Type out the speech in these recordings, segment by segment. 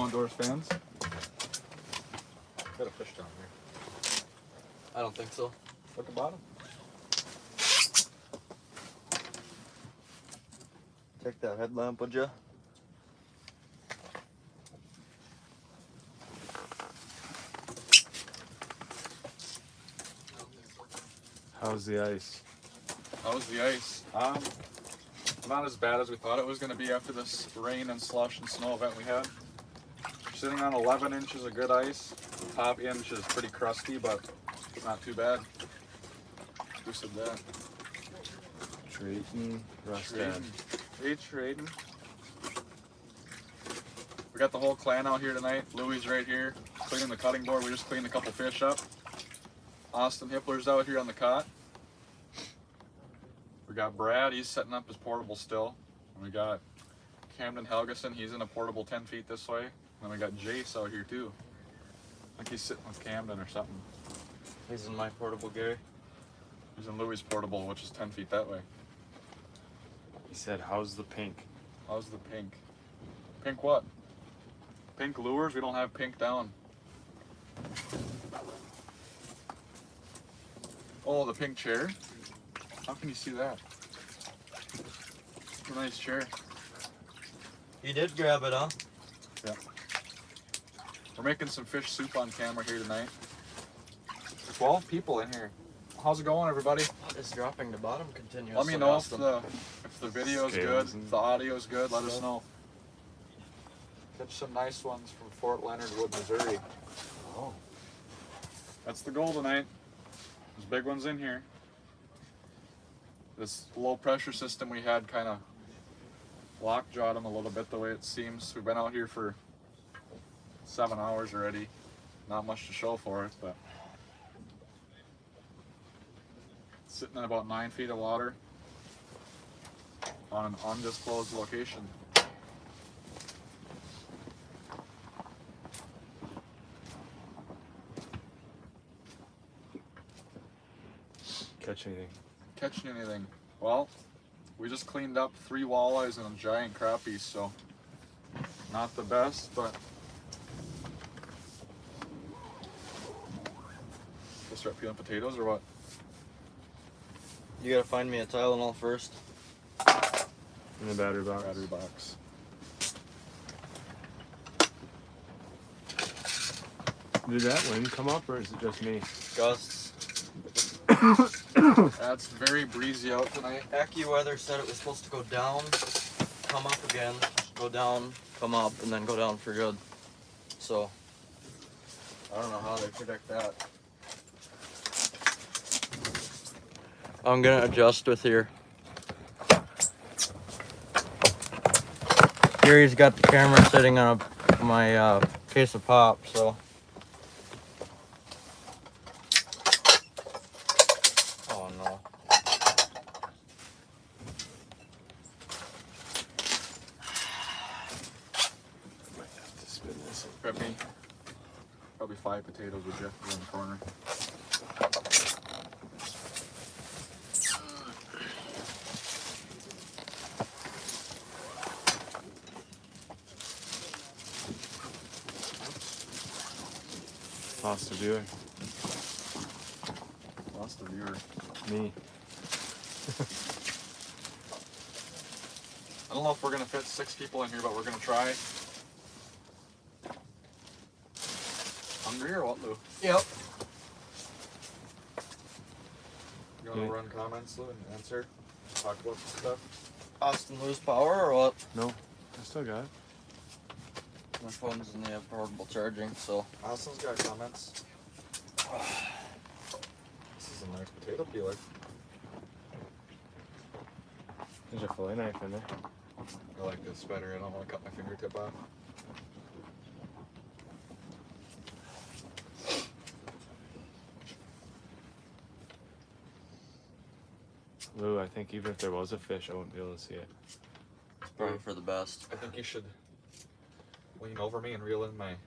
outdoors fans? Got a fish down here. I don't think so. Look at the bottom. Take that headlamp, would you? How's the ice? How's the ice? Not as bad as we thought it was going to be after this rain and slush and snow event we had. Sitting on 11 inches of good ice. The top inch is pretty crusty, but not too bad. Who said that? Trayton, Rustad. Hey, Trayton. We got the whole clan out here tonight. Louie's right here, cleaning the cutting board. We just cleaned a couple fish up. Austin Hippler's out here on the cot. We got Brad, he's setting up his portable still. And we got Camden Helgeson, he's in a portable 10 feet this way. And then we got Jace out here too. I think he's sitting with Camden or something. He's in my portable, Gary. He's in Louie's portable, which is 10 feet that way. He said, how's the pink? How's the pink? Pink what? Pink lures? We don't have pink down. Oh, the pink chair? How can you see that? It's a nice chair. You did grab it, huh? Yeah. We're making some fish soup on camera here tonight. 12 people in here. How's it going, everybody? It's dropping to bottom continuously. Let me know if the video's Scales good, if the audio's good, let us know. Catch some nice ones from Fort Leonard Wood, Missouri. Oh. That's the goal tonight. There's big ones in here. This low pressure system we had kind of lockjawed them a little bit the way it seems. We've been out here for 7 hours already. Not much to show for it, but sitting in about 9 feet of water on an undisclosed location. Catch anything? Catching anything? Well, we just cleaned up 3 walleyes and a giant crappie, so not the best, but we'll start peeling potatoes or what? You gotta find me a Tylenol first. In the battery box. Battery box. Did that wind come up or is it just me? Gusts. That's very breezy out tonight. AccuWeather said it was supposed to go down, come up again, go down, come up, and then go down for good. So, I don't know how they predict that. I'm gonna adjust with here. Gary's got the camera sitting on my case of pop, so. Oh no. Might have to spin this. Prep me. Probably 5 potatoes with Jeff in the corner. Lost a viewer. Lost a viewer. Me. I don't know if we're gonna fit 6 people in here, but we're gonna try. Hungry or what, Lou? Yep. You wanna Yeah. run comments, Lou, and answer? Talk about some stuff? Austin lose power or what? No, I still got it. My phone's in the portable charging, so. Austin's got comments. This is a nice potato peeler. There's a fillet knife in there. I like this better. I don't want to cut my fingertip off. Lou, I think even if there was a fish, I wouldn't be able to see it. It's probably for the best. I think you should lean over me and reel in my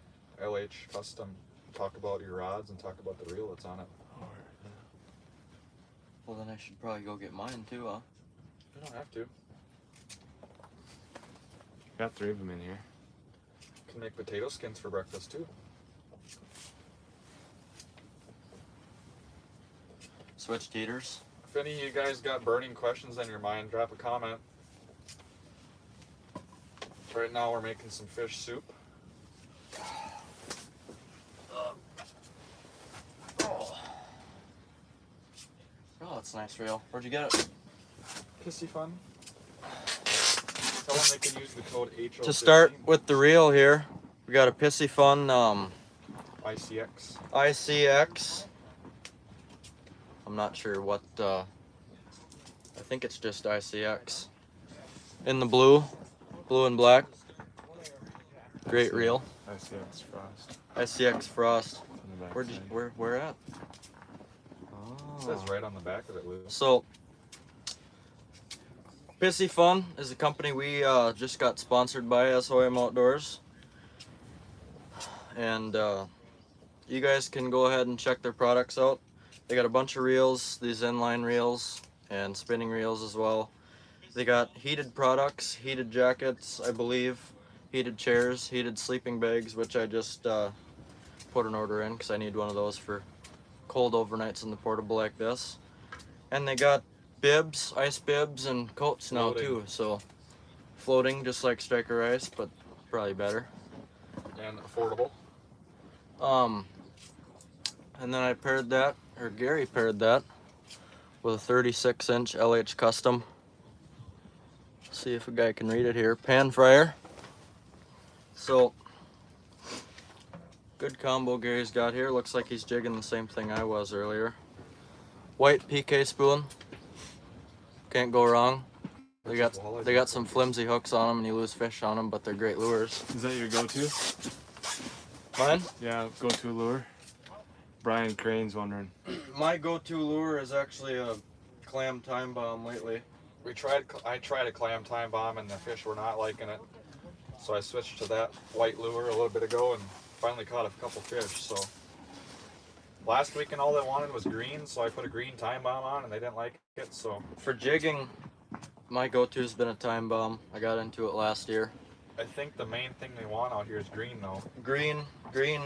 LH custom. Talk about your rods and talk about the reel that's on it. Well, then I should probably go get mine too, huh? You don't have to. Got 3 of them in here. Can make potato skins for breakfast too. Switch heaters. If any of you guys got burning questions on your mind, drop a comment. Right now we're making some fish soup. Oh, that's a nice reel. Where'd you get it? Pissy Fun. Tell them they can use the code HO15. To start with the reel here, we got a Pissy Fun ICX. ICX. I'm not sure what, I think it's just ICX. In the blue and black. Great reel. ICX Frost. ICX Frost. On the back Where'd you, side. where at? It says right on the back of it, Lou. So, Pissy Fun is a company we just got sponsored by as Hoyam Outdoors. And you guys can go ahead and check their products out. They got a bunch of reels, these inline reels, and spinning reels as well. They got heated products, heated jackets, I believe, heated chairs, heated sleeping bags, which I just put an order in because I need one of those for cold overnights in the portable like this. And they got bibs, ice bibs, and coats now too. So floating just like Striker Ice, but probably better. And affordable. And then I paired that, or Gary paired that, with a 36-inch LH Custom. See if a guy can read it here. Pan fryer. So, good combo Gary's got here. Looks like he's jigging the same thing I was earlier. White PK spoon. Can't go wrong. They got some flimsy hooks on them and you lose fish on them, but they're great lures. Is that your go-to? Mine? Yeah, go-to lure. Brian Crane's wondering. My go-to lure is actually a clam time bomb lately. I tried a clam time bomb and the fish were not liking it. So I switched to that white lure a little bit ago and finally caught a couple fish. So last weekend all they wanted was green, so I put a green time bomb on and they didn't like it. So For jigging, my go-to's been a time bomb. I got into it last year. I think the main thing they want out here is green though. Green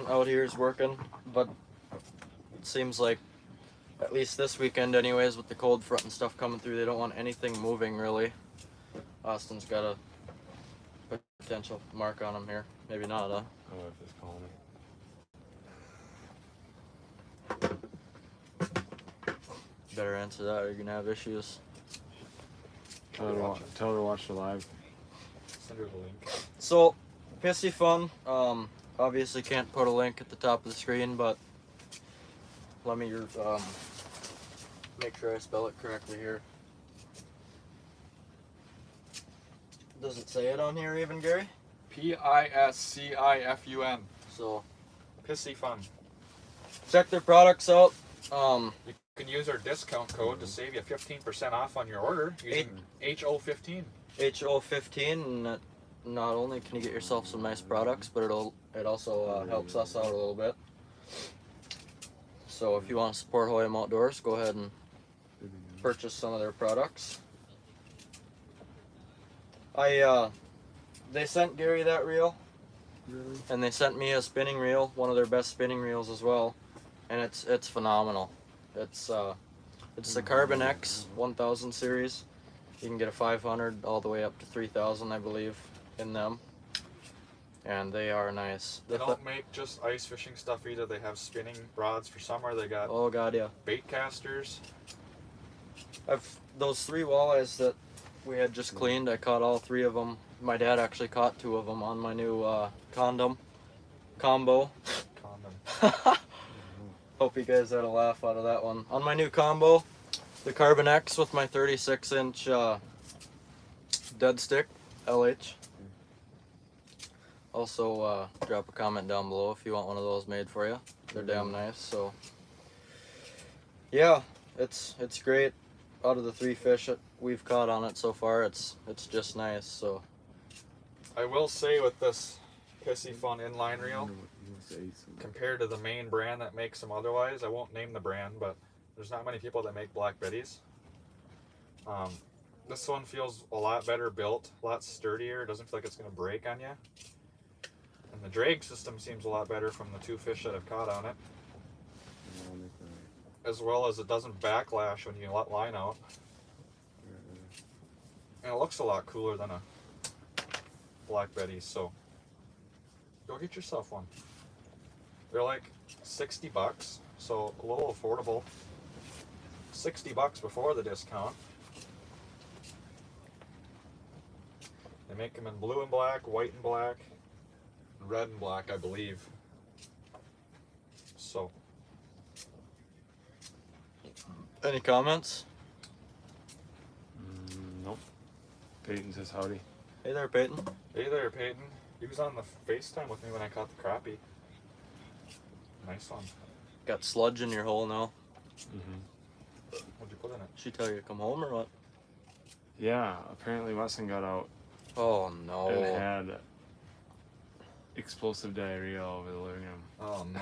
out here is working, but it seems like, at least this weekend anyways, with the cold front and stuff coming through, they don't want anything moving really. Austin's got a potential mark on him here. Maybe not, huh? My wife is calling me. Better answer that or you're gonna have issues. Tell her to watch the live. Send her the link. So, Pissy Fun, obviously can't put a link at the top of the screen, but let me make sure I spell it correctly here. Does it say it on here even, Gary? PISCIFUN. So, Pissy Fun. check their products out. You can use our discount code to save you 15% off on your order using HO15. HO15, and not only can you get yourself some nice products, but it also helps us out a little bit. So if you want to support Hoyam Outdoors, go ahead and purchase some of their products. They sent Gary that reel, and they sent me a spinning reel, one of their best spinning reels as well, and it's phenomenal. It's the Carbon X 1000 series. You can get a 500 all the way up to 3000, I believe, in them, and they are nice. They don't make just ice fishing stuff either. They have spinning rods for summer. They got Oh god, yeah. bait casters. Those 3 walleyes that we had just cleaned, I caught all 3 of them. My dad actually caught 2 of them on my new combo. Condom. Hope you guys had a laugh out of that one. On my new combo, the Carbon X with my 36-inch dead stick, LH. Also, drop a comment down below if you want one of those made for you. They're damn nice. So, yeah, it's great. Out of the 3 fish that we've caught on it so far, it's just nice. So, I will say with this Pissy Fun inline reel, compared to the main brand that makes them otherwise, I won't name the brand, but there's not many people that make Black Betties. This one feels a lot better built, a lot sturdier. It doesn't feel like it's going to break on you. And the drag system seems a lot better from the 2 fish that I've caught on it. As well as it doesn't backlash when you let line out. And it looks a lot cooler than a Black Betty, so go get yourself one. They're like 60 bucks, so a little affordable. 60 bucks before the discount. They make them in blue and black, white and black, red and black, I believe. So, Any comments? Nope. Peyton says howdy. Hey there, Peyton. hey there, Peyton. He was on the FaceTime with me when I caught the crappie. Nice one. Got sludge in your hole now. What'd you put in it? She tell you to come home or what? Yeah, apparently Wesson got out Oh no. and had explosive diarrhea all over the living room. Oh no.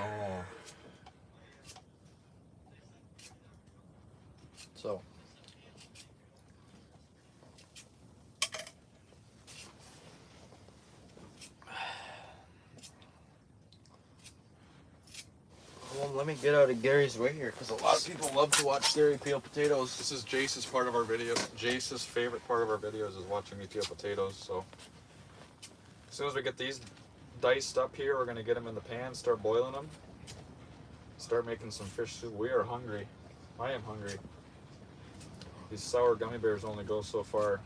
So. Well, let me get out of Gary's way here, because a lot of people love to watch Gary peel potatoes. This is Jace's part of our video. Jace's favorite part of our videos is watching me peel potatoes. So as soon as we get these diced up here, we're gonna get them in the pan, start boiling them, start making some fish soup. We are hungry. I am hungry. These sour gummy bears only go so far.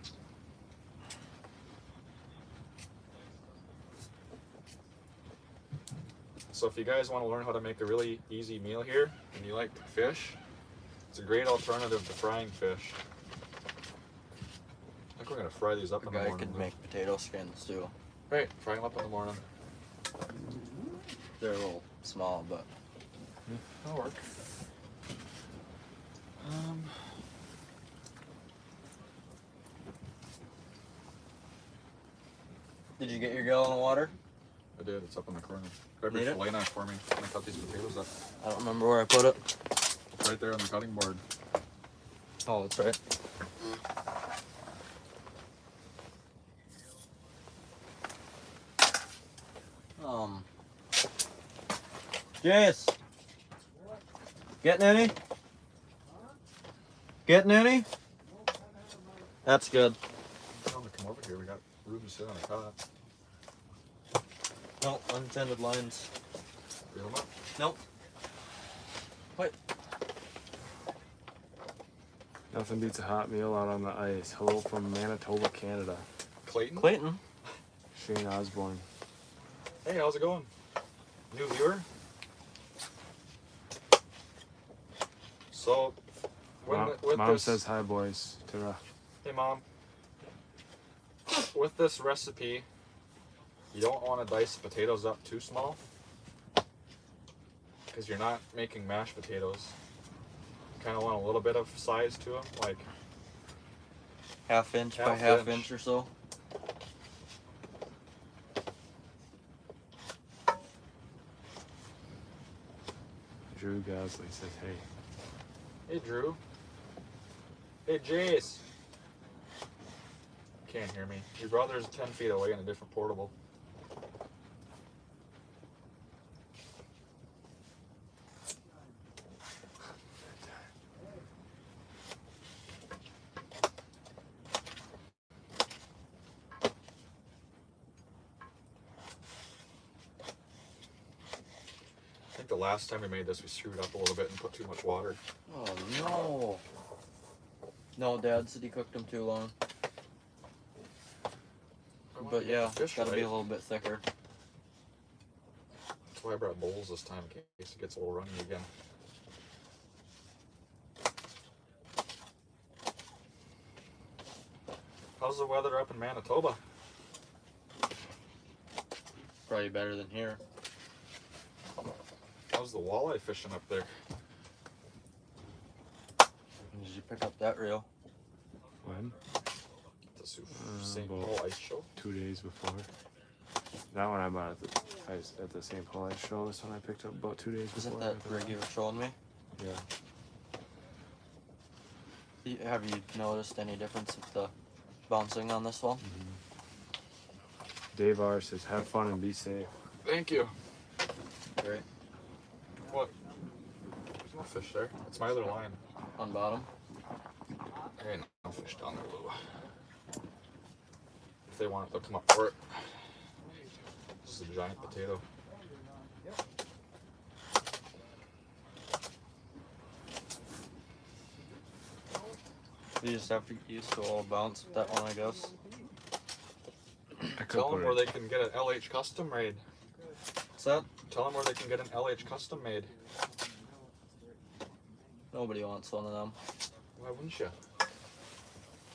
So if you guys want to learn how to make a really easy meal here and you like fish, it's a great alternative to frying fish. I think we're gonna fry these up A in the guy morning. could make potato skins too. Right, fry them up in the morning. They're a little small, but That'll work. did you get your gallon of water? I did. It's up in the corner. Grab Need your it? fillet knife for me. I'm gonna cut these potatoes up. I don't remember where I put it. It's right there on the cutting board. Oh, that's right. Jace, getting any? Getting any? That's good. Tell them to come over here. We got room to sit on a cot. No, unintended lines. Reel them up. Nope. Wait. Nothing beats a hot meal out on the ice. Hello from Manitoba, Canada. Clayton? Clayton. Shane Osborne. Hey, how's it going? New viewer? So, with Mom this, says hi, boys. Ta-ra. hey mom, with this recipe, you don't want to dice the potatoes up too small because you're not making mashed potatoes. You kind of want a little bit of size to them, like Half inch by Half half inch. inch or so. Drew Gosley says hey. hey Drew. Hey Jace. Can't hear me. Your brother's 10 feet away in a different portable. I think the last time we made this, we screwed up a little bit and put too much water. Oh no. No, Dad said he cooked them too long. I wanted But to get yeah, the fish gotta be right. a little bit thicker. That's why I brought bowls this time in case it gets a little runny again. How's the weather up in Manitoba? Probably better than here. How's the walleye fishing up there? Did you pick up that reel? When? The St. well, Paul Ice Show? 2 days before. That one I bought at the St. Paul Ice Show. This one I picked up about 2 days Is before. it that rig you were showing me? Yeah. Have you noticed any difference with the bouncing on this one? Dave R says, have fun and be safe. Thank you. Great. What? There's no fish there. It's my other line. On bottom. There ain't no fish down there, Lou. If they want it, they'll come up for it. This is a giant potato. You just have to get used to all bounce with that one, I guess. I could Tell put them where it. they can get an LH custom made. What's that? Tell them where they can get an LH custom made. Nobody wants one of them. Why wouldn't you?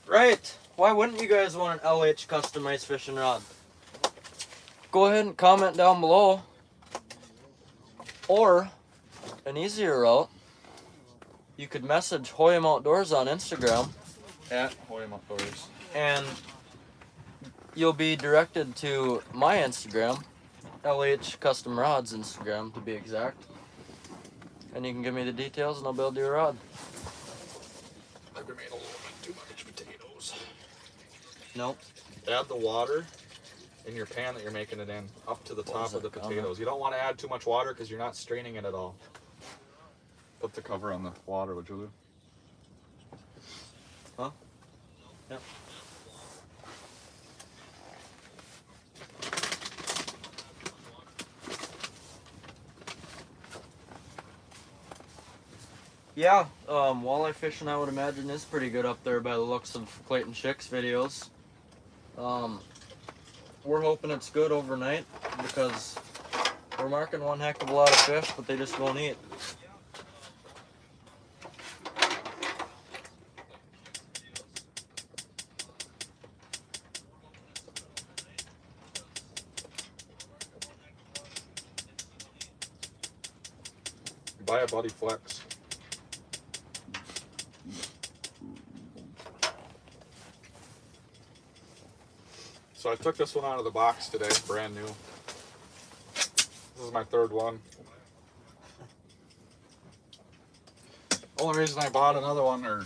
Right. Why wouldn't you guys want an LH customized fishing rod? Go ahead and comment down below. Or, an easier route, you could message Hoyam Outdoors on Instagram, At Hoyam Outdoors. and you'll be directed to my Instagram, LH Custom Rods Instagram to be exact. And you can give me the details and I'll build you a rod. Maybe made a little bit too much potatoes. Nope. Add the water in your pan that you're making it in up to the top is of the it, potatoes. You don't want to add too much water because you're not straining it at all. Put the cover on the water, would you, Lou? Huh? Yep. Yeah, walleye fishing I would imagine is pretty good up there by the looks of Clayton Schick's videos. We're hoping it's good overnight because we're marking one heck of a lot of fish, but they just won't eat. Buy a Buddy Flex. So I took this one out of the box today, brand new. This is my third one. Only reason I bought another one or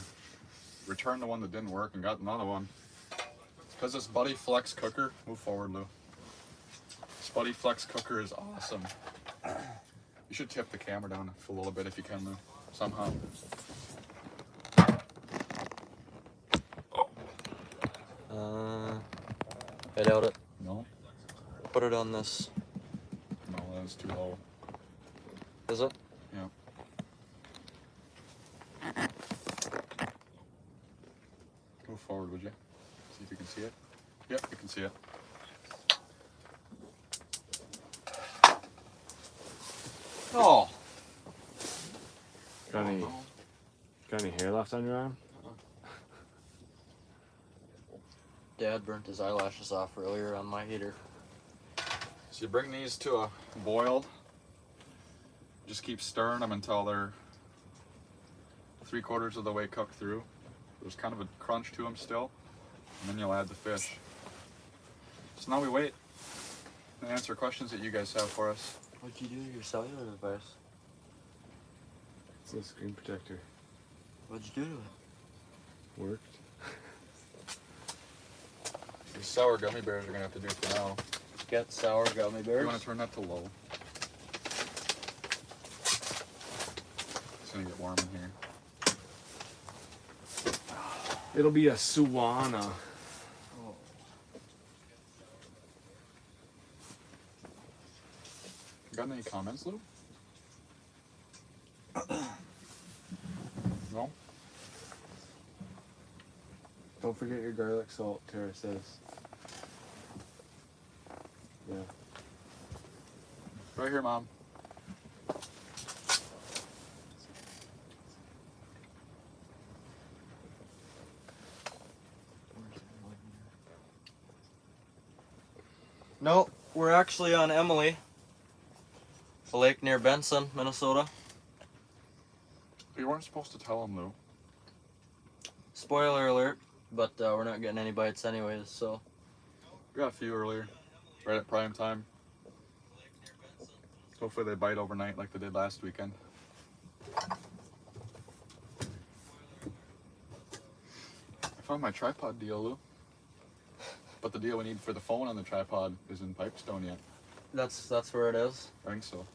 returned the one that didn't work and got another one is because this Buddy Flex cooker. Move forward, Lou. This Buddy Flex cooker is awesome. You should tip the camera down a little bit if you can, Lou, somehow. I doubt it. No? Put it on this. No, that's too low. Is it? Yeah. Move forward, would you? See if you can see it. Yep, you can see it. Oh! Got any hair left on your arm? Dad burnt his eyelashes off earlier on my heater. So you bring these to a boil. Just keep stirring them until they're 3/4 of the way cooked through. There's kind of a crunch to them still. And then you'll add the fish. So now we wait and answer questions that you guys have for us. What'd you do to your cellular device? It's a screen protector. What'd you do to it? Worked. These sour gummy bears are gonna have to do for now. Get sour gummy bears. You want to turn that to low? It's gonna get warm in here. It'll be a Suwana. Got any comments, Lou? No? Don't forget your garlic salt, Tara says. Yeah. Right here, Mom. No, we're actually on Emily, a lake near Benson, Minnesota. You weren't supposed to tell him, Lou. Spoiler alert, but we're not getting any bites anyways, so. We got a few earlier, right at prime time. Hopefully they bite overnight like they did last weekend. I found my tripod deal, Lou. But the deal we need for the phone on the tripod isn't Pipestone yet. That's where it is. I think so.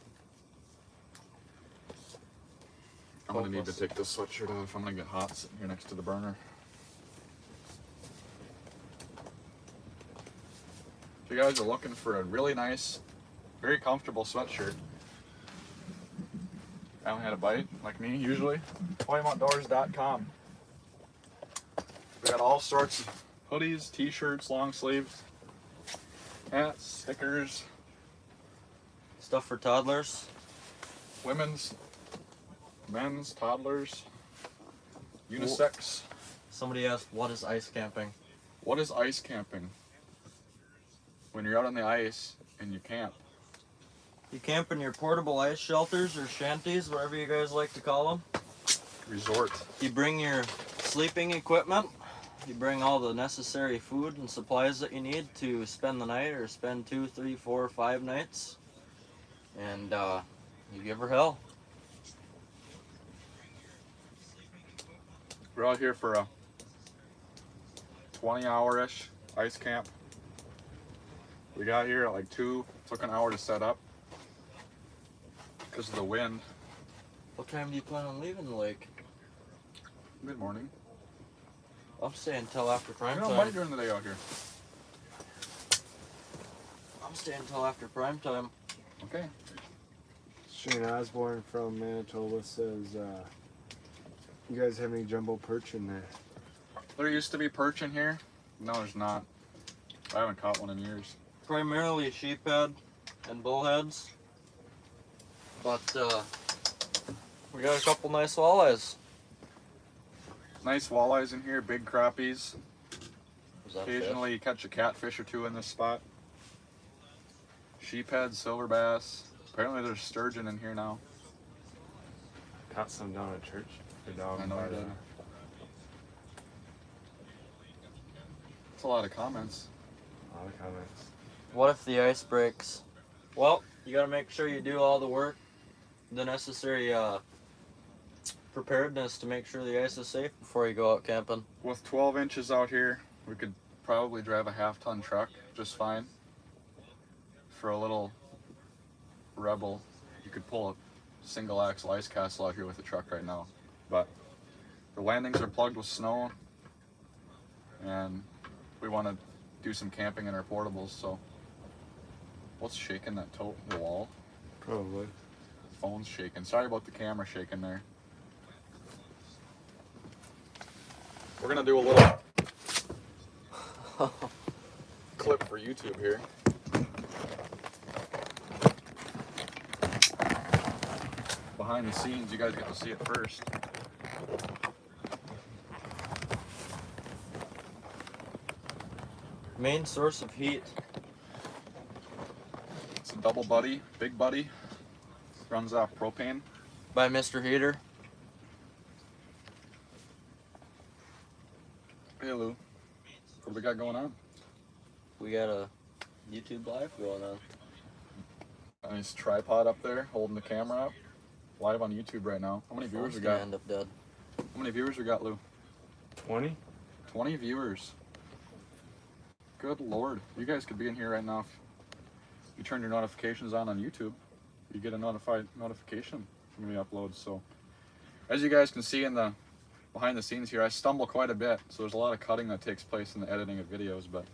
I'm gonna need to take this sweatshirt off. I'm gonna get hot sitting here next to the burner. If you guys are looking for a really nice, very comfortable sweatshirt, I haven't had a bite like me usually. PointoutDoors.com. We got all sorts of hoodies, t-shirts, long sleeves, hats, stickers, Stuff for toddlers. women's, men's, toddlers, unisex. Somebody asked, what is ice camping? What is ice camping? When you're out on the ice and you camp. You camp in your portable ice shelters or shanties, whatever you guys like to call them. Resort. You bring your sleeping equipment. You bring all the necessary food and supplies that you need to spend the night or spend 2, 3, 4, 5 nights. And you give her hell. We're out here for a 20-hour-ish ice camp. We got here at like 2, took an hour to set up because of the wind. What time do you plan on leaving the lake? Mid-morning. I'm staying until after prime What are you time. during the day out here? I'm staying until after prime time. Okay. Shane Osborne from Manitoba says, you guys have any jumbo perch in there? There used to be perch in here. No, there's not. I haven't caught one in years. Primarily sheephead and bullheads. But we got a couple nice walleyes. Nice walleyes in here, big crappies. Was that a fish? Occasionally you catch a catfish or two in this spot. Sheephead, silver bass. Apparently there's sturgeon in here now. Caught some down at church. Your dog. I know I did. That's a lot of comments. A lot of comments. What if the ice breaks? Well, you gotta make sure you do all the work, the necessary preparedness to make sure the ice is safe before you go out camping. With 12 inches out here, we could probably drive a half-ton truck just fine. For a little Rebel, you could pull a single axle ice castle out here with a truck right now. But the landings are plugged with snow, and we want to do some camping in our portables, so what's shaking that the wall? Probably. Phone's shaking. Sorry about the camera shaking there. We're gonna do a little clip for YouTube here. Behind the scenes, you guys get to see it first. Main source of heat. It's a double buddy, big buddy. Runs off propane. By Mr. Heater. Hey Lou, what do we got going on? We got a YouTube live going on. A nice tripod up there holding the camera up. Live on YouTube right now. How many viewers Phone's we gonna got? end up dead. How many viewers we got, Lou? 20? 20 viewers. Good Lord. You guys could be in here right now if you turn your notifications on YouTube. You get a notification when we upload. So as you guys can see in the behind the scenes here, I stumble quite a bit. So there's a lot of cutting that takes place in the editing of videos, but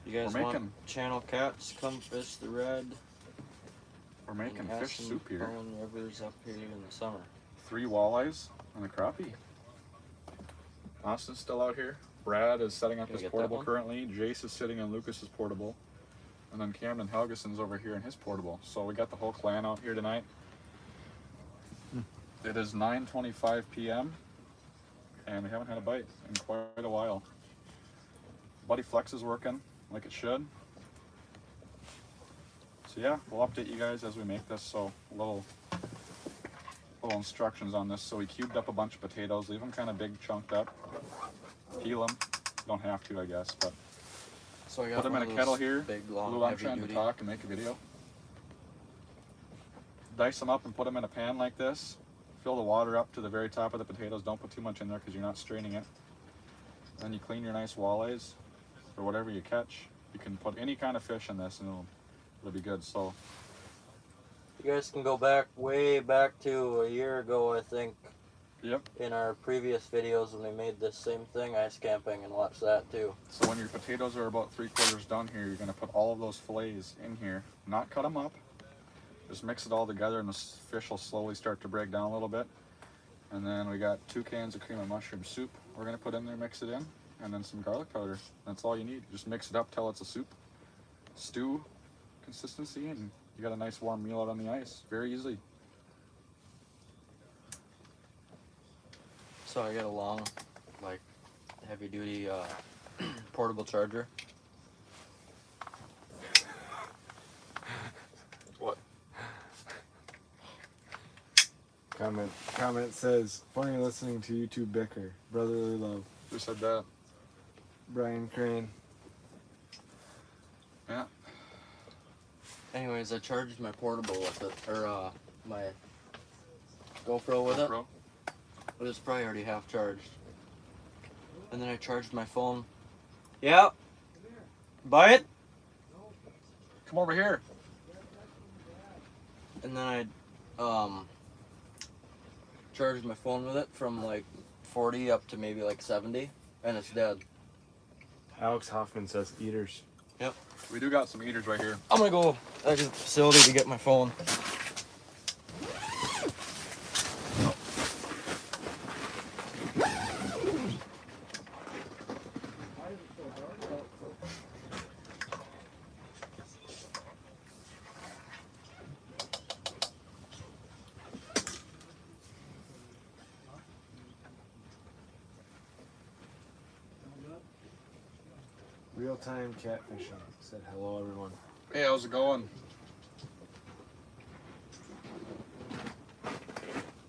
You guys We're want making- channel cats? Come fish the red. we're making and have fish some soup here. Poland rivers up here in the summer. 3 walleyes and a crappie. Austin's still out here. Brad is setting up Can we his get that portable one? currently. Jace is sitting in Lucas's portable. And then Camden Helgeson's over here in his portable. So we got the whole clan out here tonight. It is 9:25 p.m. and we haven't had a bite in quite a while. Buddy Flex is working like it should. So yeah, we'll update you guys as we make this. So little instructions on this. So we cubed up a bunch of potatoes, leave them kind of big chunked up, peel them. Don't have to, I guess, but So I got put them one in a of kettle those here. Big, Lou, long, I'm heavy trying duty. to talk and make a video. Dice them up and put them in a pan like this. Fill the water up to the very top of the potatoes. Don't put too much in there because you're not straining it. Then you clean your nice walleyes or whatever you catch. You can put any kind of fish in this and it'll it'll be good. So You guys can go back, way back to a year ago, I think. Yep. In our previous videos when we made this same thing, ice camping, and watch that too. So when your potatoes are about 3/4 done here, you're gonna put all of those fillets in here. Not cut them up. Just mix it all together, and the fish will slowly start to break down a little bit. And then we got 2 cans of cream of mushroom soup. We're gonna put in there, mix it in, and then some garlic powder. That's all you need. Just mix it up till it's a soup, stew consistency, and you got a nice warm meal out on the ice. Very easy. So I got a long, like, heavy duty portable charger. What? Comment says, funny listening to YouTube bicker. Brotherly love. Who said that? Brian Crane. Yeah. Anyways, I charged my portable with it, or my GoPro with it. GoPro? But it's probably already half charged. And then I charged my phone. Yeah. Buy it. Come over here. And then I charged my phone with it from like 40 up to maybe like 70, and it's dead. Alex Hoffman says eaters. Yep. We do got some eaters right here. I'm gonna go back to the facility to get my phone. Real-time catfishing. Said hello, everyone. Hey, how's it going?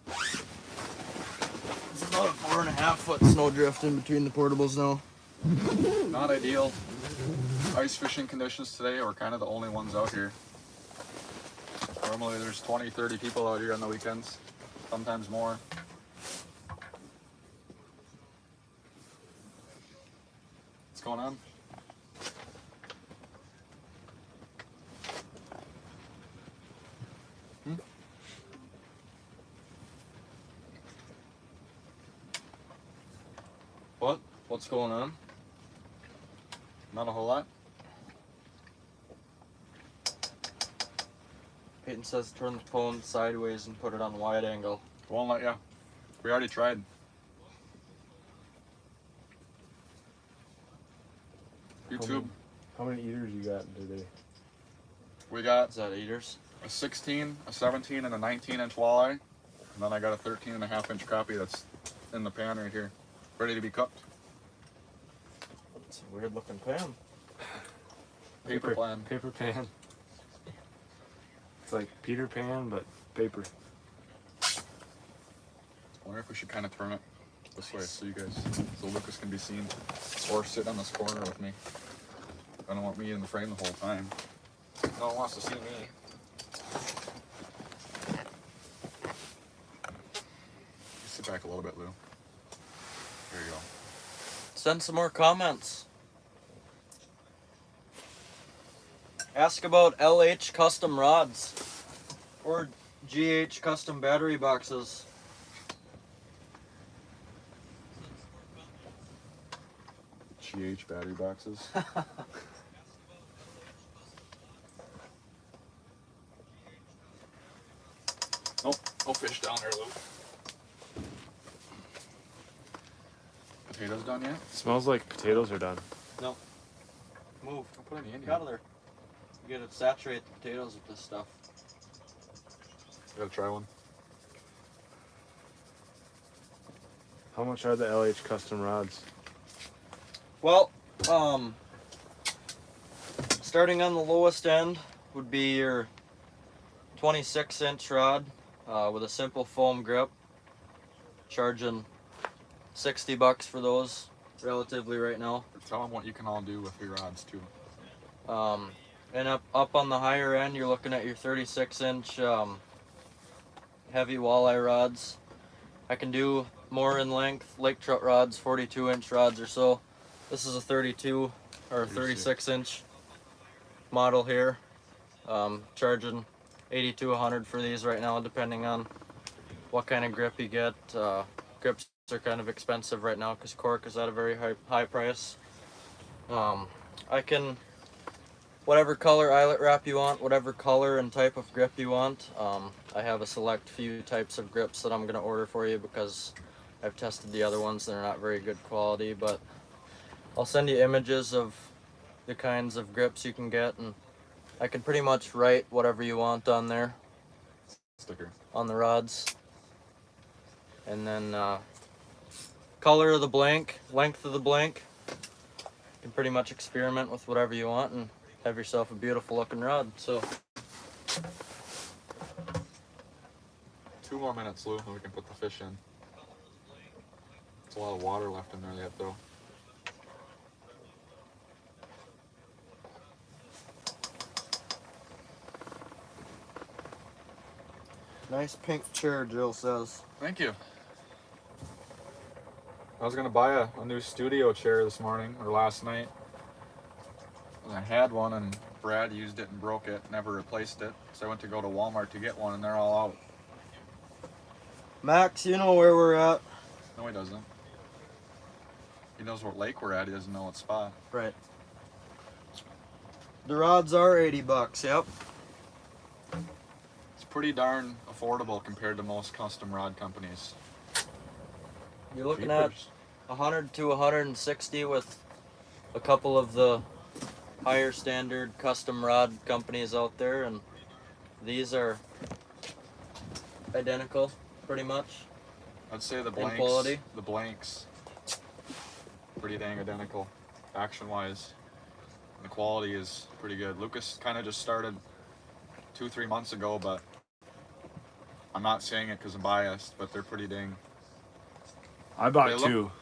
There's about a 4.5 foot snowdrift in between the portables now. Not ideal. Ice fishing conditions today, we're kind of the only ones out here. Normally there's 20, 30 people out here on the weekends, sometimes more. What's going on? What? What's going on? Not a whole lot. Peyton says turn the phone sideways and put it on wide angle. Won't let ya. We already tried. YouTube. How many eaters you got today? We got Is that eaters? a 16, a 17, and a 19-inch walleye. And then I got a 13.5-inch crappie that's in the pan right here, ready to be cooked. It's a weird looking pan. Paper plan. Paper pan. It's like Peter Pan, but paper. I wonder if we should kind of turn it this way so you guys, so Lucas can be seen, or sit on this corner with me. I don't want me in the frame the whole time. No one wants to see me. Sit back a little bit, Lou. There you go. Send some more comments. Ask about LH custom rods or GH custom battery boxes. GH battery boxes. Nope, no fish down there, Lou. Potatoes done yet? Smells like potatoes are done. No. Move. Don't put any in Get here. out of there. You gotta saturate the potatoes with this stuff. Gotta try one. How much are the LH custom rods? Well, starting on the lowest end would be your 26-inch rod with a simple foam grip. Charging $60 for those, relatively right now. Tell them what you can all do with your rods too. And up on the higher end, you're looking at your 36-inch heavy walleye rods. I can do more in length, lake trout rods, 42-inch rods or so. This is a 32 or 36-inch model here. Charging 80 to 100 for these right now, depending on what kind of grip you get. Grips are kind of expensive right now because cork is at a very high price. I can, whatever color eyelet wrap you want, whatever color and type of grip you want. I have a select few types of grips that I'm going to order for you because I've tested the other ones. They're not very good quality, but I'll send you images of the kinds of grips you can get, and I can pretty much write whatever you want on there. Sticker. On the rods. And then color of the blank, length of the blank. You can pretty much experiment with whatever you want and have yourself a beautiful looking rod. So 2 more minutes, Lou, and we can put the fish in. There's a lot of water left in there yet, though. nice pink chair, Jill says. Thank you. I was gonna buy a new studio chair this morning or last night. And I had one and Brad used it and broke it, never replaced it. So I went to go to Walmart to get one and they're all out. Max, you know where we're at. No, he doesn't. He knows what lake we're at, he doesn't know what spot. Right. The rods are 80 bucks, yep. It's pretty darn affordable compared to most custom rod companies. You're looking Jeepers. at 100 to 160 with a couple of the higher standard custom rod companies out there, and these are identical pretty much. I'd say the In quality. blanks, pretty dang identical, action-wise. The quality is pretty good. Lucas kind of just started 2-3 months ago, but I'm not saying it because I'm biased, but they're pretty dang. I bought They look- 2.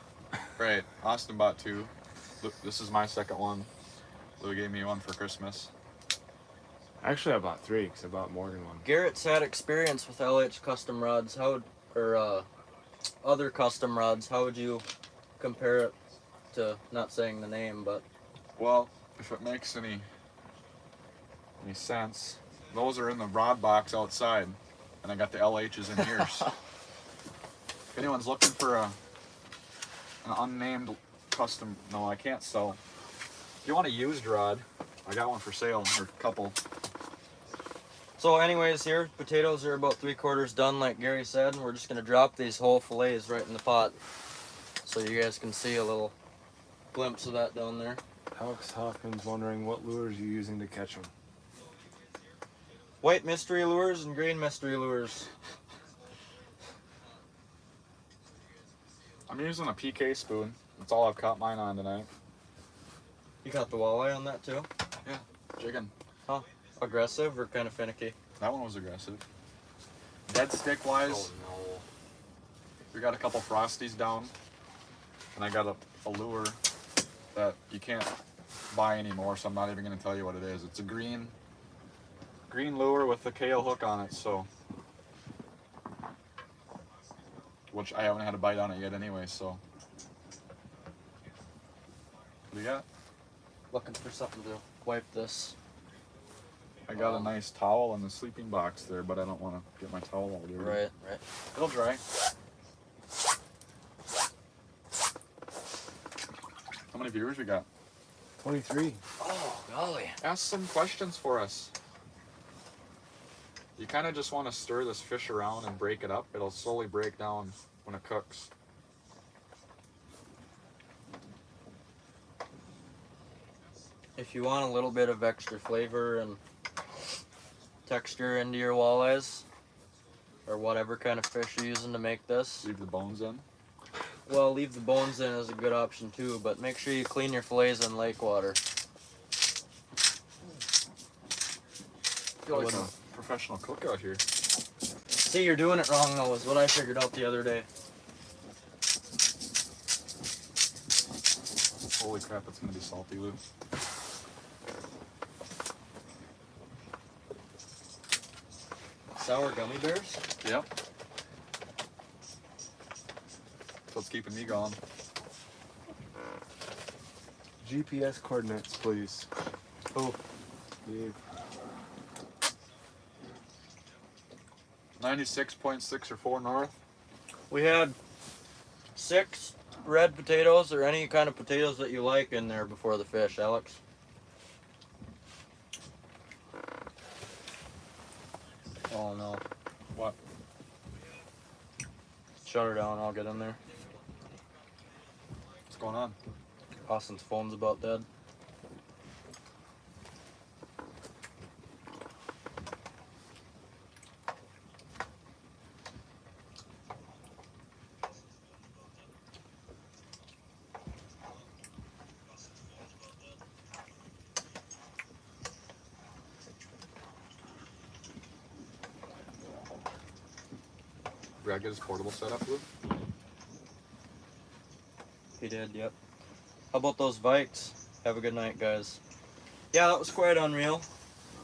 Right, Austin bought 2. This is my second one. Lou gave me one for Christmas. Actually, I bought 3 because I bought Morgan one. Garrett's had experience with LH custom rods. Other custom rods. How would you compare it to, not saying the name, but Well, if it makes any sense, those are in the rod box outside, and I got the LHs in here. If anyone's looking for an unnamed custom, no, I can't sell. If you want a used rod, I got one for sale, or a couple. So anyways, here, potatoes are about 3/4 done, like Gary said, and we're just going to drop these whole fillets right in the pot so you guys can see a little glimpse of that down there. Alex Hawkins wondering what lures you're using to catch them. White mystery lures and green mystery lures. I'm using a PK spoon. That's all I've caught mine on tonight. You got the walleye on that too? Yeah, jigging. Aggressive or kind of finicky? That one was aggressive. Dead stick wise, no. we got a couple frosties down, and I got a lure that you can't buy anymore, so I'm not even going to tell you what it is. It's a green lure with a KO hook on it, so which I haven't had a bite on it yet anyway, so what do you got? Looking for something to wipe this. I got a nice towel in the sleeping box there, but I don't want to get my towel all dirty. Right. It'll dry. How many viewers we got? 23. Oh, golly. Ask some questions for us. You kind of just want to stir this fish around and break it up. It'll slowly break down when it cooks. If you want a little bit of extra flavor and texture into your walleyes, or whatever kind of fish you're using to make this, Leave the bones in. well, leave the bones in is a good option too, but make sure you clean your fillets in lake water. Feel like a professional cook out here. See, you're doing it wrong though, is what I figured out the other day. Holy crap, it's gonna be salty, Lou. Sour gummy bears? Yep. That's what's keeping me going. GPS coordinates, please. Oh, Dave. 96.6 or 4 north. We had 6 red potatoes or any kind of potatoes that you like in there before the fish, Alex. Oh no. What? Shut her down, I'll get in there. What's going on? Austin's phone's about dead. Brad get his portable set up, Luke? He did, yep. How about those Vikes? Have a good night, guys. Yeah, that was quite unreal.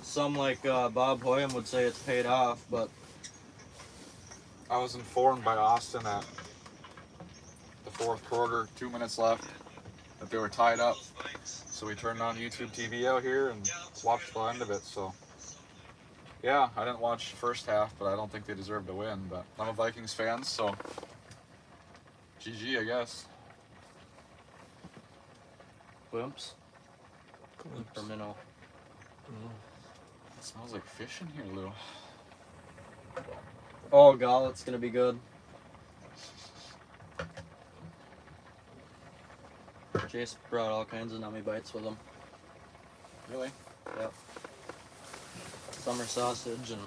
Some like Bob Hoyam would say it's paid off, but I was informed by Austin at the 4th quarter, 2 minutes left, that they were tied up. So we turned on YouTube TV out here and watched the end of it. So yeah, I didn't watch the first half, but I don't think they deserved to win. But I'm a Vikings fan, so GG, I guess. glimpse or minnow. It smells like fish in here, Lou. Oh god, it's gonna be good. Chase brought all kinds of nummy bites with him. Really? Yep. Summer sausage and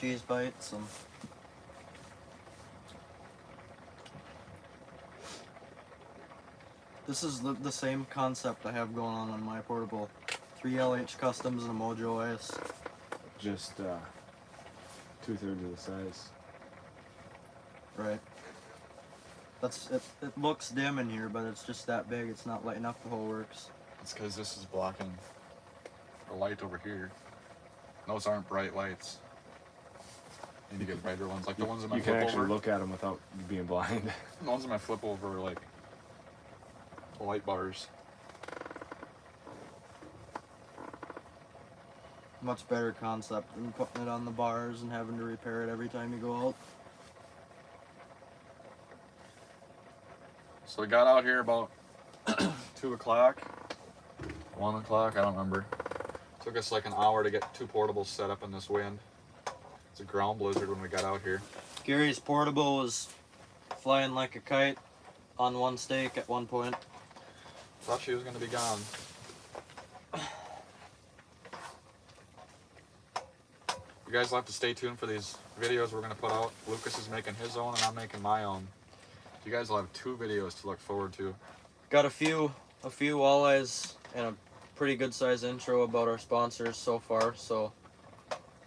cheese bites and this is the same concept I have going on my portable. 3 LH customs and a Mojo ice. Just 2/3 of the size. Right. That's it looks dim in here, but it's just that big. It's not lighting up the whole works. It's because this is blocking the light over here. Those aren't bright lights. Need to get brighter ones, like the ones in my You can flip actually over. look at them without being blind. The ones in my flip over are like the light bars. Much better concept than putting it on the bars and having to repair it every time you go out. So we got out here about 2 o'clock, 1 o'clock, I don't remember. Took us like an hour to get 2 portables set up in this wind. It's a ground blizzard when we got out here. Gary's portable was flying like a kite on one stake at one point. Thought she was gonna be gone. You guys will have to stay tuned for these videos we're gonna put out. Lucas is making his own and I'm making my own. You guys will have 2 videos to look forward to. Got a few walleyes and a pretty good size intro about our sponsors so far, so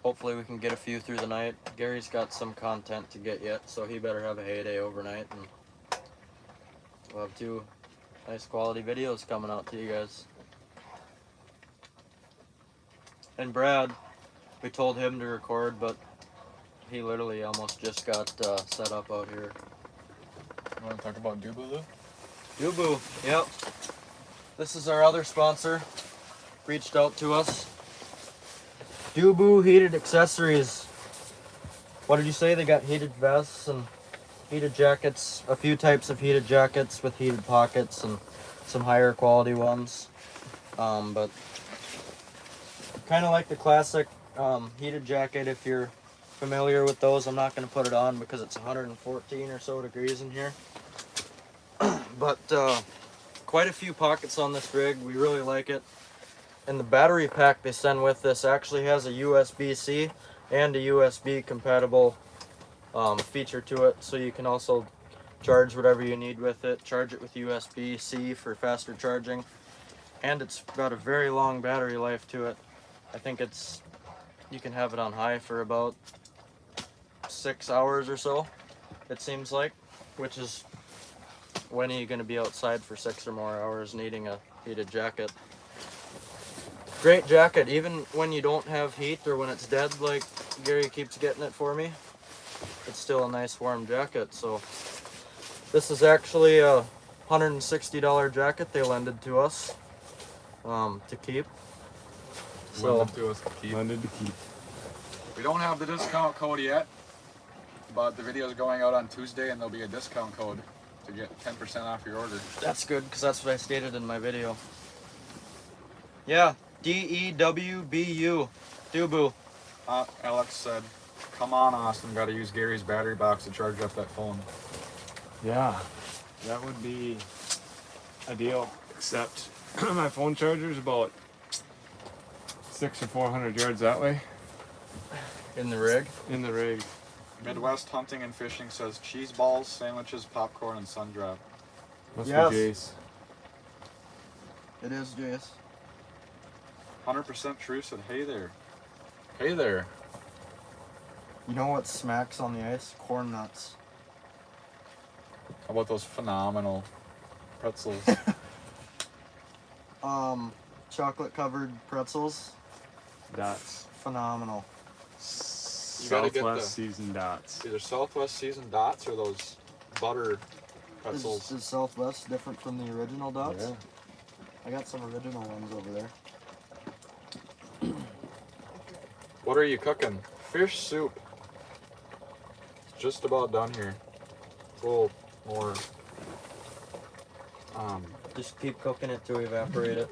hopefully we can get a few through the night. Gary's got some content to get yet, so he better have a heyday overnight, and we'll have 2 nice quality videos coming out to you guys. And Brad, we told him to record, but he literally almost just got set up out here. You wanna talk about Dubulu? Yubu, yep. This is our other sponsor. Reached out to us. Dubu Heated Accessories. What did you say? They got heated vests and heated jackets. A few types of heated jackets with heated pockets and some higher quality ones. But kind of like the classic heated jacket. If you're familiar with those, I'm not going to put it on because it's 114 or so degrees in here. But quite a few pockets on this rig. We really like it. And the battery pack they send with this actually has a USB-C and a USB compatible feature to it, so you can also charge whatever you need with it. Charge it with USB-C for faster charging, and it's got a very long battery life to it. I think you can have it on high for about 6 hours or so, it seems like, which is when are you going to be outside for 6 or more hours needing a heated jacket. Great jacket, even when you don't have heat or when it's dead, like Gary keeps getting it for me. It's still a nice warm jacket. So this is actually a $160 jacket they lended to us to keep. So Lended to keep. We don't have the discount code yet, but the video is going out on Tuesday and there'll be a discount code to get 10% off your order. That's good, because that's what I stated in my video. Yeah, DEWBU. Dubu. Alex said, come on, Austin, gotta use Gary's battery box to charge up that phone. Yeah, that would be ideal. Except my phone charger is about 600 or 400 yards that way. In the rig? In the rig. Midwest Hunting and Fishing says cheese balls, sandwiches, popcorn, and sun drop. Must Yes. be Jace. It is, Jace. 100% true said, hey there. Hey there. You know what smacks on the ice? Corn nuts. How about those phenomenal pretzels? Chocolate covered pretzels. Dots. Phenomenal. You gotta get Southwest the- seasoned dots. Either Southwest seasoned dots or those butter pretzels. Is Southwest different from the original dots? Yeah. I got some original ones over there. What are you cooking? Fish soup. It's just about done here. It's a little more. Just keep cooking it to evaporate it.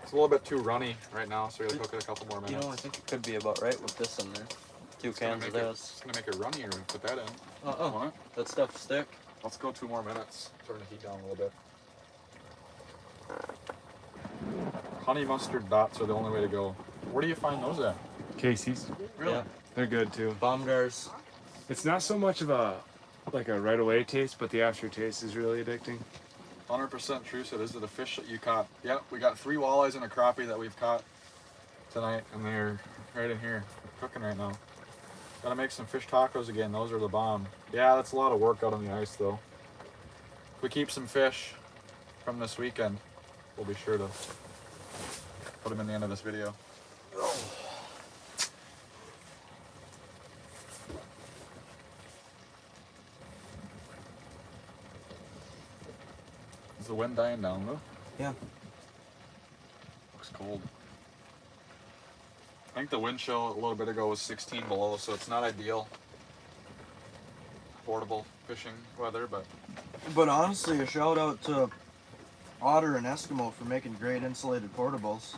It's a little bit too runny right now, so we'll cook it a couple more You minutes. know, I think it could be about right with this in there. Two It's gonna cans of make this. It's gonna make it runnier when we put that in. Uh-uh. Want it? That stuff stick. Let's go 2 more minutes. Turn the heat down a little bit. Honey mustard dots are the only way to go. Where do you find those at? Casey's. Really? Yeah. They're good too. Baumgars. It's not so much of a right away taste, but the aftertaste is really addicting. 100% true. So is it a fish that you caught? Yep, we got 3 walleyes and a crappie that we've caught tonight, and they're right in here. They're cooking right now. Gotta make some fish tacos again. Those are the bomb. Yeah, that's a lot of work out on the ice though. If we keep some fish from this weekend, we'll be sure to put them in the end of this video. Is the wind dying down though? Yeah. Looks cold. I think the wind chill a little bit ago was 16 below, so it's not ideal. Affordable fishing weather, but But honestly, a shout out to Otter and Eskimo for making great insulated portables.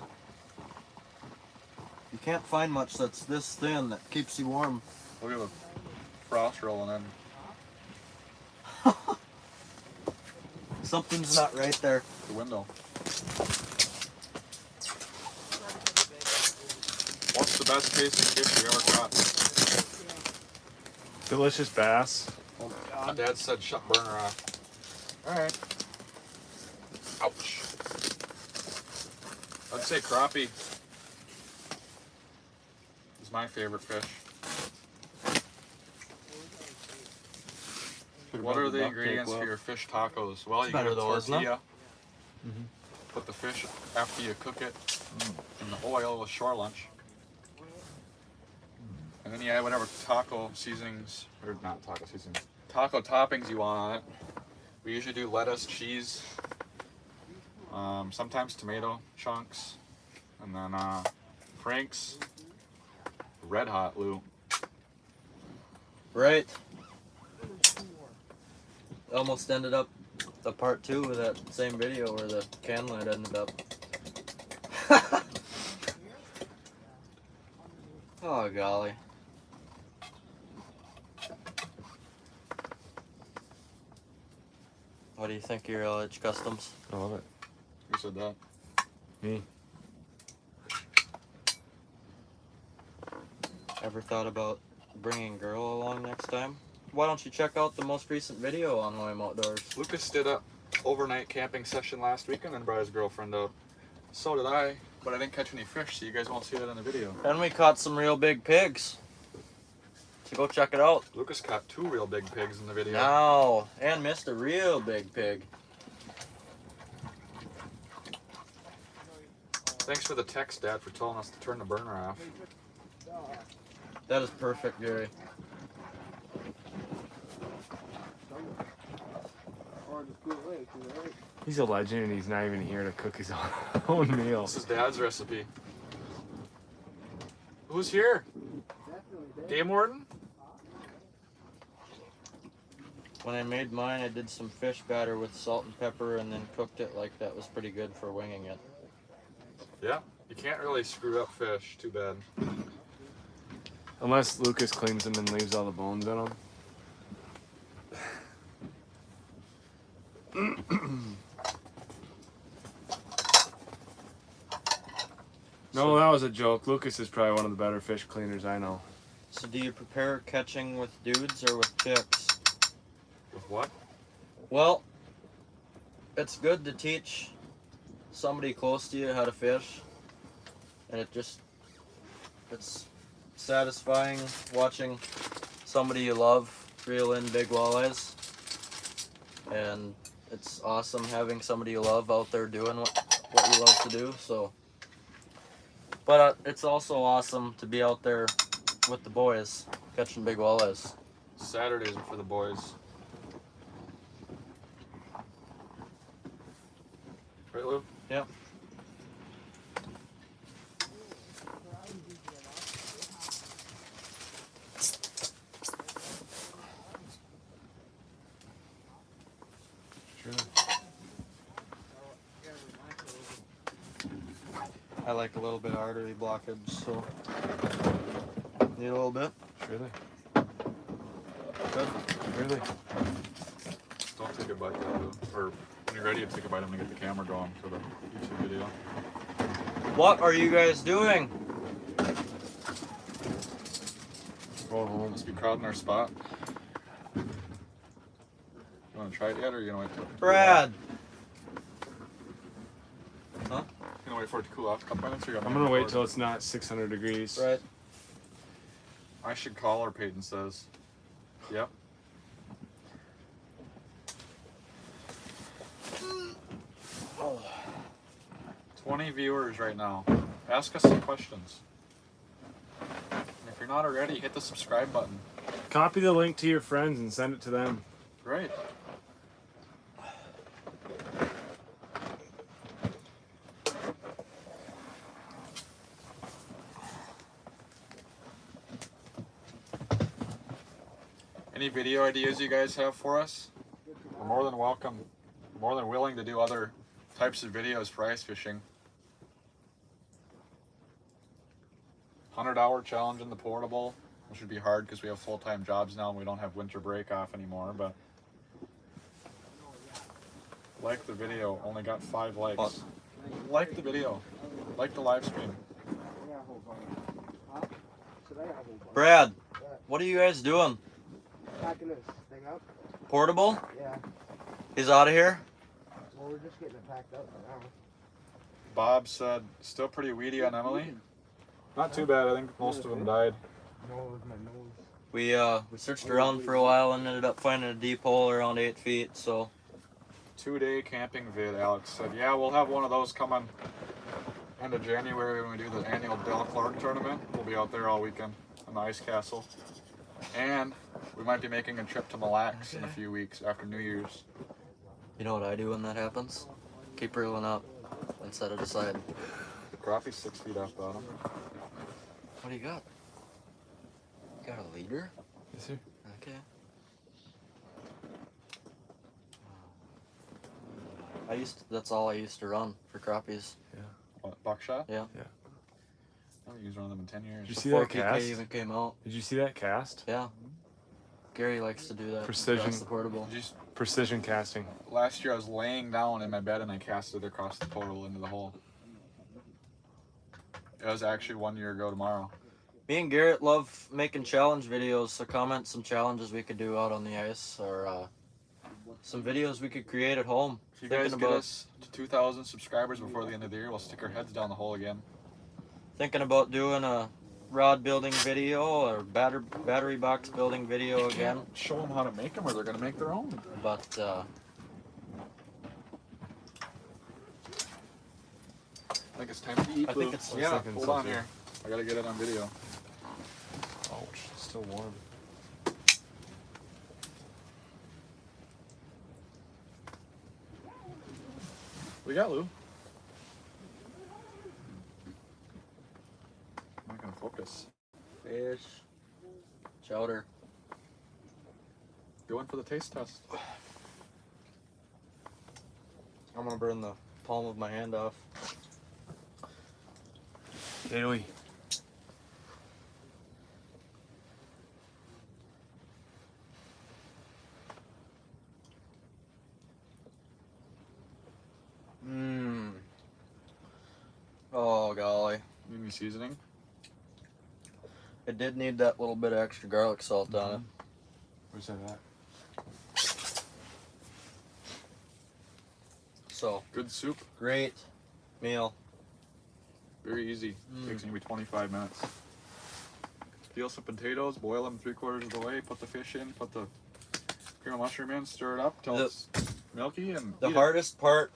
You can't find much that's this thin that keeps you warm. look at the frost rolling in. Something's not right there. The window. What's the best tasting fish you ever caught? Delicious bass. My dad said shut burner off. Alright. Ouch. I'd say crappie is my favorite fish. What are the ingredients for your fish tacos? Well, you get a better though, isn't it? tortilla. Put the fish after you cook it in the oil with shore lunch. And then you add whatever taco seasonings, or not taco seasonings, taco toppings you want on it. We usually do lettuce, cheese, sometimes tomato chunks, and then Frank's Red Hot Lou. Right. Almost ended up the part 2 of that same video where the can lid ended up. Oh golly. What do you think of your LH Customs? I love it. Who said that? Me. Ever thought about bringing girl along next time? Why don't you check out the most recent video on William Outdoors? Lucas did a overnight camping session last weekend and brought his girlfriend out. So did I, but I didn't catch any fish, so you guys won't see that in the video. And we caught some real big pigs. So go check it out. Lucas caught 2 real big pigs in the video. Now, and missed a real big pig. Thanks for the text, Dad, for telling us to turn the burner off. That is perfect, Gary. He's a legend and he's not even here to cook his own meal. This is Dad's recipe. Who's here? Game warden? When I made mine, I did some fish batter with salt and pepper and then cooked it like that. Was pretty good for winging it. Yeah. You can't really screw up fish. Too bad. Unless Lucas cleans them and leaves all the bones in them. No, that was a joke. Lucas is probably one of the better fish cleaners I know. So do you prepare catching with dudes or with chicks? With what? Well, it's good to teach somebody close to you how to fish. And it's satisfying watching somebody you love reel in big walleyes. And it's awesome having somebody you love out there doing what you love to do. So, but it's also awesome to be out there with the boys catching big walleyes. Saturdays are for the boys. Right, Lou? Yep. I like a little bit of artery blockage, so need a little bit. Really? Good. Really? Don't take a bite yet, Lou. Or when you're ready to take a bite, I'm gonna get the camera going for the YouTube video. What are you guys doing? Going home. Must be crowding our spot. You wanna try it yet, or are you gonna wait till Brad. Huh? You gonna wait for it to cool off a couple minutes, or you I'm gonna wait till it's not 600 degrees. Right. I should call her, Peyton says. Yep. Oh. 20 viewers right now. Ask us some questions. And if you're not already, hit the subscribe button. Copy the link to your friends and send it to them. Right. Any video ideas you guys have for us? We're more than welcome, more than willing to do other types of videos for ice fishing. 100-hour challenge in the portable, which would be hard because we have full-time jobs now and we don't have winter break off anymore, but like the video, only got 5 likes. What? Like the video, like the live stream. Brad, what are you guys doing? Packing this thing up. Portable? Yeah. He's out of here? Well, we're just getting it packed up now. Bob said, still pretty weedy on Emily. Not too bad, I think most of them died. Nose, my nose. We searched around for a while and ended up finding a deep hole around 8 feet, so. 2-day camping vid, Alex said. Yeah, we'll have one of those coming end of January when we do the annual Della Clark tournament. We'll be out there all weekend on the ice castle. And we might be making a trip to Mille Lacs in a few weeks after New Year's. You know what I do when that happens? Keep reeling up instead of deciding. The crappie's 6 feet off bottom. What do you got? You got a leader? Yes, sir. Okay. That's all I used to run for crappies. What, buckshot? Yeah. Yeah. I haven't used one of them in 10 years. Did you see Before that PK cast? even came out. Did you see that cast? Yeah. Gary likes to do that. Precision. Across the portable. Precision casting. Last year I was laying down in my bed and I cast it across the portal into the hole. It was actually 1 year ago tomorrow. Me and Garrett love making challenge videos, so comment some challenges we could do out on the ice, or some videos we could create at home. If you guys get us to 2,000 subscribers before the end of the year, we'll stick our heads down the hole again. Thinking about doing a rod building video or battery box building video again. Show them how to make them or they're going to make their own. But I think it's time to eat. I think it's yeah. seconds Hold on also. here. I gotta get it on video. Ouch, it's still warm. We got Lou. I'm not gonna focus. fish. Chowder. Go in for the taste test. I'm gonna burn the palm of my hand off. Daily. Mmm. Oh golly. Need any seasoning? It did need that little bit of extra garlic salt on it. Where's that at? So, Good soup. great meal. Very easy. Takes maybe 25 minutes. Peel some potatoes, boil them 3/4 of the way, put the fish in, put the cream of mushroom in, stir it up till it's milky, and The eat it. hardest part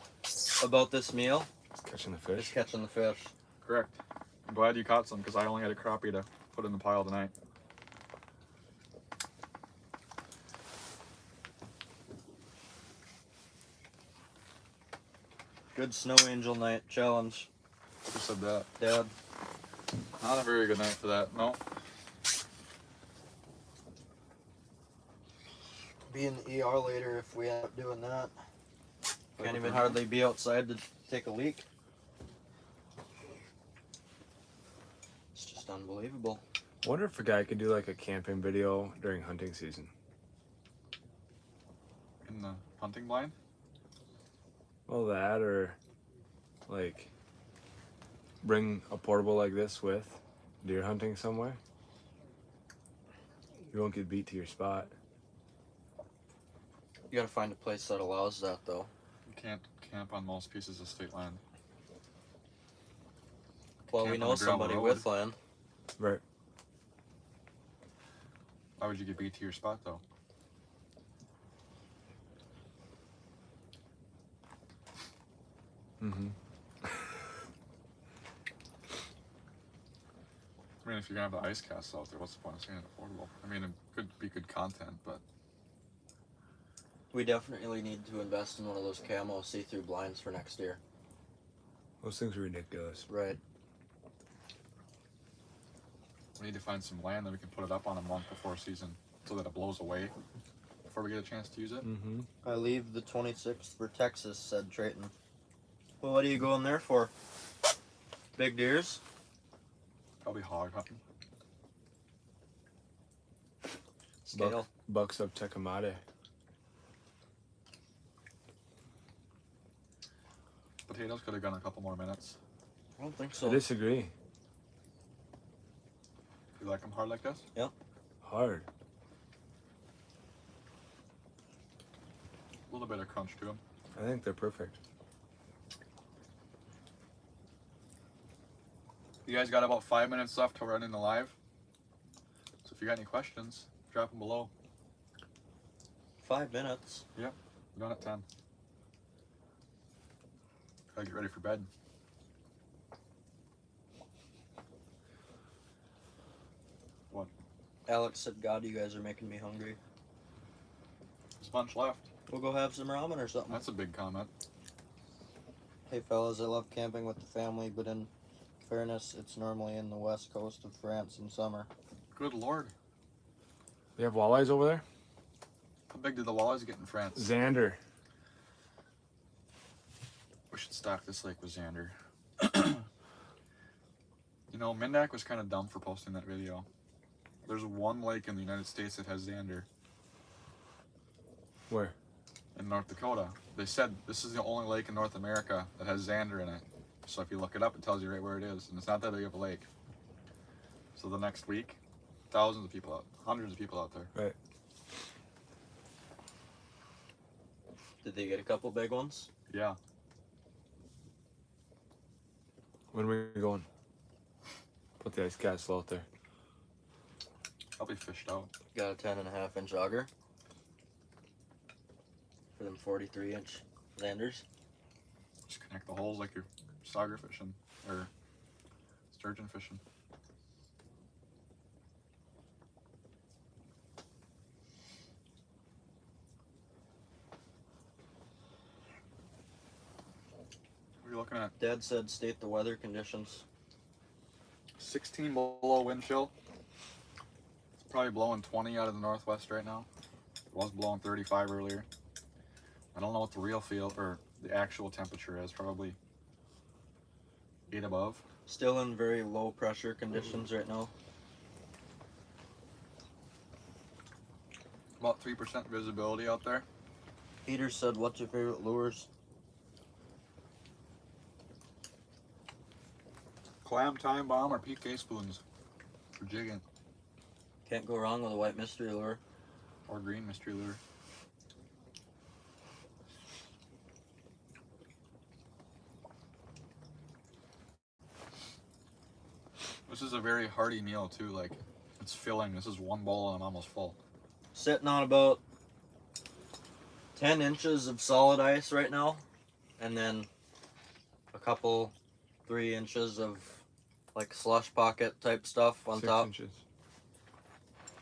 about this meal Catching the is fish. catching the fish. Correct. I'm glad you caught some because I only had a crappie to put in the pile tonight. Good snow angel night challenge, Who said that? Dad. Not a very good night for that. No. Be in the ER later if we end up doing that. Can't even hardly be outside to take a leak. It's just unbelievable. Wonder if a guy could do like a camping video during hunting season. In the hunting blind? Well, that or like bring a portable like this with deer hunting somewhere. You won't get beat to your spot. You gotta find a place that allows that though. You can't camp on most pieces of state land. Well, Camp we on know the gravel somebody road. with land. Right. Why would you get beat to your spot though? Mm-hmm. I mean, if you're gonna have the ice casts out there, what's the point of saying it affordable? I mean, it could be good content, but We definitely need to invest in one of those camo see-through blinds for next year. Those things are ridiculous. Right. we need to find some land that we can put it up on a month before season so that it blows away before we get a chance to use it. Mm-hmm. I leave the 26th for Texas, said Trayton. Well, what are you going there for? Big deers? Probably hog hunting. Scale. Bucks up Tecumate. Potatoes could have gone a couple more minutes. I don't think I so. disagree. You like them hard like this? Hard. A little bit of crunch to them. I think they're perfect. You guys got about 5 minutes left till we're ending the live. So if you got any questions, drop them below. 5 minutes. We're done at 10. Gotta get ready for bed. Alex said, God, you guys are making me hungry. There's a bunch left. We'll go have some ramen or something. That's a big comment. Hey fellas, I love camping with the family, but in fairness, it's normally in the west coast of France in summer. Good lord. They have walleyes over there? How big did the walleyes get in France? Xander. We should stock this lake with Xander. You know, Mindak was kind of dumb for posting that video. There's one lake in the United States that has Xander. Where? In North Dakota. They said this is the only lake in North America that has Xander in it. So if you look it up, it tells you right where it is. And it's not that big of a lake. So the next week, thousands of people out, hundreds of people out there. Right. Did they get a couple big ones? Yeah. When are we going? Put the ice castle out there. Probably fished out. Got a 10.5-inch auger for them 43-inch Xanders. Just connect the holes like you're sauger fishing or sturgeon fishing. What are you looking at? Dad said state the weather conditions. 16 below wind chill. It's Probably blowing 20 out of the northwest right now. It was blowing 35 earlier. I don't know what the real feel or the actual temperature is. Probably 8 above. Still in very low pressure conditions right now. About 3% visibility out there. Peter said, "What's your favorite lures?" Clam, time bomb, or PK spoons for jigging, Can't go wrong with a white mystery lure. or green mystery lure. This is a very hearty meal too. Like, it's filling. This is one bowl and I'm almost full. Sitting on about 10 inches of solid ice right now, and then a couple 3 inches of like slush pocket type stuff on 6 top. inches.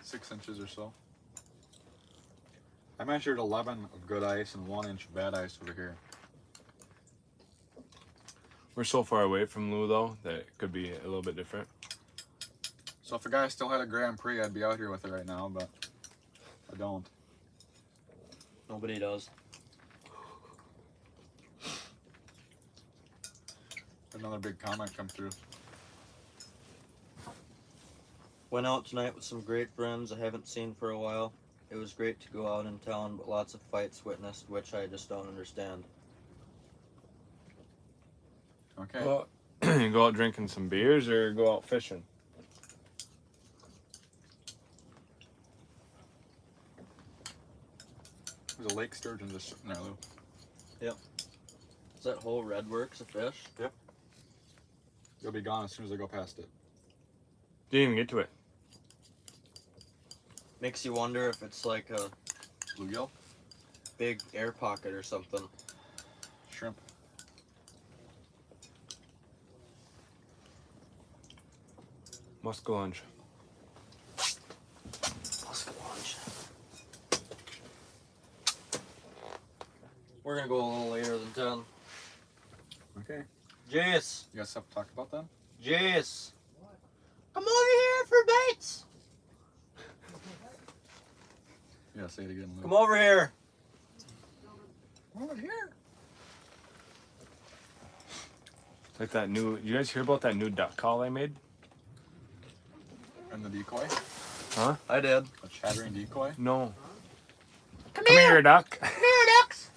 6 inches or so. I measured 11 of good ice and 1 inch of bad ice over here. We're so far away from Lou though that it could be a little bit different. So if a guy still had a Grand Prix, I'd be out here with it right now, but I don't. Nobody does. Another big comment come through. Went out tonight with some great friends I haven't seen for a while. It was great to go out in town, but lots of fights witnessed, which I just don't understand. Okay. Well, you go out drinking some beers or go out fishing? There's a lake sturgeon just sitting there, Lou. Is that whole red works a fish? It'll be gone as soon as I go past it. Didn't even get to it. Makes you wonder if it's like a Bluegill? big air pocket or something. Shrimp. Must go lunch. We're gonna go a little later than 10. Okay. Jace! You guys have to talk about that? Jace! Come over here for baits! Yeah, say it again, Lou. Come over here! Over here. Like that new. You guys hear about that new duck call I made? And the decoy? Huh? I did. A chattering decoy? No. Come here, duck. Come here, ducks!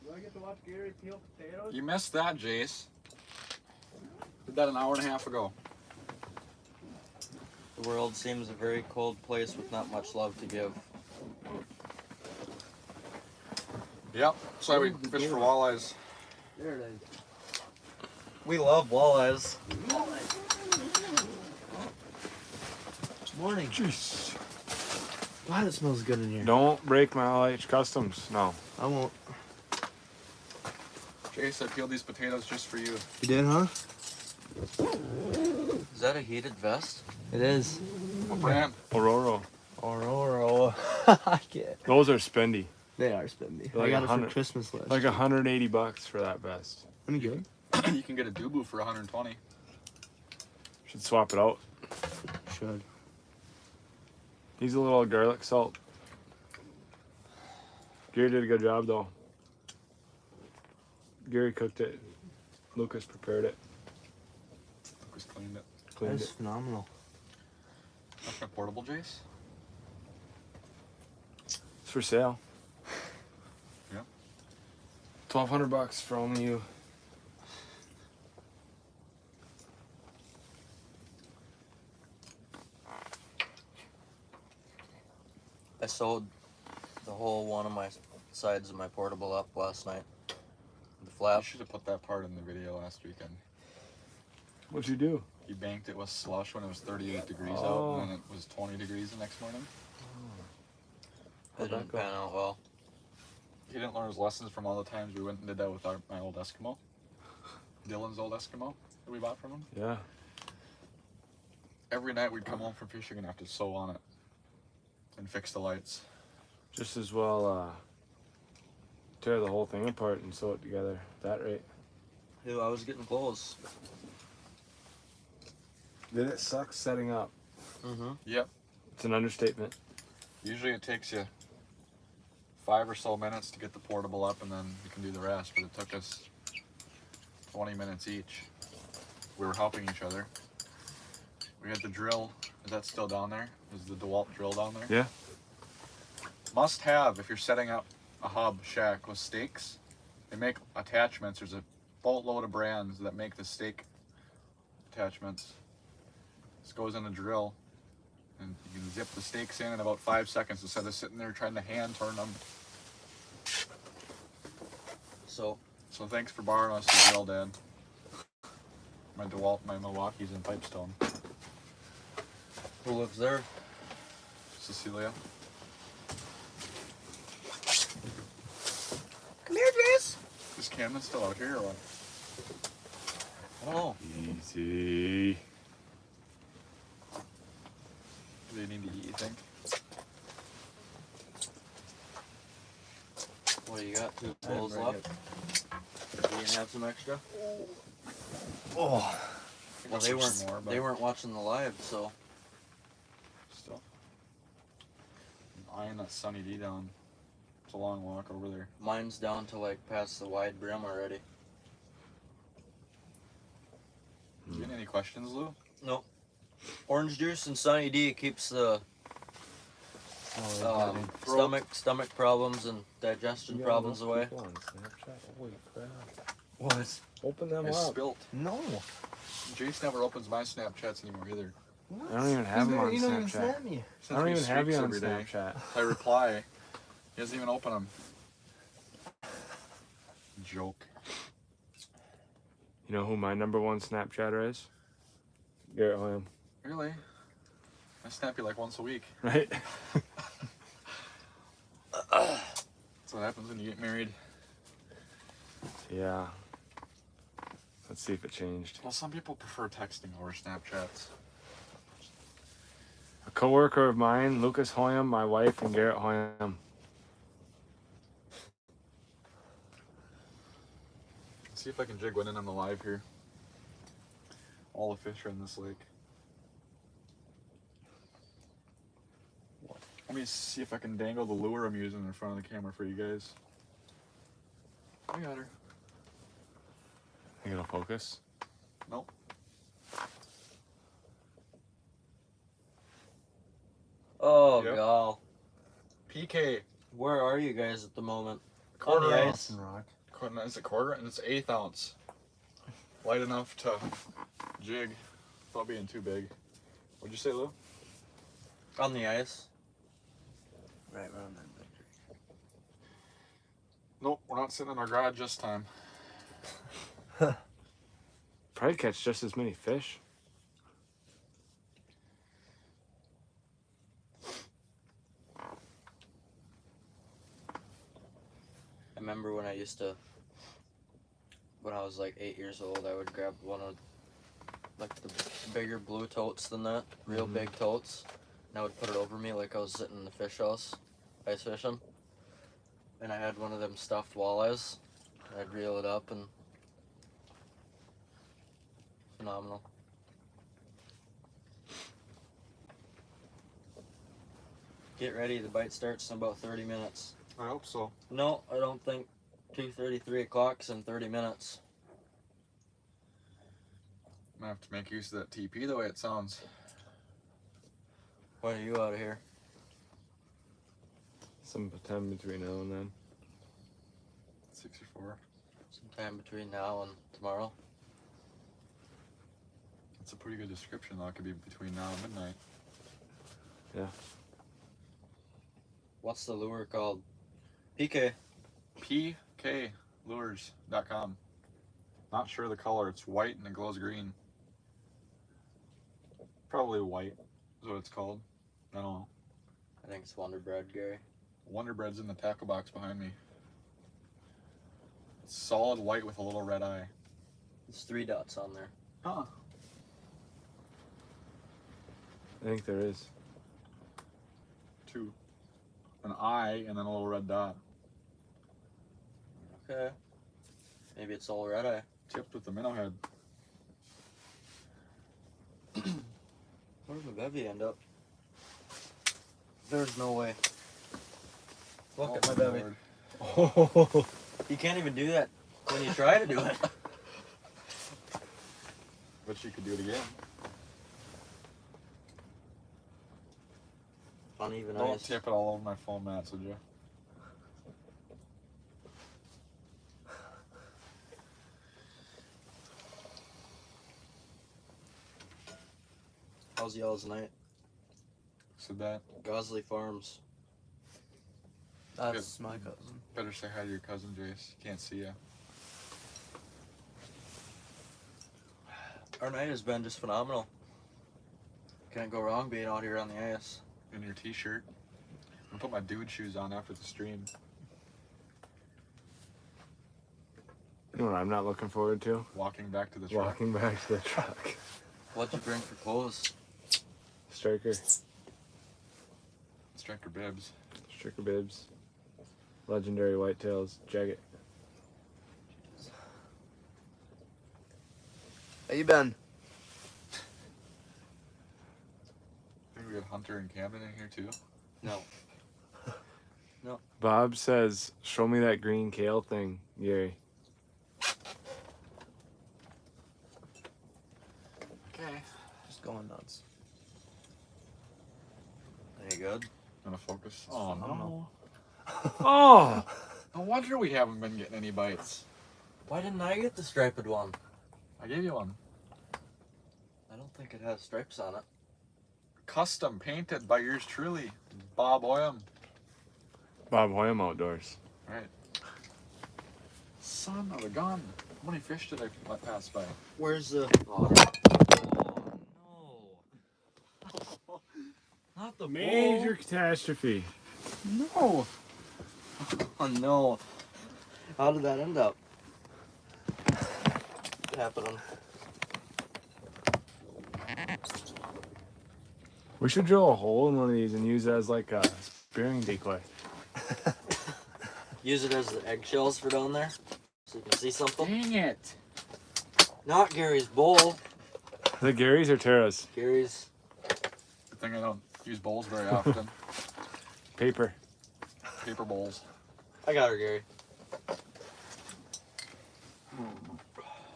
Do I get to watch Gary peel potatoes? You missed that, Jace. Did that an hour and a half ago. The world seems a very cold place with not much love to give. Yep. That's why we fish for walleyes. There it is. We love walleyes. Morning. Jeez. Wow, that smells good in here. Don't break my LH Customs. No. I won't. Jace, I peeled these potatoes just for you. You did, huh? Is that a heated vest? It is. What brand? Aurora. Aurora. I get. Those are spendy. They are spendy. Like I got it for 100 Christmas last. Like $180 for that vest. Any good? You can get a Dubu for 120. Should swap it out. Should. He's a little garlic salt. Gary did a good job though. Gary cooked it. Lucas prepared it. Just cleaned it. Cleaned That's it. phenomenal. That's my portable, Jace. It's for sale. Yeah. $1,200 for only you. I sewed the whole one of my sides of my portable up last night. The You flap. should have put that part in the video last weekend. What'd you do? He banked it with slush when it was 38 degrees Oh. out, and then it was 20 degrees the next morning. It didn't pan out well. He didn't learn his lessons from all the times we went and did that with my old Eskimo. Dylan's old Eskimo that we bought from him. Yeah. Every night we'd come home from fishing and have to sew on it and fix the lights. Just as well tear the whole thing apart and sew it together at that rate. Dude, I was getting close. Did it suck setting up? Mm-hmm. Yep. It's an understatement. Usually it takes you 5 or so minutes to get the portable up, and then you can do the rest. But it took us 20 minutes each. We were helping each other. We had the drill. Is that still down there? Is the DeWalt drill down there? Yeah. Must have if you're setting up a hub shack with stakes. They make attachments. There's a boatload of brands that make the stake attachments. This goes in a drill, and you can zip the stakes in about 5 seconds instead of sitting there trying to hand turn them. So So thanks for borrowing us the drill, Dad. My DeWalt, my Milwaukee's in Pipestone. who lives there? Cecilia. Come here, Jace. Is Camden still out here or what? I don't know. Easy. Do they need to eat, you think? What do you got? 2 bowls left? You gonna have some extra? Oh. Well, they weren't watching the live, so Still. I'm eyeing that Sunny D down. It's a long walk over there. mine's down to like past the wide brim already. You got any questions, Lou? Nope. Orange juice and Sunny D keeps the stomach problems and digestion problems away. What? Open them It's up. spilt. No. Jace never opens my Snapchats anymore either. I don't even have him on Snapchat. me. I don't even have you on every day. Snapchat. I reply. He doesn't even open them. Joke. You know who my number 1 Snapchatter is? Garrett Hoyam. Really? I snap you like once a week. Right? That's what happens when you get married. Yeah. Let's see if it changed. Well, some people prefer texting over Snapchats. A coworker of mine, Lucas Hoyam, my wife, and Garrett Hoyam. Let's see if I can jig one in on the live here. All the fish are in this lake. Let me see if I can dangle the lure I'm using in front of the camera for you guys. I got her. Think it'll focus? Nope. Oh, Yep. gal. PK. Where are you guys at the moment? Quarter On the ounce. ice. Rock. It's a quarter and it's 1/8 ounce. Light enough to jig without being too big. What'd you say, Lou? On the ice. Right around that. Nope, we're not sitting in our garage this time. Probably catch just as many fish. I remember when I was like 8 years old, I would grab one of like the bigger blue totes than that, real big totes, and I would put it over me like I was sitting in the fish house, ice fishing. And I had one of them stuffed walleyes. And I'd reel it up and phenomenal. Get ready, the bite starts in about 30 minutes. I hope so. No, I don't think 2:30, 3 o'clock's in 30 minutes. I'm gonna have to make use of that TP the way it sounds. When are you out of here? Sometime between now and then. 64. Sometime between now and tomorrow. That's a pretty good description though. It could be between now and midnight. Yeah. What's the lure called? PK. PKlures.com. Not sure the color. It's white and it glows green. Probably white is what it's called. I don't know. I think it's Wonder Bread, Gary. Wonder Bread's in the tackle box behind me. It's solid white with a little red eye. There's 3 dots on there. Huh. I think there is. 2. An eye and then a little red dot. Okay. Maybe it's all red eye. Tipped with the minnow head. Where did my bevy end up? There's no way. Look at my bevy. Lord. Oh, You can't even do that when you try to do it. Bet you could do it again. Uneven Don't ice. tip it all over my foam mats, would you? How's y'all's night? Said that. Gosley Farms. That's my cousin. Better say hi to your cousin, Jace. Can't see ya. Our night has been just phenomenal. Can't go wrong being out here on the ice. In your t-shirt. I'm gonna put my dude shoes on after the stream. you know what I'm not looking forward to? Walking back to the truck. Walking back to the truck. What'd you bring for clothes? Striker. Striker bibs. Striker bibs. Legendary whitetails jacket. How you been? I think we had Hunter and Camden in here too. No. Bob says, show me that green kale thing, Gary. Okay. Just going nuts. Any good? Gonna focus. Oh I don't know. Oh! No wonder we haven't been getting any bites. Why didn't I get the striped one? I gave you one. I don't think it has stripes on it. Custom painted by yours truly, Bob Oyam. Bob Hoyam Outdoors. Right. Son of a gun. How many fish did I let pass by? Where's the... Oh, no. Not the Major catastrophe. No. Oh, no. How did that end up happening? We should drill a hole in one of these and use it as like a spearing decoy. Use it as the eggshells for down there, so you can see something. Dang it. Not Gary's bowl. The Gary's or Tara's? Gary's. Good thing I don't use bowls very often. Paper. Paper bowls. I got her, Gary.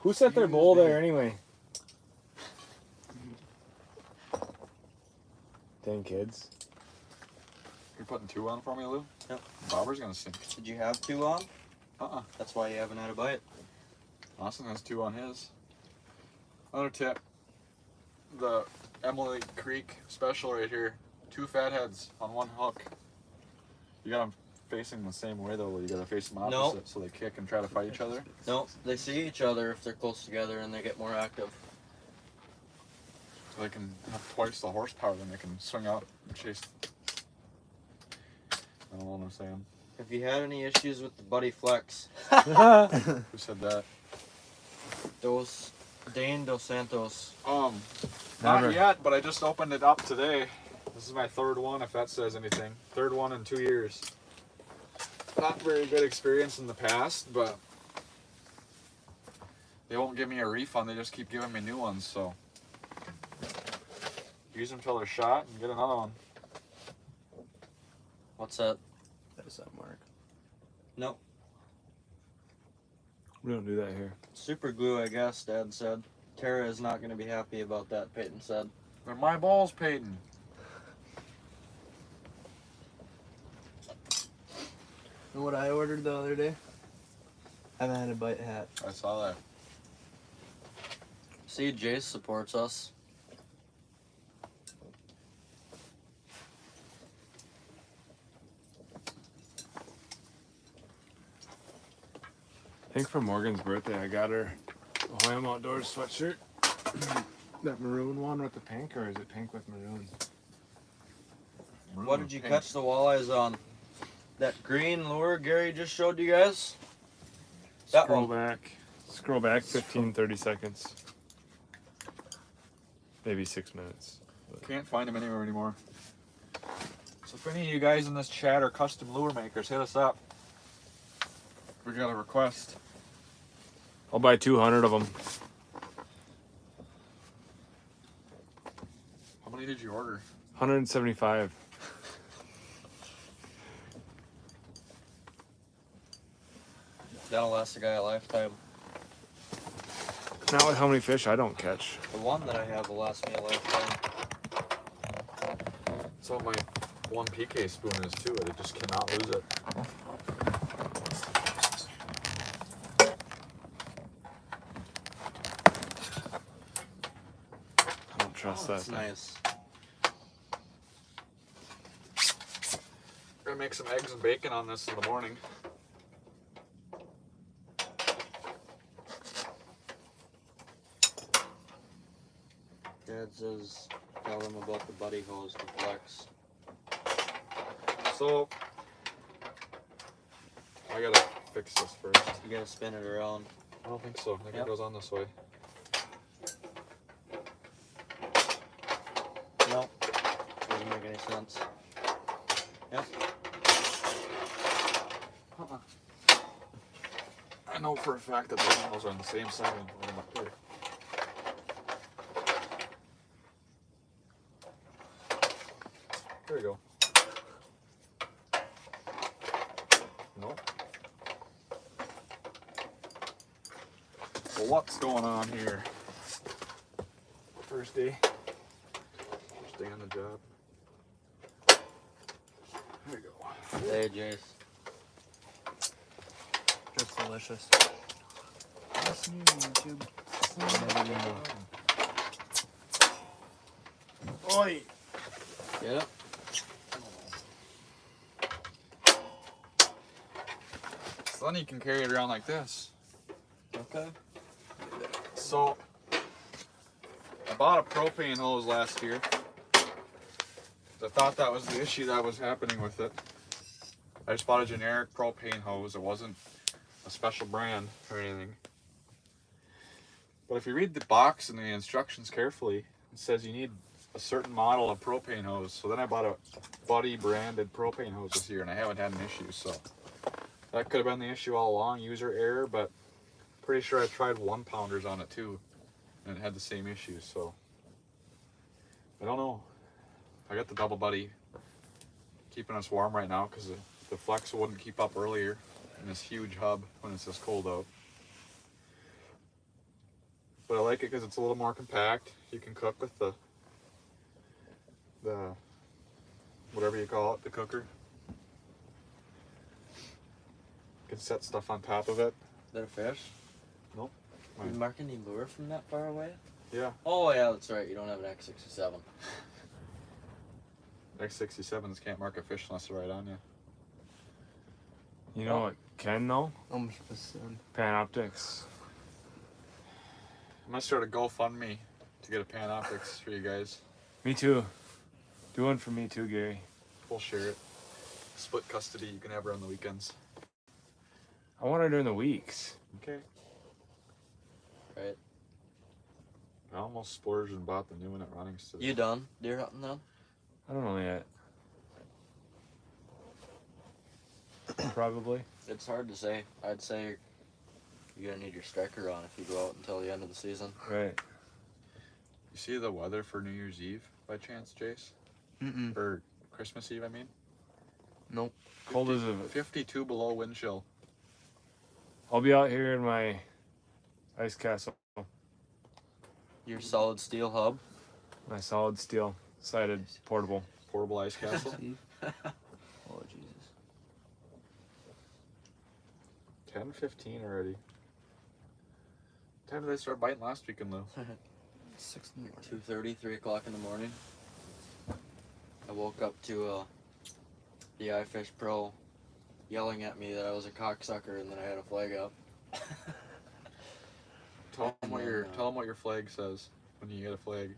Who set their bowl there anyway? Dang kids. You're putting 2 on for me, Lou? Yep. Bobber's gonna sink. Did you have 2 on? Uh-uh. That's why you haven't had a bite. Austin has 2 on his. Another tip. The Emily Creek special right here. 2 fatheads on 1 hook. You got them facing the same way though. You gotta face them opposite Nope. so they kick and try to fight each other. No, they see each other if they're close together and they get more active. So they can have twice the horsepower, then they can swing out and chase. I don't know what I'm saying. Have you had any issues with the Buddy Flex? Who said that? Dane Dos Santos. Not Never. yet, but I just opened it up today. This is my 3rd one, if that says anything. 3rd one in 2 years. Not very good experience in the past, but they won't give me a refund. They just keep giving me new ones, so use them till they're shot and get another one. What's that? That is that mark. Nope. We don't do that here. Super glue, I guess, Dad said. Tara is not going to be happy about that, Peyton said. They're my balls, Peyton. You know what I ordered the other day? I haven't had a bite hat. I saw that. See, Jace supports us. I think for Morgan's birthday, I got her a Hoyam Outdoors sweatshirt. That maroon one with the pink, or is it pink with maroon? What did you Pink. catch the walleyes on? That green lure Gary just showed you guys? That Scroll one. back. Scroll back 15, 30 seconds. Maybe 6 minutes. Can't find them anywhere anymore. So if any of you guys in this chat are custom lure makers, hit us up. We got a request. I'll buy 200 of them. How many did you order? 175. That'll last a guy a lifetime. Not with how many fish I don't catch. The one that I have will last me a lifetime. That's what my one PK spoon is too. I just cannot lose it. I don't trust that That's thing. nice. Gonna make some eggs and bacon on this in the morning. Dad says tell them about the buddy hose to flex. So I gotta fix this first. You gotta spin it around. I don't think so. I think Yep. it goes on this way. No, doesn't make any sense. Yep. I know for a fact that the handles are on the same side and put them up here. There we go. Nope. Well, what's going on here? First day. First day on the job. There we go. Hey, Jace. That's delicious. Oi! Get it? So then you can carry it around like this. Okay. So, I bought a propane hose last year. I thought that was the issue that was happening with it. I just bought a generic propane hose. It wasn't a special brand or anything. But if you read the box and the instructions carefully, it says you need a certain model of propane hose. So then I bought a Buddy branded propane hose this year and I haven't had an issue. So that could have been the issue all along, user error, but pretty sure I tried 1 pounders on it too and it had the same issues. So I don't know. I got the double Buddy keeping us warm right now because the flex wouldn't keep up earlier in this huge hub when it's this cold out. But I like it because it's a little more compact. You can cook with the whatever you call it, the cooker. You can set stuff on top of it. Is that a fish? Nope. Did you mark any lure from that far away? Yeah. Oh yeah, that's right. You don't have an X67. X67s can't mark a fish unless they're right on you. You know what can though? Listen. Panoptics. I'm gonna start a GoFundMe to get a Panoptics for you guys. Me too. Do one for me too, Gary. We'll share it. Split custody. You can have her on the weekends. I want her during the weeks. Okay. Right. I almost splurged and bought the new one at Runnings today. You done deer hunting then? I don't know yet. Probably. It's hard to say. I'd say you're gonna need your striker on if you go out until the end of the season. Right. You see the weather for New Year's Eve by chance, Jace? Mm-mm. Or Christmas Eve, I mean? Nope. Cold as a. 52 below wind chill. I'll be out here in my ice castle. Your solid steel hub. My solid steel sided portable. Portable ice castle. Oh Jesus. 10:15 already. What time did they start biting last weekend, though? 6 in the morning. 2:30, 3 o'clock in the morning. I woke up to the iFish Pro yelling at me that I was a cocksucker and that I had a flag up. Tell them what your flag says when you get a flag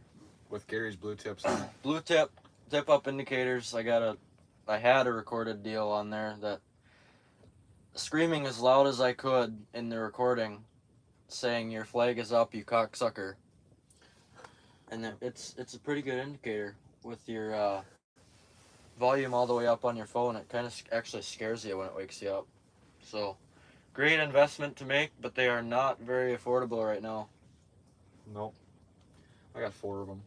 with Gary's blue tips on it. Blue tip up indicators. I had a recorded deal on there that screaming as loud as I could in the recording saying your flag is up, you cocksucker. And then it's a pretty good indicator with your volume all the way up on your phone. It kind of actually scares you when it wakes you up. So great investment to make, but they are not very affordable right now. Nope. I got 4 of them.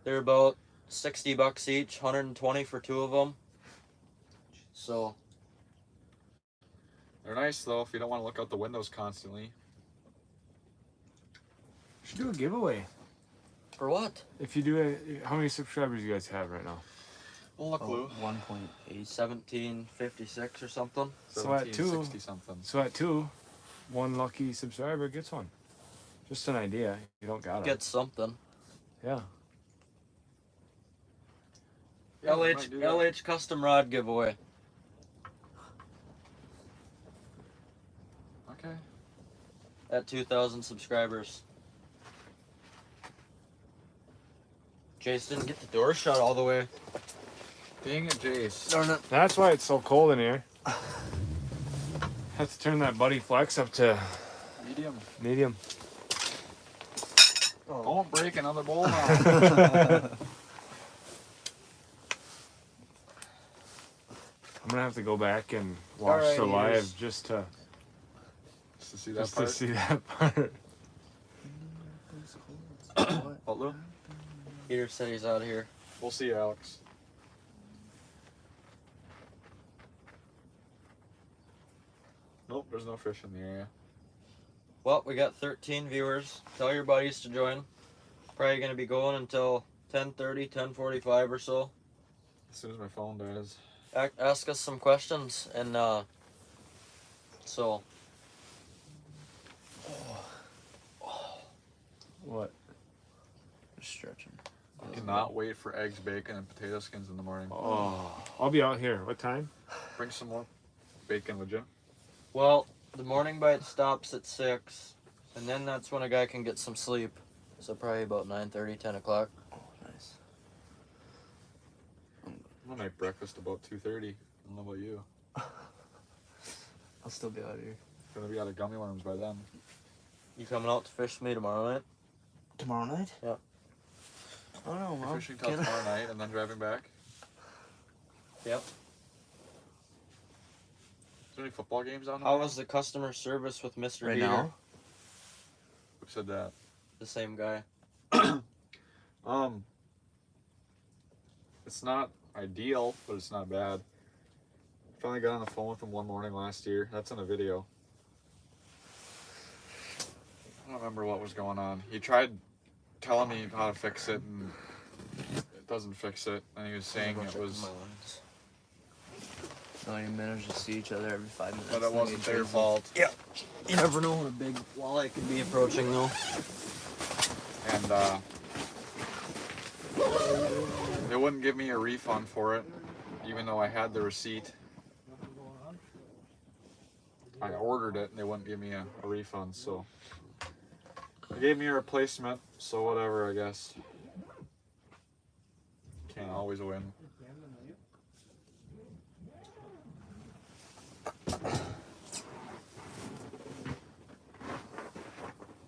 They're about 60 bucks each, 120 for 2 of them. So They're nice though if you don't want to look out the windows constantly. Should do a giveaway. for what? If you do it, how many subscribers you guys have right now? Well, look, Lou. 1.8. 1756 or something. So at 2, 1760 something. so at 2, one lucky subscriber gets one. Just an idea. You don't got it. Get something. Yeah. Yeah, we LH might do that. LH custom rod giveaway. Okay. At 2,000 subscribers. Jace didn't get the door shut all the way. Dang it, Jace. Darn it. That's why it's so cold in here. Have to turn that Buddy Flex up to Medium. medium. Don't break another bowl now. I'm gonna have to go back and watch Alright, the live here's- just to Just to see that part. What, Lou? Peter said he's out of here. We'll see you, Alex. Nope, there's no fish in the area. Well, we got 13 viewers. Tell your buddies to join. Probably gonna be going until 10:30, 10:45 or so. As soon as my phone dies. Ask us some questions and so What? Just stretching. I cannot wait for eggs, bacon, and potato skins in the morning. Oh, I'll be out here. What time? Bring some more bacon, would you? well, the morning bite stops at 6, and then that's when a guy can get some sleep. So probably about 9:30, 10 o'clock. Oh, nice. I'm gonna make breakfast about 2:30. I don't know about you. I'll still be out here. Gonna be out of gummy worms by then. You coming out to fish with me tomorrow night? Tomorrow night? Yep. I don't know, You're Mom. fishing till Can I- tomorrow night and then driving back. Yep. Is there any football games on? How was the customer service with Mr. Right Heater? now? Who said that? The same guy. It's not ideal, but it's not bad. Finally got on the phone with him one morning last year. That's in a video. I don't remember what was going on. He tried telling me how to fix it, and it doesn't fix it. And he was saying it was, Don't even manage to see each other every 5 minutes. but it and wasn't get their crazy. fault. You never know when a big walleye could be approaching though. And they wouldn't give me a refund for it, even though I had the receipt. I ordered it and they wouldn't give me a refund, so they gave me a replacement, so whatever, I guess. Can't always win.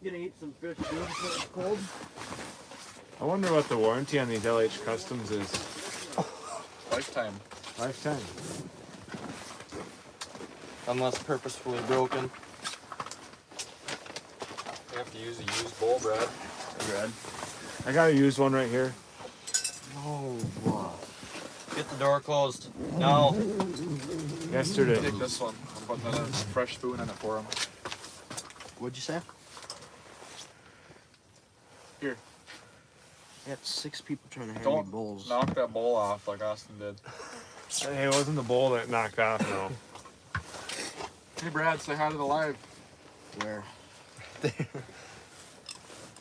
Gonna eat some fish too before it's cold. I wonder what the warranty on these LH Customs is. Lifetime. Lifetime. Unless purposefully broken. You have to use a used bowl, Brad. Red. I gotta use one right here. Oh, wow. Get the door closed. Now. Yesterday. Take this one. I'm putting a fresh spoon in it for him. What'd you say? Here. I got 6 people trying to hand Don't me bowls. knock that bowl off like Austin did. Hey, it wasn't the bowl that knocked off, no. Hey, Brad, say hi to the live. Where?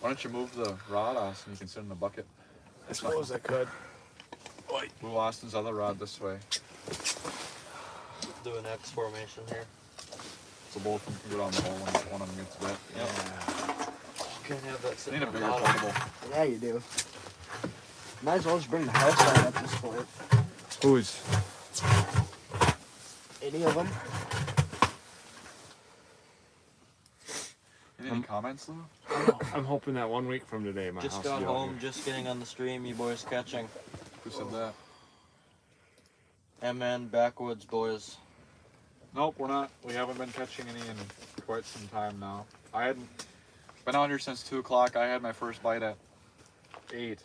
Why don't you move the rod, Austin? You can sit in the bucket. I suppose I could. Move Austin's other rod this way, Do an X formation here. so both of them can go down the hole when one of them gets bit. Yep. Can't have that I sitting need a on the bigger bottom. portable. Yeah, you do. Might as well just bring the house out at this point. Who's? Any of them? Any comments, Lou? I'm hoping that 1 week from today my Just house got will be out home, here. just getting on the stream, you boys catching. Who said that? MN Backwoods boys. Nope, we're not. We haven't been catching any in quite some time now. I hadn't been out here since 2 o'clock. I had my first bite at 8.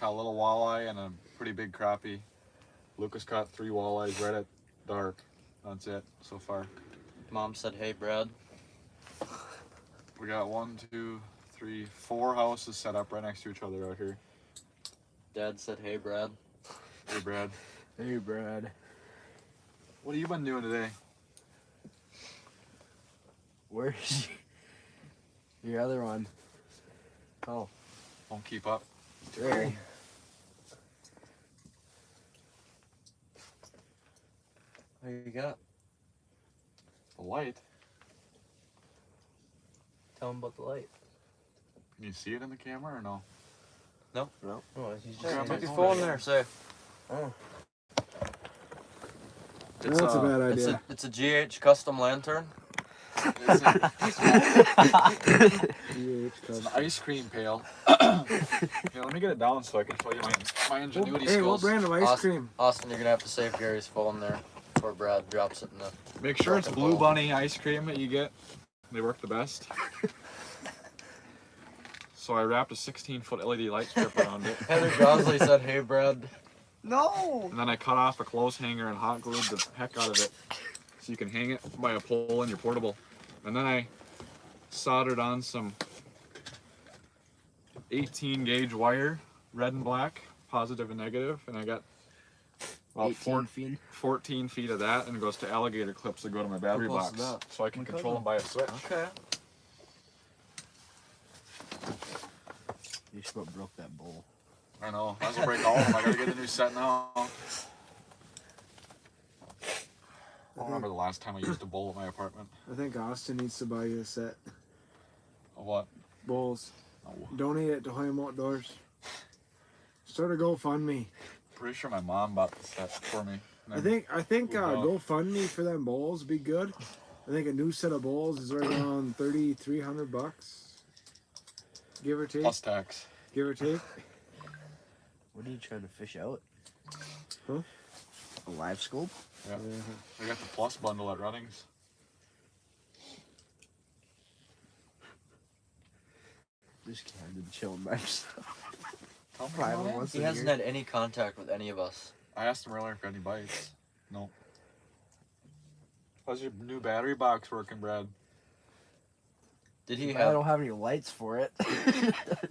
caught a little walleye and a pretty big crappie. Lucas caught 3 walleyes right at dark. That's it so far. Mom said, "Hey, Brad." We got 1, 2, 3, 4 houses set up right next to each other out here. Dad said, "Hey, Brad." Hey, Brad. Hey, Brad. What have you been doing today? Where's your other one? Oh, Won't keep up. there. What do you got? The light. Tell him about the light. Can you see it in the camera or no? No, he's just Okay, Put my your phone phone right there, say. Oh. It's That's a bad It's idea. it's a GH custom lantern. It's an ice cream pail. Here, let me get it down so I can show you my ingenuity Hey, what skills. brand of ice cream? Austin, you're gonna have to save Gary's phone there before Brad drops it in the. Make sure it's Blue Bunny ice cream that you get. They work the best. So I wrapped a 16-foot LED light strip around it. Heather Gosley said, "Hey, Brad." No! And then I cut off a clothes hanger and hot glued the heck out of it. So you can hang it by a pole in your portable. And then I soldered on some 18 gauge wire, red and black, positive and negative, and I got about 18 feet. 14 feet of that, and it goes to alligator clips that go to my battery How close box, is that? so I can control them by a switch. Okay. You just about broke that bowl. I know, I was gonna break all of them. I gotta get a new set now. I don't remember the last time I used a bowl at my apartment. I think Austin needs to buy you a set. Of what? Bowls. Oh, Donate it to Hoyam Outdoors. Start a GoFundMe. pretty sure my mom bought the set for me. I think Moved out. GoFundMe for them bowls would be good. I think a new set of bowls is right around $3,300, give or take. Plus tax. Give or take. What are you trying to fish out? Huh? A live scope? Yeah. I got the plus bundle at Runnings. This kid been chilling by himself. Tell me Private about it. ones. He hasn't had any contact with any of us. I asked him earlier if he had any bites. No. How's your new battery box working, Brad? Did he I have? don't have any lights for it.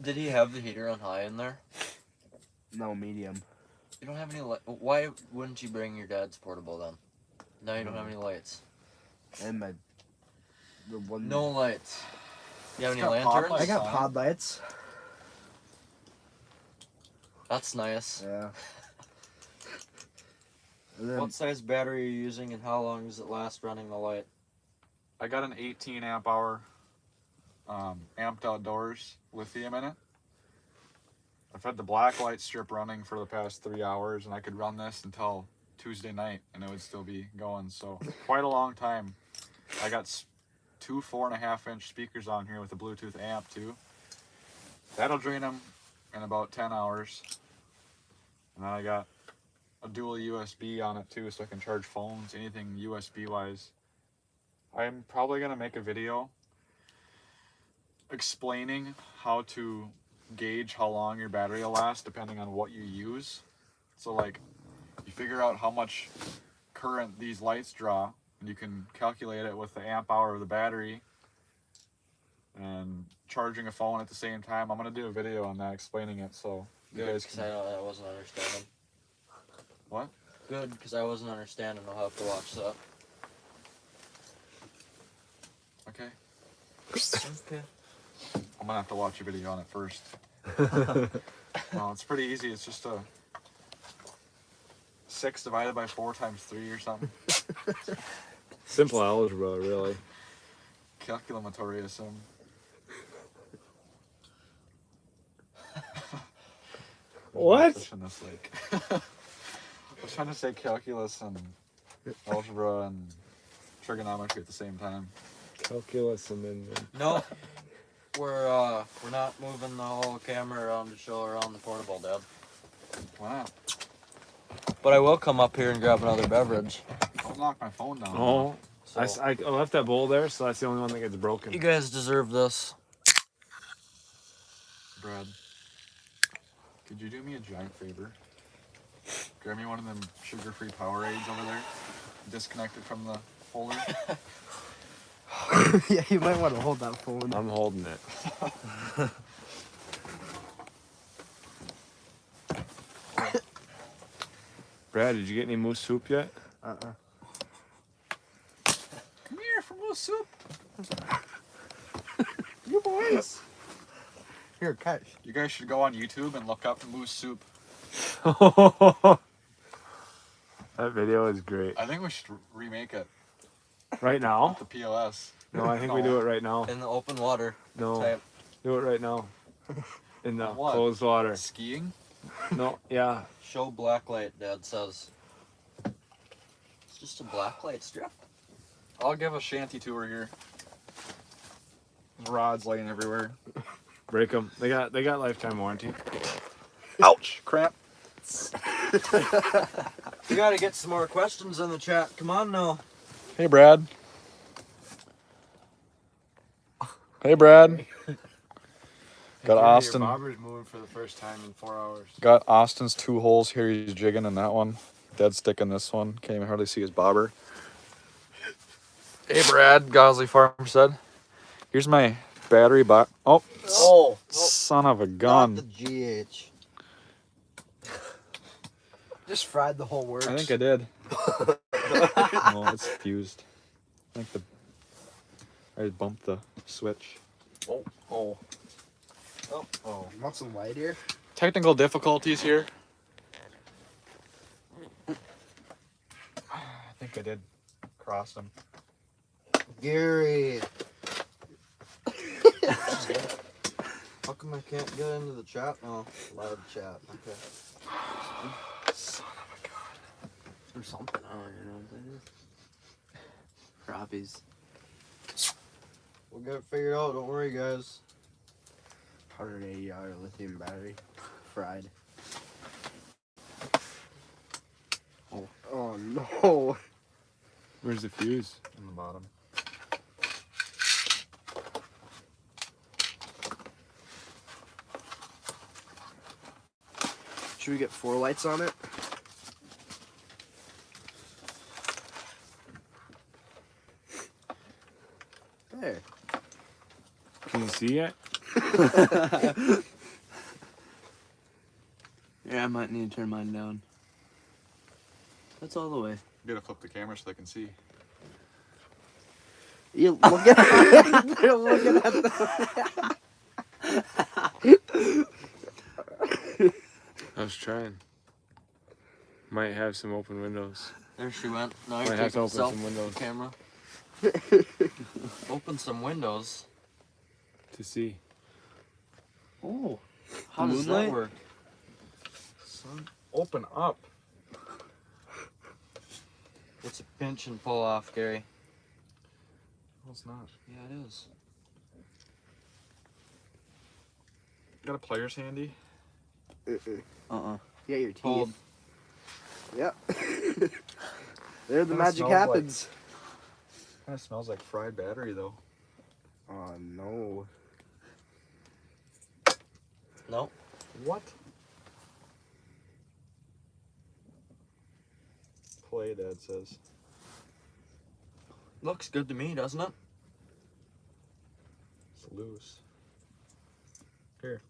Did he have the heater on high in there? No, medium. You don't have any light. Why wouldn't you bring your dad's portable then? Now you don't have any lights. And the one. No lights. You have It's any got pod lanterns? lights. I got pod lights. That's nice. Yeah. And then, What size battery are you using, and how long does it last running the light? I got an 18 amp hour amped outdoors lithium in it. I've had the black light strip running for the past 3 hours, and I could run this until Tuesday night and it would still be going, so quite a long time. I got 2 4.5-inch speakers on here with a Bluetooth amp too. That'll drain them in about 10 hours. And then I got a dual USB on it too, so I can charge phones, anything USB wise. I'm probably gonna make a video explaining how to gauge how long your battery will last depending on what you use. So like, you figure out how much current these lights draw, and you can calculate it with the amp hour of the battery and charging a phone at the same time. I'm gonna do a video on that explaining it, so you guys Because can. I wasn't understanding. What? Good, because I wasn't understanding. I'll have to watch that. Okay. Okay. I'm gonna have to watch a video on it first. Well, it's pretty easy. It's just a 6 divided by 4 times 3 or something. Simple algebra, really. Calculatorium. What? Fish in this lake. I was trying to say calculus and algebra and trigonometry at the same time. Calculus and then. No, we're not moving the whole camera around to show around the portable, Dad. Why not? But I will come up here and grab another beverage. Don't knock my phone down. Oh, So I left that bowl there, so that's the only one that gets broken. you guys deserve this. Brad. Could you do me a giant favor? Grab me one of them sugar-free Powerades over there, disconnected from the holder. Yeah, you might want to hold that phone. I'm holding it. Brad, did you get any moose soup yet? Uh-uh. Come here for moose soup. You boys. Here, catch. You guys should go on YouTube and look up moose soup. That video is great. I think we should remake it. Right now? The POS. No, I think we do it right now. In the open water. No, Type. do it right now. In the What? closed water. Skiing? No, yeah. Show blacklight, Dad says. It's just a blacklight strip. I'll give a shanty tour here. Rods laying everywhere. Break them. They got lifetime warranty. Ouch! Crap. We gotta get some more questions in the chat. Come on now. Hey, Brad. Hey, Brad. Got Austin. Bobber's moving for the first time in 4 hours. Got Austin's 2 holes here. He's jigging in that one. Dead stick in this one. Can't even hardly see his bobber. Hey, Brad. Gosley Farm said. Here's my battery box. Oh, Oh, son of a not gun. the GH. Just fried the whole works. I think I did. No, it's fused. I think I bumped the switch. Oh. Oh. Oh. Want some light here? Technical difficulties here. I think I did cross them. Gary. How come I can't get into the chat now? Loud chat. Okay. Son of a gun. Or something. I don't even know what that is. Crappies. We'll get it figured out. Don't worry, guys. 180 hour lithium battery. Fried. Oh no. Where's the fuse? On the bottom. Should we get 4 lights on it? There. Can you see yet? Yeah, I might need to turn mine down. That's all the way. You gotta flip the camera so they can see. You look at You're looking at the I was trying. Might have some open windows. There she went. Now Might you're have to taking open self some windows camera. Open some windows. to see. Oh. How does that Moonlight? work? Son, open up. It's a pinch and pull off, Gary. No, it's not. Yeah, it is. Got a pliers handy? Uh-uh. Yeah, your teeth. Hold. Yep. There the Kinda magic smells like- happens. Kind of smells like fried battery though. Oh no. No. What? Play, Dad says. Looks good to me, doesn't it? It's loose. Here.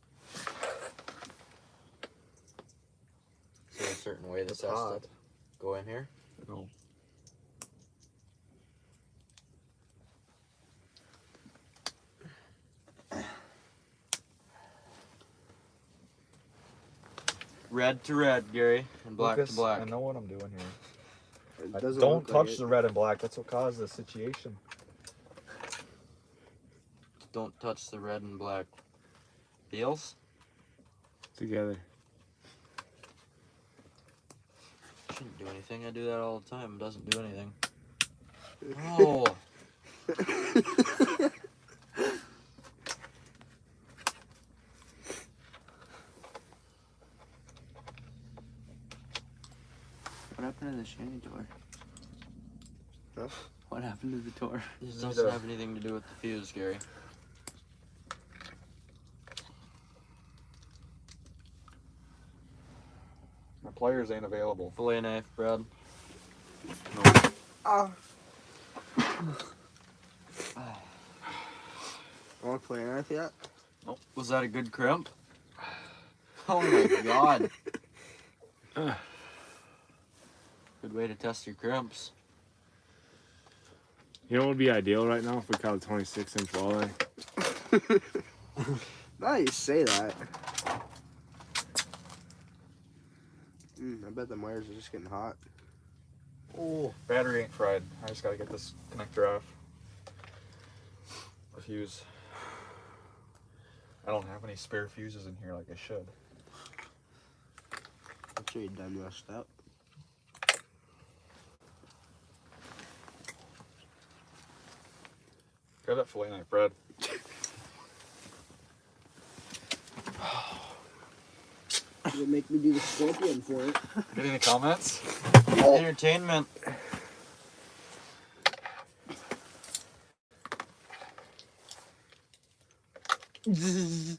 Is there a certain way this It's has hot. to go in here? No. Red to red, Gary, and black Lucas, to black. I know what I'm doing here. It doesn't Don't look touch like the red and black. That's what caused the situation. Don't touch the red and black. Feels? Together. Shouldn't do anything. I do that all the time. It doesn't do anything. Oh. What happened to the shiny door? Huh? What happened to the door? This Need doesn't to- have anything to do with the fuse, Gary. My pliers ain't available. Fillet knife, Brad. Ah. Want to play knife yet? Oh, was that a good crimp? Oh my god. Good way to test your crimps. You know what would be ideal right now if we caught a 26-inch walleye? Now you say that. I bet the wires are just getting hot. Oh, battery ain't fried. I just gotta get this connector off. The fuse. I don't have any spare fuses in here like I should. I'm sure you done messed up. Grab that fillet knife, Brad. You make me do the scorpion for it. Get any comments? Entertainment.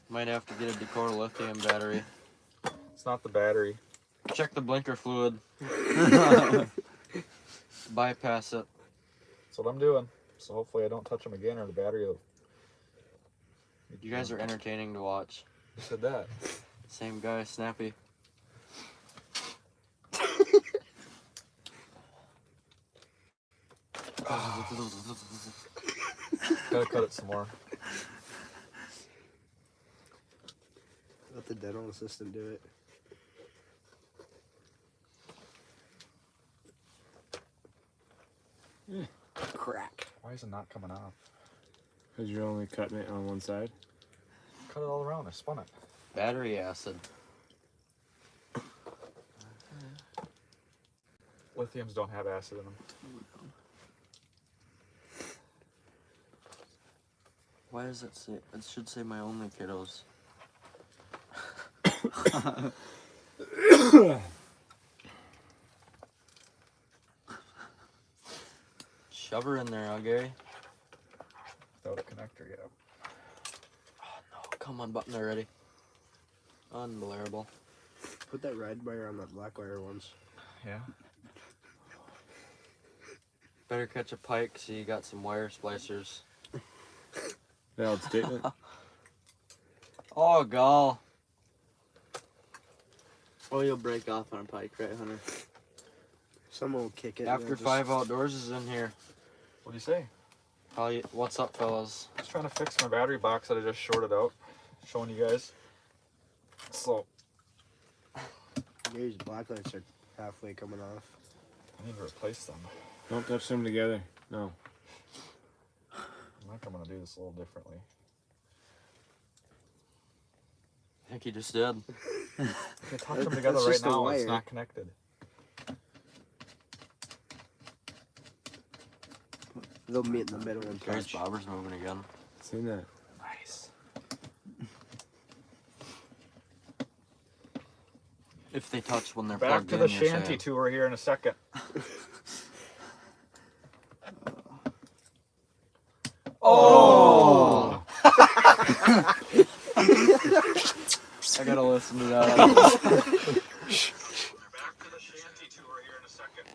Might have to get a Dakota lithium battery. It's not the battery. Check the blinker fluid. Bypass it. That's what I'm doing. So hopefully I don't touch them again or the battery will... You guys are entertaining to watch. Who said that? Same guy, Snappy. Gotta cut it some more. Let the dental assistant do it. Crack. Why is it not coming off? Because you're only cutting it on one side. Cut it all around. I spun it. Battery acid. Lithiums don't have acid in them. Why does it say? It should say my only kiddos. Shove her in there, okay? Without a connector, yeah. Oh no, come on, button already. Unbelievable. Put that red wire on that black wire once. Yeah. Better catch a pike so you got some wire splicers. Valid statement. Oh, gall. Oh, you'll break off on a pike, right, Hunter? Someone will kick it. After 5 outdoors is in here. What do you say? What's up, fellas? Just trying to fix my battery box that I just shorted out. Showing you guys. So, These black lights are halfway coming off. I need to replace them. Don't touch them together. No. I think I'm gonna do this a little differently. I think you just did. If I touch them together That's right just a now, it's wire. not connected. They'll meet in the middle and Gary's touch. bobber's moving again. Seen that. Nice. If they touch when they're Back plugged to in, the you're shanty saying. tour here in a second. Oh! I gotta listen to that. Back to the shanty tour here in a second.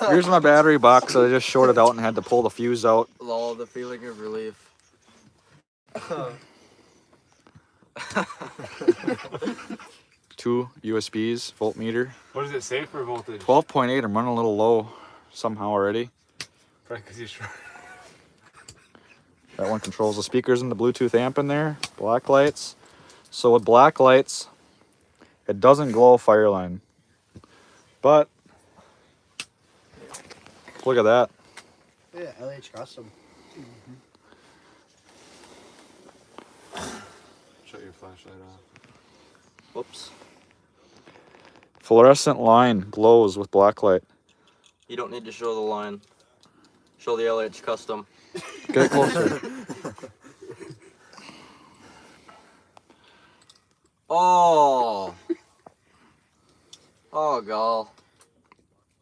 Here's my battery box that I just shorted out and had to pull the fuse out. Lol, the feeling of relief. 2 USBs, voltmeter. What does it say for voltage? 12.8, I'm running a little low somehow already. Probably 'cause you're short. That one controls the speakers and the Bluetooth amp in there, black lights. So with black lights, it doesn't glow Fireline. But, look at that. Yeah, LH Custom. Shut your flashlight off. Whoops. Fluorescent line glows with black light. You don't need to show the line. Show the LH Custom. Get it closer. Oh! Oh, gall.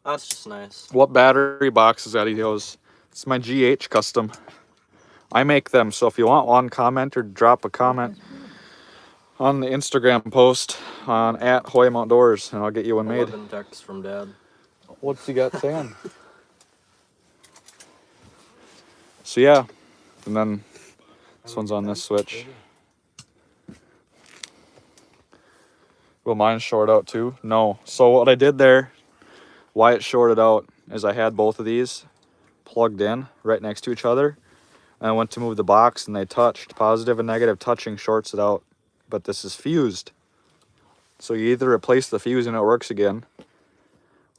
That's just nice. What battery box is that he goes? It's my GH custom. I make them, so if you want one, comment or drop a comment on the Instagram post on @Hoyam Outdoors, and I'll get you one made. 11 texts from Dad. What's he got saying? So yeah, and then this one's on this switch. Will mine short out too? No. So what I did there, why it shorted out, is I had both of these plugged in right next to each other, and I went to move the box and they touched. Positive and negative touching shorts it out, but this is fused. So you either replace the fuse and it works again,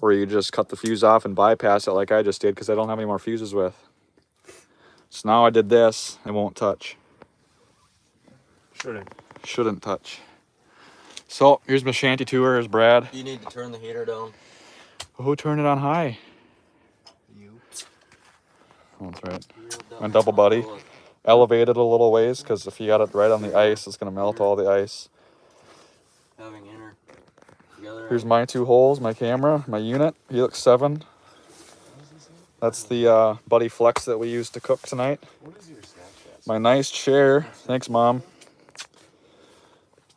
or you just cut the fuse off and bypass it like I just did, because I don't have any more fuses with. So now I did this, it won't touch. Shouldn't touch. So here's my shanty tour. Here's Brad. You need to turn the heater down. Who turned it on high? You. Oh, that's right. Real My dumb. double buddy. Roll it. Elevated a little ways, because if you got it right on the ice, it's gonna melt all the ice. Having inner together. Here's my 2 holes, my camera, my unit, Helix 7. That's the Buddy Flex that we used to cook tonight. My nice chair, thanks Mom.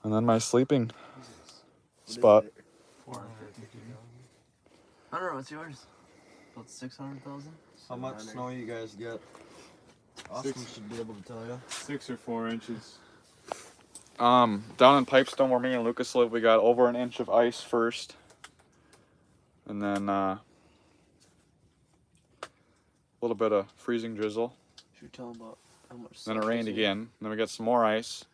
And then my sleeping spot. 450. I don't know. What's yours? About 600,000. How much snow you guys get? Austin should be able to tell you. 6 or 4 inches. Down in Pipestone where me and Lucas live, we got over an inch of ice first. And then a little bit of freezing drizzle. Should we tell them about how much? Then it stuff rained is again. Then we got some more ice.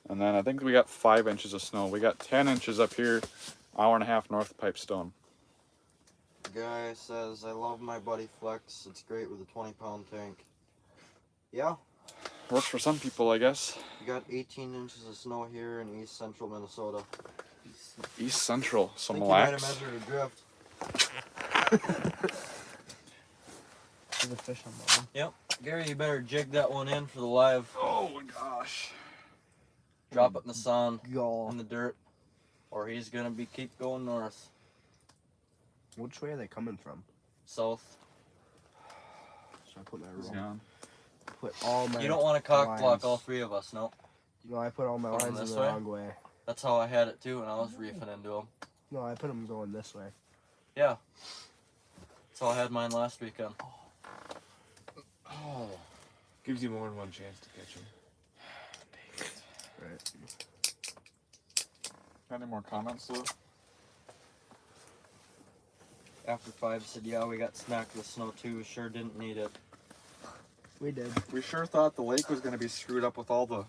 And then I think we got 5 inches of snow. We got 10 inches up here, hour and a half north of Pipestone. The guy says, I love my Buddy Flex. It's great with a 20-pound tank. Yeah, Works for some people, I guess. we got 18 inches of snow here in east central Minnesota. East Central, so I think you might have relax. measured a drift. There's a fish on the bottom. Yep. Gary, you better jig that one in for the live. Oh my gosh. Drop it in the sun, Y'all. in the dirt, or he's gonna keep going north, Which way are they coming from? south. Should I put my He's roll? gone. Put all my. You don't want to cock block lines. all 3 of us, no. No, I put all my Put 'em lines in this the way? wrong way. That's how I had it too, and I was reefing into them. No, I put them going this way. Yeah. That's how I had mine last weekend. Oh. Gives you more than one chance to catch him. Right. Got any more comments, Lou? After 5 said, yeah, we got snacked with snow too. Sure didn't need it. We did. We sure thought the lake was going to be screwed up with all the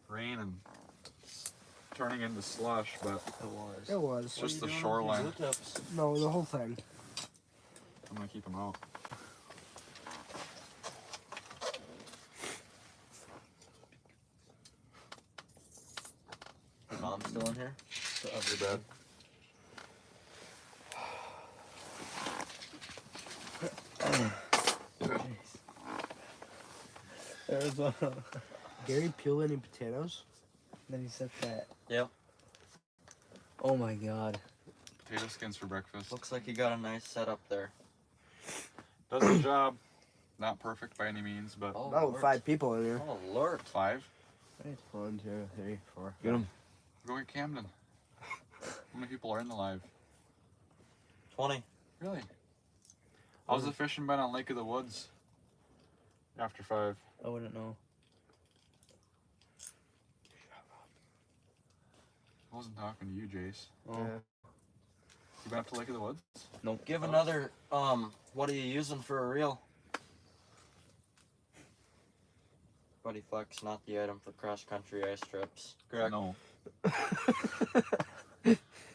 rain and turning into slush, but It was. It was. just the shoreline. No, the whole thing. I'm going to keep them out. Your mom's still in here? Too bad. Arizona. Gary peeled any potatoes? Then he said that. Yep. Oh my god. Potato skins for breakfast. Looks like you got a nice setup there. Does the job. Not perfect by any means, but Oh, Oh, Lord. 5 people in here. Oh, Lord. 5. Right. 1, 2, 3, 4. Get him. Go get Camden. How many people are in the live? 20. Really? How's the fishing been on Lake of the Woods? After 5. I wouldn't know. I wasn't talking to you, Jace. Oh. Yeah. You been up to Lake of the Woods? Nope. Give another, what are you using for a reel? Buddy Flex, not the item for cross-country ice trips. Correct? No.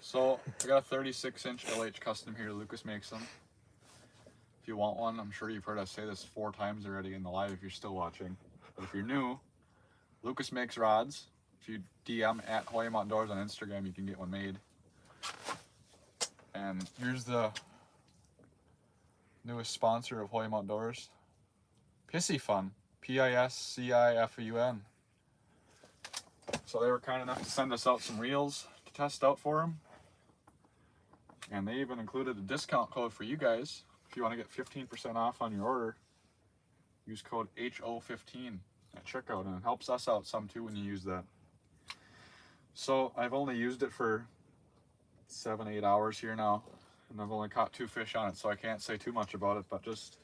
So, I got a 36-inch LH custom here. Lucas makes them. If you want one, I'm sure you've heard us say this 4 times already in the live if you're still watching. But if you're new, Lucas makes rods. If you DM @Hoyam Outdoors on Instagram, you can get one made. And here's the newest sponsor of Hoyam Outdoors. Pissy Fun. PISCIFUN. So they were kind enough to send us out some reels to test out for them. And they even included a discount code for you guys. If you want to get 15% off on your order, Use code HO15 at checkout, and it helps us out some too when you use that. So I've only used it for 7-8 hours here now, and I've only caught 2 fish on it, so I can't say too much about it, but just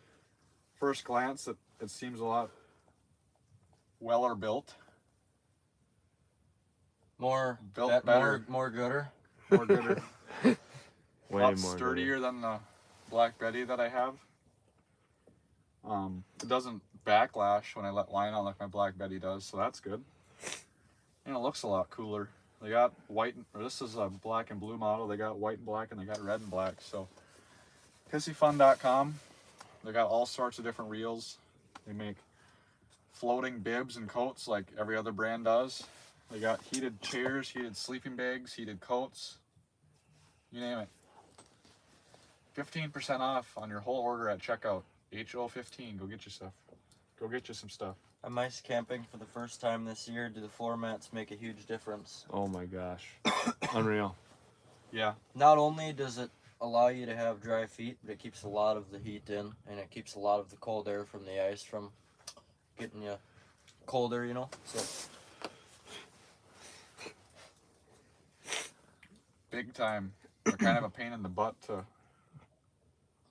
first glance it seems a lot weller built. More Built better. more gooder. More gooder. A Way lot more sturdier than the Black Betty that I have. It doesn't backlash when I let line out like my Black Betty does, so that's good. And it looks a lot cooler. They got white, or this is a black and blue model. They got white and black, and they got red and black. So pissyfun.com. They got all sorts of different reels. They make floating bibs and coats like every other brand does. They got heated chairs, heated sleeping bags, heated coats. You name it. 15% off on your whole order at checkout. HO15. Go get your stuff. Go get you some stuff. I'm ice camping for the first time this year. Do the floor mats make a huge difference? Oh my gosh. Unreal. Yeah. Not only does it allow you to have dry feet, but it keeps a lot of the heat in, and it keeps a lot of the cold air from the ice from getting you colder, you know? So Big time. They're kind of a pain in the butt to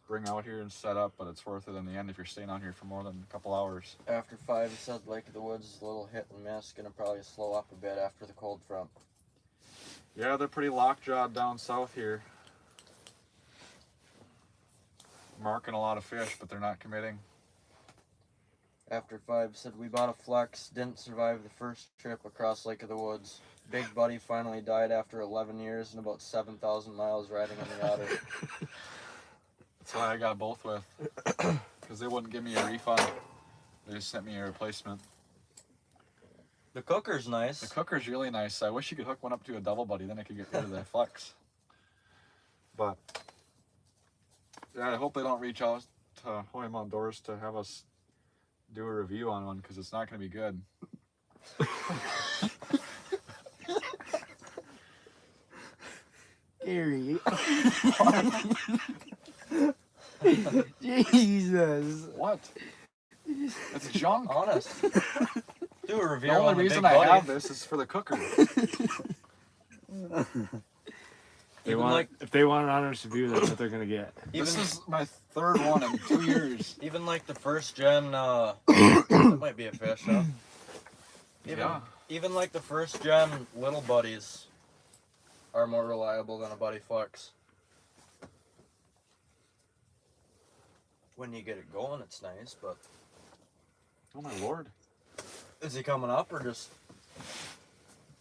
bring out here and set up, but it's worth it in the end if you're staying out here for more than a couple hours. after 5, it said Lake of the Woods is a little hit and miss. Gonna probably slow up a bit after the cold front. Yeah, they're pretty lockjawed down south here. Marking a lot of fish, but they're not committing. After 5 said we bought a Flex, didn't survive the first trip across Lake of the Woods. Big Buddy finally died after 11 years and about 7,000 miles riding on the otter. That's why I got both with, because they wouldn't give me a refund. They just sent me a replacement. The cooker's nice. The cooker's really nice. I wish you could hook one up to a double buddy, then I could get rid of that Flex. But yeah, I hope they don't reach out to Hoyam Outdoors to have us do a review on one, because it's not going to be good. Gary. Jesus. What? It's junk. Honest. Do a review The on only the reason Big I Buddy. have this is for the cooker. If they want an honest review, that's what they're gonna get. This is my 3rd one in 2 years. Even like the first gen, that might be a fish, huh? Even like the first gen little buddies are more reliable than a Buddy Flex. When you get it going, it's nice, but Oh my lord. is he coming up or just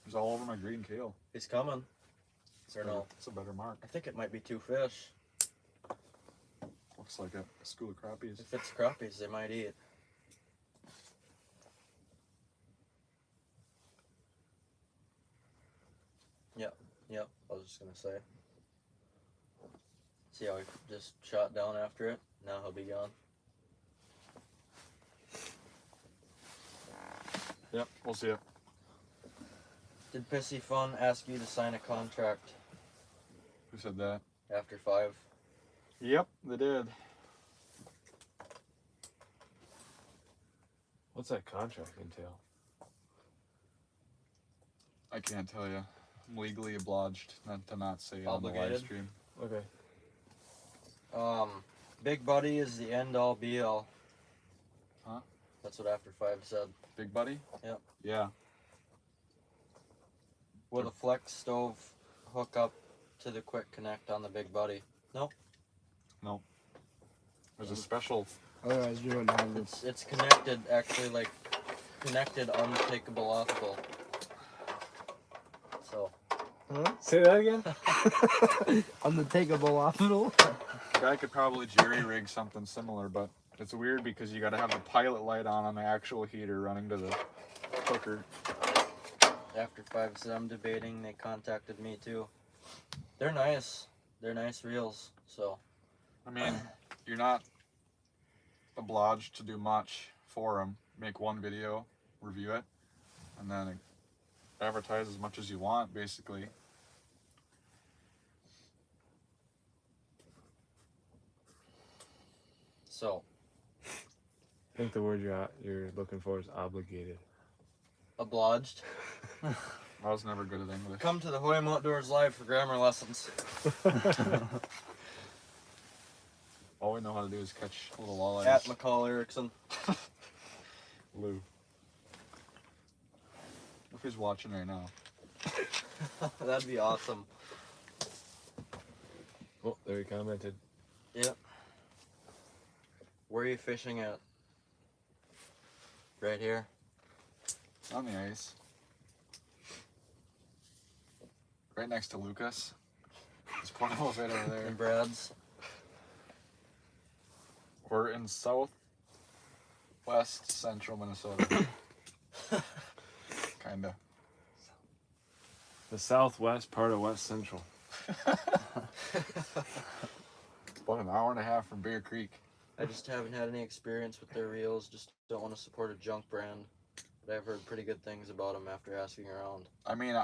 It's all over my green kale. he's coming? Or no? It's a better mark. I think it might be 2 fish. Looks like a school of crappies. If it's crappies, they might eat. Yep, I was just gonna say. See how he just shot down after it? Now he'll be gone. Yep, we'll see it. Did Pissy Fun ask you to sign a contract Who said that? after 5? Yep, they did. What's that contract entail? I can't tell you. I'm legally obliged not to not say it on the live Obligated? stream. Okay. Big Buddy is the end all be all. Huh? That's what After 5 said. Big Buddy? Yep. Yeah. Will the Flex stove hook up to the quick connect on the Big Buddy? Nope. There's a special. Otherwise, you wouldn't have this. It's connected, actually, like connected untakeable offable. So Say that again. Untakeable hospital. Guy could probably jerry rig something similar, but it's weird because you got to have the pilot light on the actual heater running to the cooker. After 5 said I'm debating, they contacted me too. They're nice. They're nice reels. So I mean, you're not obliged to do much for them. Make one video, review it, and then advertise as much as you want, basically. think the word you're looking for is obligated. Obliged. I was never good at English. Come to the Hoyam Outdoors Live for grammar lessons. All we know how to do is catch little walleyes. At McCall Erickson. Lou. If he's watching right now. That'd be awesome. Oh, there he commented. Yep. Where are you fishing at? Right here. On the ice. Right next to Lucas. His portfolio's right over there. And Brad's. We're in southwest central Minnesota. Kinda. The southwest part of West Central. About an hour and a half from Bear Creek. I just haven't had any experience with their reels. Just don't want to support a junk brand. But I've heard pretty good things about them after asking around. I mean,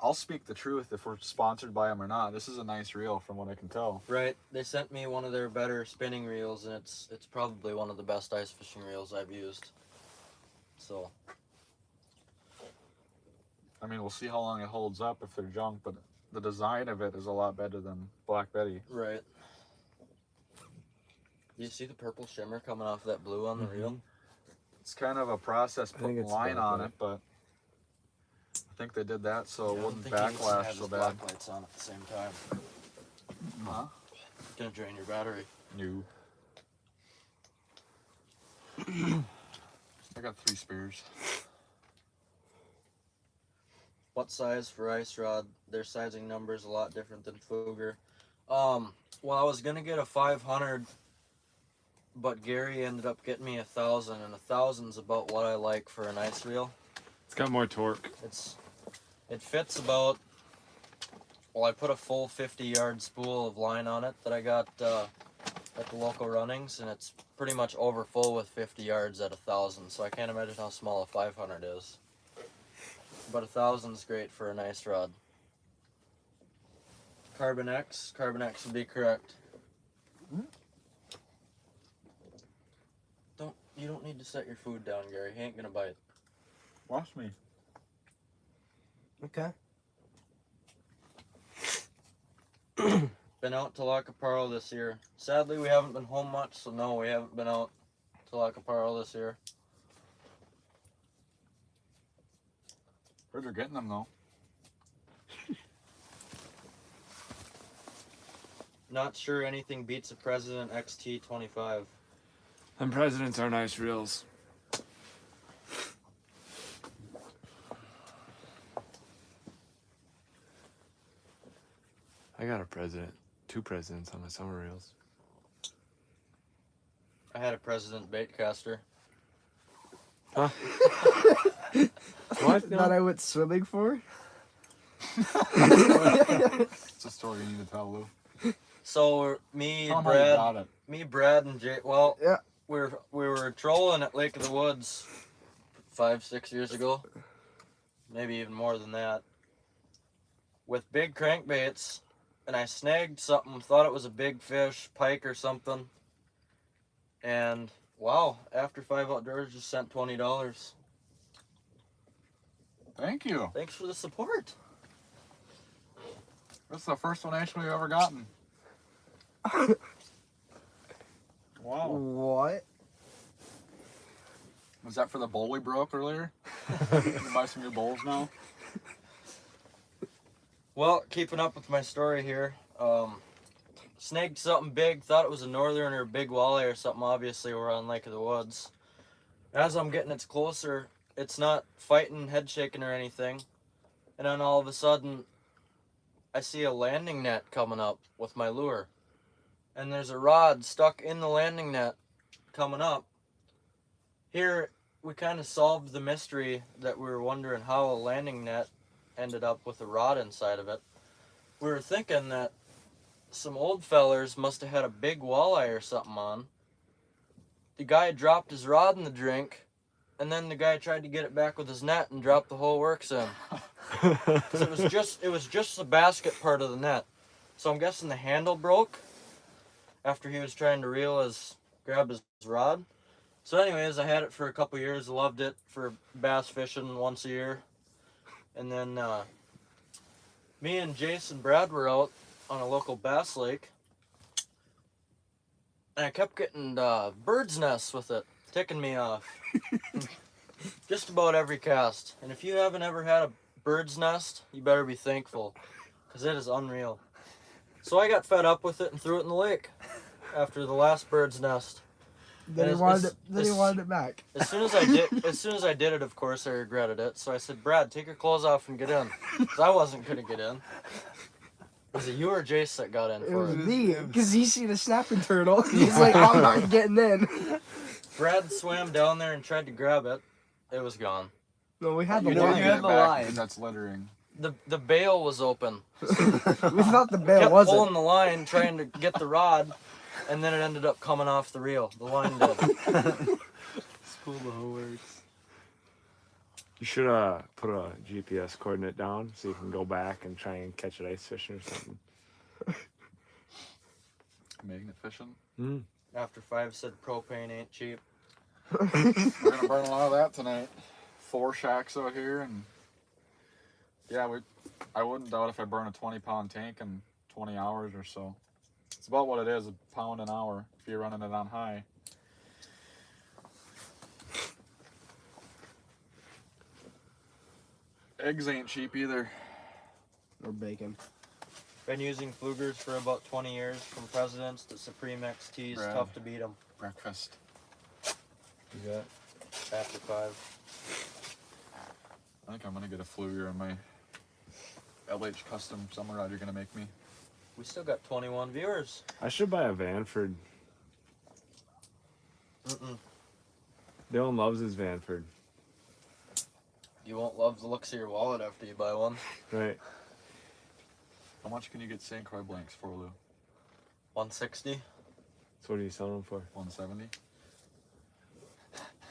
I'll speak the truth if we're sponsored by them or not. This is a nice reel from what I can tell. Right. They sent me one of their better spinning reels, and it's probably one of the best ice fishing reels I've used. So. I mean, we'll see how long it holds up if they're junk, but the design of it is a lot better than Black Betty. Right. Do you see the purple shimmer coming off that blue on the reel? It's kind of a process I think putting it's line Black on Betty. it, but I think they did that so it I don't wouldn't think he needs to backlash have so his bad. black lights on at the same time. Huh? Gonna drain your battery. No. I got 3 spears. What size for ice rod? Their sizing number is a lot different than Fugger. Well, I was gonna get a 500, but Gary ended up getting me 1,000, and 1,000's about what I like for an ice reel. It's got more torque. It fits about. Well, I put a full 50-yard spool of line on it that I got at the local runnings, and it's pretty much over full with 50 yards at 1,000. So I can't imagine how small a 500 is. But 1,000's great for an ice rod. Carbon X would be correct. You don't need to set your food down, Gary. He ain't gonna bite. Watch me. Okay. Been out to La Caparro this year. Sadly, we haven't been home much, so no, we haven't been out to La Caparro this year. Heard they're getting them though. Not sure anything beats a President XT25. And presidents are nice reels. I got a president. 2 presidents on my summer reels. I had a President baitcaster. Huh? What? That I went swimming for? It's a story you need to tell, Lou. So me, Tell 'em how you got Brad, it. Brad, and Jay. Well, Yeah. we were trolling at Lake of the Woods 5-6 years ago, maybe even more than that, with big crankbaits, and I snagged something. Thought it was a big fish, pike or something, and wow! After 5 Outdoors just sent $20. Thank you. Thanks for the support. That's the first one actually we've ever gotten. Wow. What? Was that for the bowl we broke earlier? You can buy some new bowls now. Well, keeping up with my story here, snagged something big, thought it was a northern or a big walleye or something. Obviously, we're on Lake of the Woods. As I'm getting it closer, it's not fighting, head shaking or anything. And then all of a sudden, I see a landing net coming up with my lure. And there's a rod stuck in the landing net coming up. Here, we kind of solved the mystery that we were wondering how a landing net ended up with a rod inside of it. We were thinking that some old fellers must have had a big walleye or something on. The guy dropped his rod in the drink, and then the guy tried to get it back with his net and dropped the whole works in. 'Cause it was just the basket part of the net. So I'm guessing the handle broke after he was trying to grab his rod. So anyways, I had it for a couple years, loved it for bass fishing once a year. And then me and Jason Brad were out on a local bass lake. And I kept getting bird's nests with it, ticking me off. Just about every cast. And if you haven't ever had a bird's nest, you better be thankful, because it is unreal. So I got fed up with it and threw it in the lake after the last bird's nest. Then he wanted it back. As soon as I did it, of course, I regretted it. So I said, Brad, take your clothes off and get in. 'Cause I wasn't gonna get in. Was it you or Jace that got in It for was it? me, because he seen a snapping turtle. He's like, I'm not getting in. Brad swam down there and tried to grab it. It was gone. No, we had the You know, line. you had the line. And that's littering. The bail was open. We thought the bail Kept wasn't. pulling the line, trying to get the rod, and then it ended up coming off the reel. The line did. School the whole works. You should put a GPS coordinate down so you can go back and try and catch it ice fishing or something. Magnet fishing. After 5 said propane ain't cheap. We're gonna burn a lot of that tonight. 4 shacks out here, and yeah, I wouldn't doubt if I burn a 20-pound tank in 20 hours or so. It's about what it is, a pound an hour if you're running it on high. Eggs ain't cheap either. Or bacon. Been using Flugers for about 20 years, from Presidents to Supreme XTs. Brad. Tough to beat them. Breakfast. You got after 5. I think I'm gonna get a Fluger on my LH custom summer rod you're gonna make me. We still got 21 viewers. I should buy a Vanford. Dylan loves his Vanford. You won't love the looks of your wallet after you buy one. Right. How much can you get St. Croix blanks for, Lou? 160, So what are you selling them for? 170?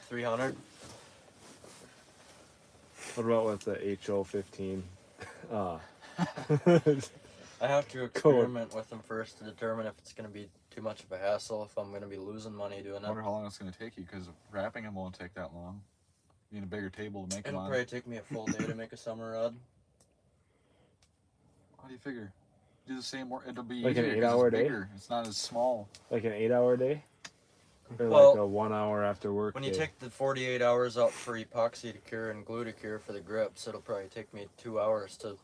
300. What about with the HO15? I have to experiment with them first to determine if it's going to be too much of a hassle, if I'm going to be losing money doing I wonder it. how long it's gonna take you, because wrapping them won't take that long. You need a bigger table to make them It'll on. probably take me a full day to make a summer rod. How do you figure? Do the same work. It'll be Like an easier 'cause 8-hour it's day? bigger. It's not as small. Like an 8-hour day? Or Well, like a 1 hour after work When you day? take the 48 hours out for epoxy to cure and glue to cure for the grips, it'll probably take me 2 hours to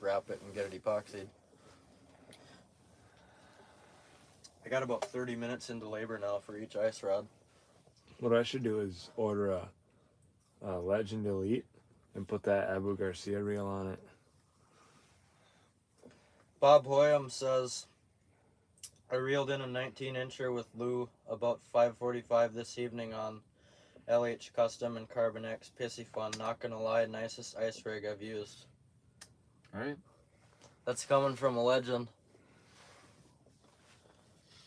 wrap it and get it epoxied. I got about 30 minutes into labor now for each ice rod. What I should do is order a Legend Elite and put that Abu Garcia reel on it. Bob Hoyam says, I reeled in a 19-incher with Lou about 5:45 this evening on LH Custom and Carbon X. Pissy fun. Not gonna lie, nicest ice rig I've used. Right? That's coming from a legend.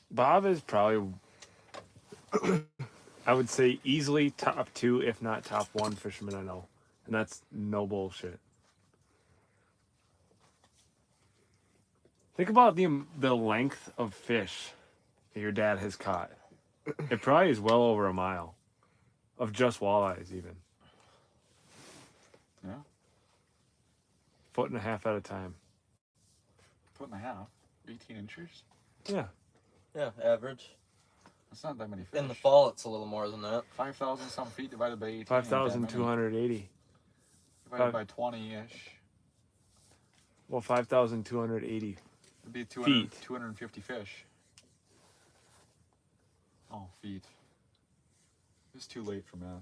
Bob is probably, I would say, easily top 2, if not top 1 fisherman I know. And that's no bullshit. Think about the length of fish that your dad has caught. It probably is well over a mile of just walleyes, even. Yeah. 1.5 foot at a time. 1.5. 18 inches? Yeah. Yeah, average. That's not that many fish. In the fall, it's a little more than that. 5,000 some feet divided by 18. 5,280. Divided by 20-ish. Well, 5,280. It'd be 200, Feet. 250 fish. Oh, feet. It's too late for math.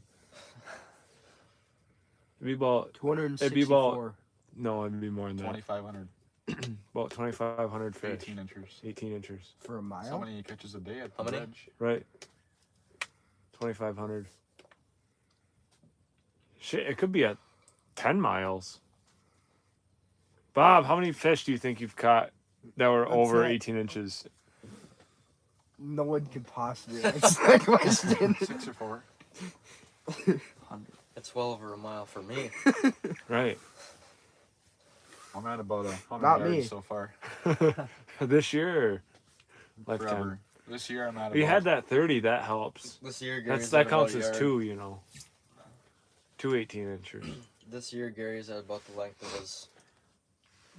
It'd be about, 264. no, it'd be more than that. 2,500. About 2,500 fish. 18 inches. 18 inches. For a mile? How many catches a day at How the many? ledge? Right. 2,500. Shit, it could be at 10 miles. Bob, how many fish do you think you've caught that were That's over it. 18 inches? No one could possibly answer that question. 6 or 4. It's well over a mile for me. Right. I'm at about 100 Not yards me. so far. This year or lifetime? Forever. This year I'm at You had about- that 30, that helps. This year, Gary's That at counts about a as yard. 2, you know. 2 18-inchers. This year, Gary's at about the length of his.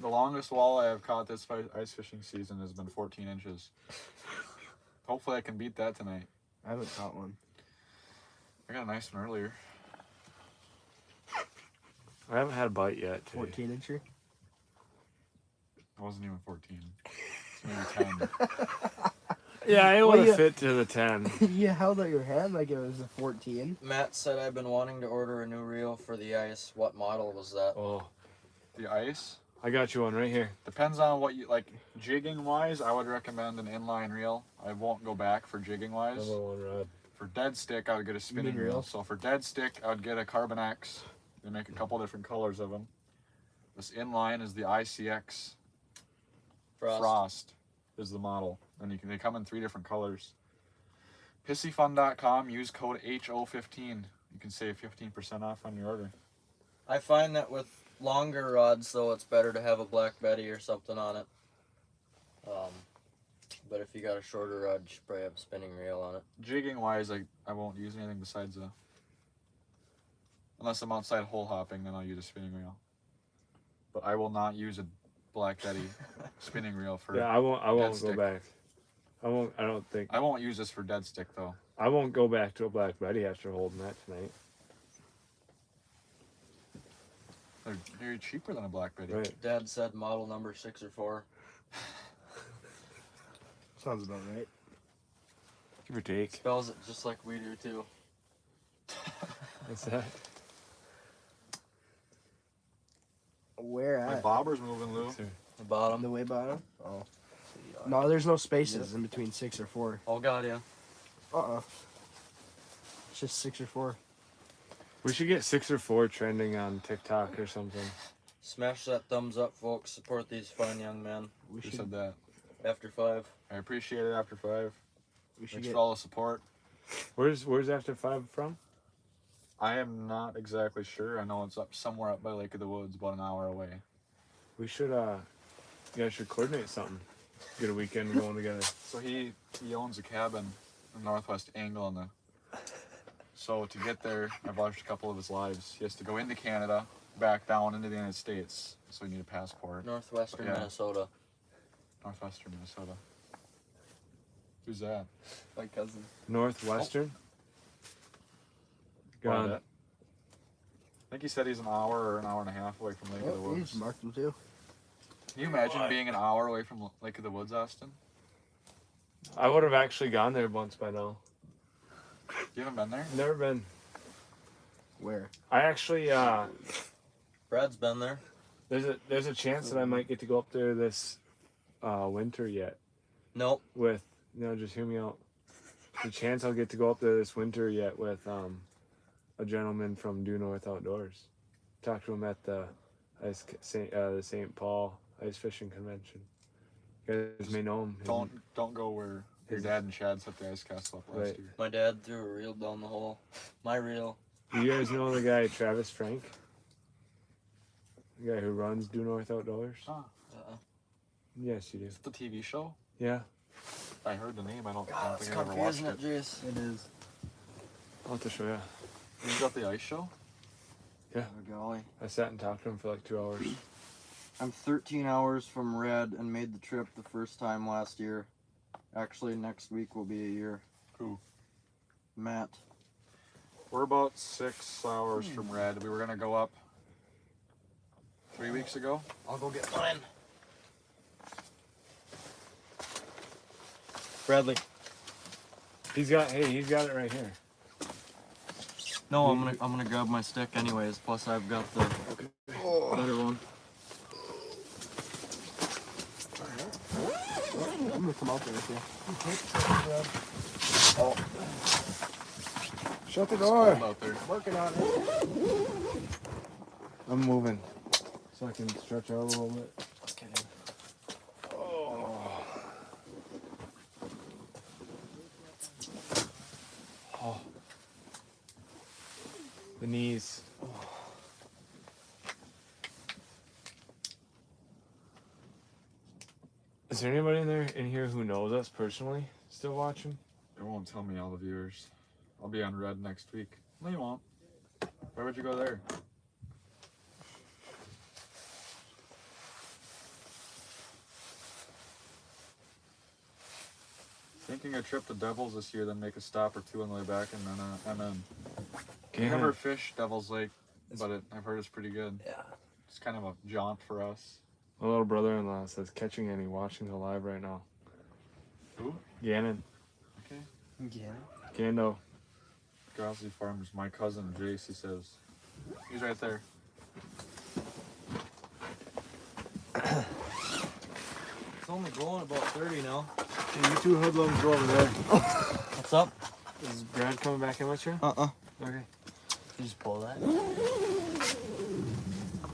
The longest walleye I've caught this ice fishing season has been 14 inches. Hopefully I can beat that tonight. I haven't caught one. I got a nice one earlier. I haven't had a bite yet. Today. 14-incher. It wasn't even 14. It's maybe 10. Yeah, it Well, would have yeah. fit to the 10. You held out your hand like it was a 14. Matt said I've been wanting to order a new reel for the ice. What model was that? Oh, The ice I got you one right here. depends on what you like. Jigging wise, I would recommend an inline reel. I won't go back for jigging wise. Number 1 rod. For dead stick, I would get a spinning Mean reel. reel? So for dead stick, I would get a Carbon X. They make a couple different colors of them. This inline is the ICX Frost is the model, and they come in 3 different colors. Pissyfun.com. Use code HO15. You can save 15% off on your order. I find that with longer rods, though, it's better to have a Black Betty or something on it. But if you got a shorter rod, you should probably have a spinning reel on it. Jigging wise, I won't use anything besides a. Unless I'm outside hole hopping, then I'll use a spinning reel. But I will not use a Black Betty spinning reel for. Yeah, I won't go stick. back. I don't think. I won't use this for dead stick though. I won't go back to a Black Betty after holding that tonight. They're very cheaper than a Black Betty. Right. Dad said model number 6 or 4. Sounds about right. Give or take. Spells it just like we do, too. What's that? Where My at? bobber's moving, Lou. The On bottom. the way bottom? Oh. No, there's no spaces in between 6 or 4. Oh, God, yeah. It's just 6 or 4. We should get 6 or 4 trending on TikTok or something. Smash that thumbs up, folks. Support these fine young men. We Who should. said that? After 5. I appreciate it after 5. We should Thanks get. for all the support. Where's After 5 from? I am not exactly sure. I know it's up somewhere up by Lake of the Woods, about an hour away. We should you guys should coordinate something. Get a weekend going together. So he owns a cabin in Northwest Angle in the. So to get there, I've watched a couple of his lives. He has to go into Canada, back down into the United States. So you need a passport. Northwestern Yeah. Minnesota. Northwestern Minnesota. Who's that? My cousin. Northwestern. Quite a Gone. bit. I think he said he's an hour or an hour and a half away from Lake of the Oh, we Woods. just marked them too. Can you imagine being an hour away from Lake of the Woods, Austin? I would have actually gone there once by now. You haven't been there? Never been. Where? I actually Brad's been there. there's a chance that I might get to go up there this winter yet. Nope. With just hear me out. There's a chance I'll get to go up there this winter yet with a gentleman from Due North Outdoors. Talked to him at the the St. Paul Ice Fishing Convention. You guys may know him. Don't go where your dad and Chad set the ice castle up last Right. year. My dad threw a reel down the hole. My reel. You guys know the guy Travis Frank? The guy who runs Due North Outdoors? Ah, Yes, you do. is it the TV show? Yeah. I heard the name. I don't God, it's think I've ever comfy, watched isn't it, it. Jace? It is. I'll have to show you. You got the ice show? Oh, golly. I sat and talked to him for like 2 hours. I'm 13 hours from Red and made the trip the first time last year. Actually, next week will be a year. Who? Matt. We're about 6 hours from Red. We were gonna go up 3 weeks ago. I'll go get mine. Bradley. He's got it right here. No, I'm gonna grab my stick anyways. Plus, I've got the better one. I'm gonna come out there with you. Shut the It's door. cold out there. Working on it. I'm moving. So I can stretch out a little bit. Oh. The knees. Is there anybody in here who knows us personally? Still watching? It won't tell me all the viewers. I'll be on red next week. No, you won't. Why would you go there? Thinking a trip to Devils this year, then make a stop or two on the way back, and then I never fished Devil's Lake, but I've heard it's pretty good. Yeah. It's kind of a jaunt for us. My little brother-in-law says catching any watching the live right now. Who? Gannon. Okay. Yeah. Gando. Grossley Farms, my cousin Jace, he says. He's right there. It's only going about 30 now. Hey, you two hoodlums go over there. What's up? Is Brad coming back in with you? Uh-uh. Okay. You just pull that.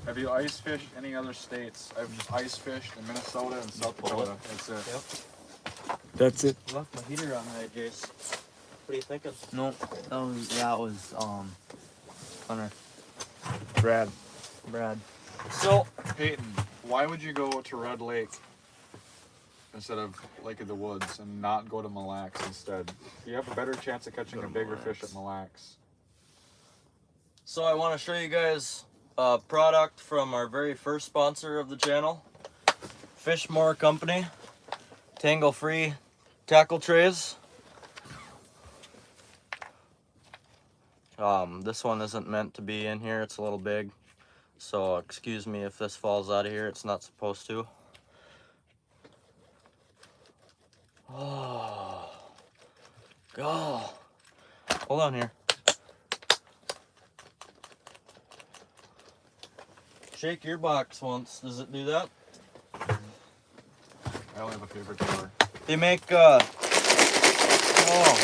Have you ice fished any other states? I've just ice fished in Minnesota and South Dakota. That's it. Yep. That's it. Left my heater on there, Jace. What are you thinking? No, that was Hunter. Brad. Brad. So, Peyton, why would you go to Red Lake instead of Lake of the Woods and not go to Mille Lacs instead? You have a better chance of catching a bigger fish at Mille Lacs. So I want to show you guys a product from our very first sponsor of the channel, Fishmore Company, tangle-free tackle trays. This one isn't meant to be in here, it's a little big, so excuse me if this falls out of here, it's not supposed to. Oh, God. Hold on here. Shake your box once. Does it do that? I only have a favorite color. They make, oh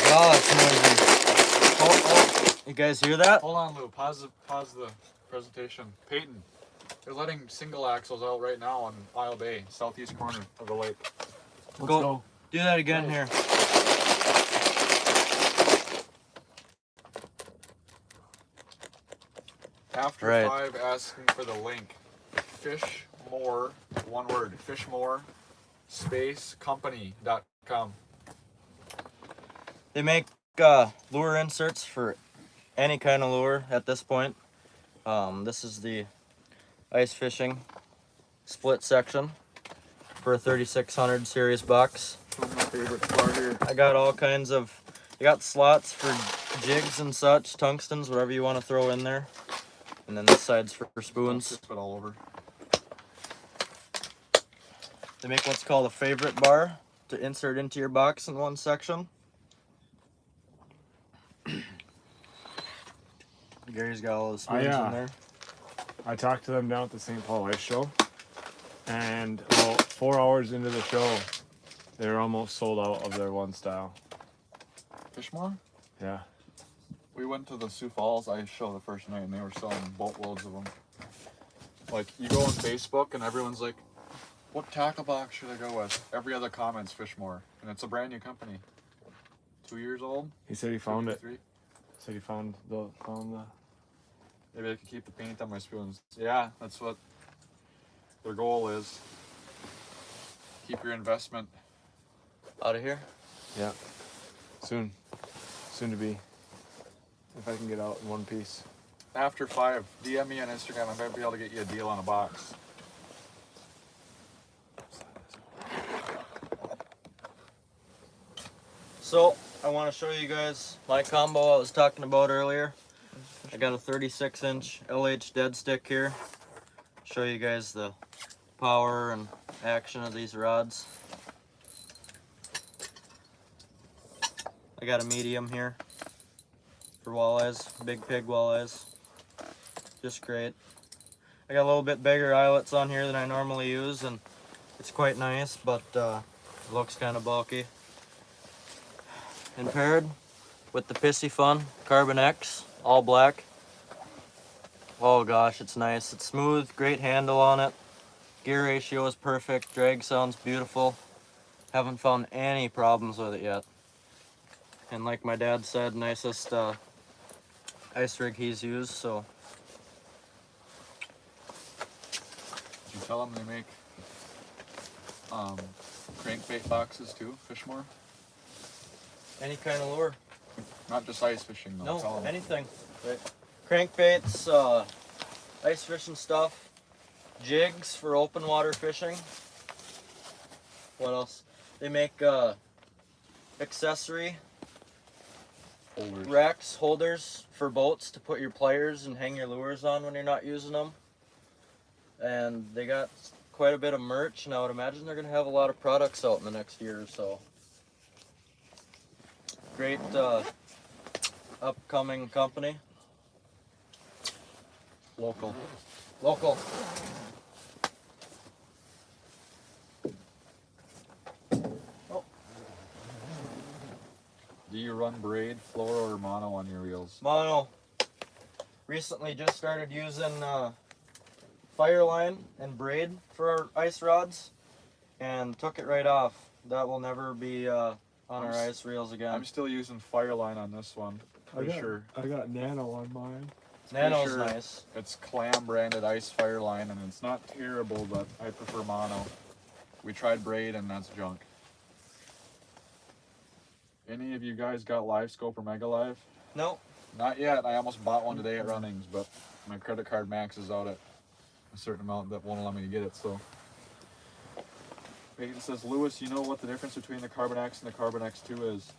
God, it's noisy. Oh, you guys hear that? Hold on, Lou. Pause the presentation. Peyton, they're letting single axles out right now on Isle Bay, southeast corner of the lake. Let's Go. go. Do that again here. After Right. 5 asking for the link, Fishmore, one word, Fishmore, space, company.com. They make lure inserts for any kind of lure at this point. This is the ice fishing split section for a 3600 series box. One of my favorite part here. I got all kinds of, I got slots for jigs and such, tungstens, whatever you want to throw in there. And then this side's for spoons. Just put all over. They make what's called a favorite bar to insert into your box in one section. Gary's got all the spoons in there. I talked to them down at the St. Paul Ice Show, and about 4 hours into the show, they were almost sold out of their one style. Fishmore? Yeah. We went to the Sioux Falls Ice Show the first night and they were selling boatloads of them. Like, you go on Facebook and everyone's like, what tackle box should I go with? Every other comment's Fishmore. And it's a brand new company. 2 years old? He said he found it. 3. Said he found the. Maybe I could keep the paint on my spoons. Yeah, that's what their goal is. Keep your investment. Out of here. Yeah. Soon to be. If I can get out in one piece. After 5, DM me on Instagram. I might be able to get you a deal on a box. So, I want to show you guys my combo I was talking about earlier. I got a 36-inch LH dead stick here. Show you guys the power and action of these rods. I got a medium here for walleyes, big pig walleyes. Just great. I got a little bit bigger eyelets on here than I normally use, and it's quite nice, but it looks kind of bulky. And paired with the Pissy Fun Carbon X, all black. Oh gosh, it's nice. It's smooth, great handle on it. Gear ratio is perfect, drag sounds beautiful. Haven't found any problems with it yet. And like my dad said, nicest ice rig he's used, so. Did you tell them they make crankbait boxes too, Fishmore? Any kind of lure. Not just ice fishing though. No, anything. Right. Crankbaits, ice fishing stuff, jigs for open water fishing. What else? They make accessory Holders. racks, holders for boats to put your pliers and hang your lures on when you're not using them. And they got quite a bit of merch, and I would imagine they're going to have a lot of products out in the next year or so. Great upcoming company. Local. Local. Do you run braid, fluoro, or mono on your reels? Mono. Recently just started using Fireline and braid for our ice rods, and took it right off. That will never be on our ice reels again. I'm still using Fireline on this one. Pretty sure. I got Nano on mine. Nano's sure nice. It's Clam branded ice Fireline, and it's not terrible, but I prefer mono. We tried braid, and that's junk. Any of you guys got Live Scope or Mega Live? No. Not yet. I almost bought one today at Runnings, but my credit card maxes out at a certain amount that won't allow me to get it. So, Peyton says, Lewis, you know what the difference between the Carbon X and the Carbon X2 is?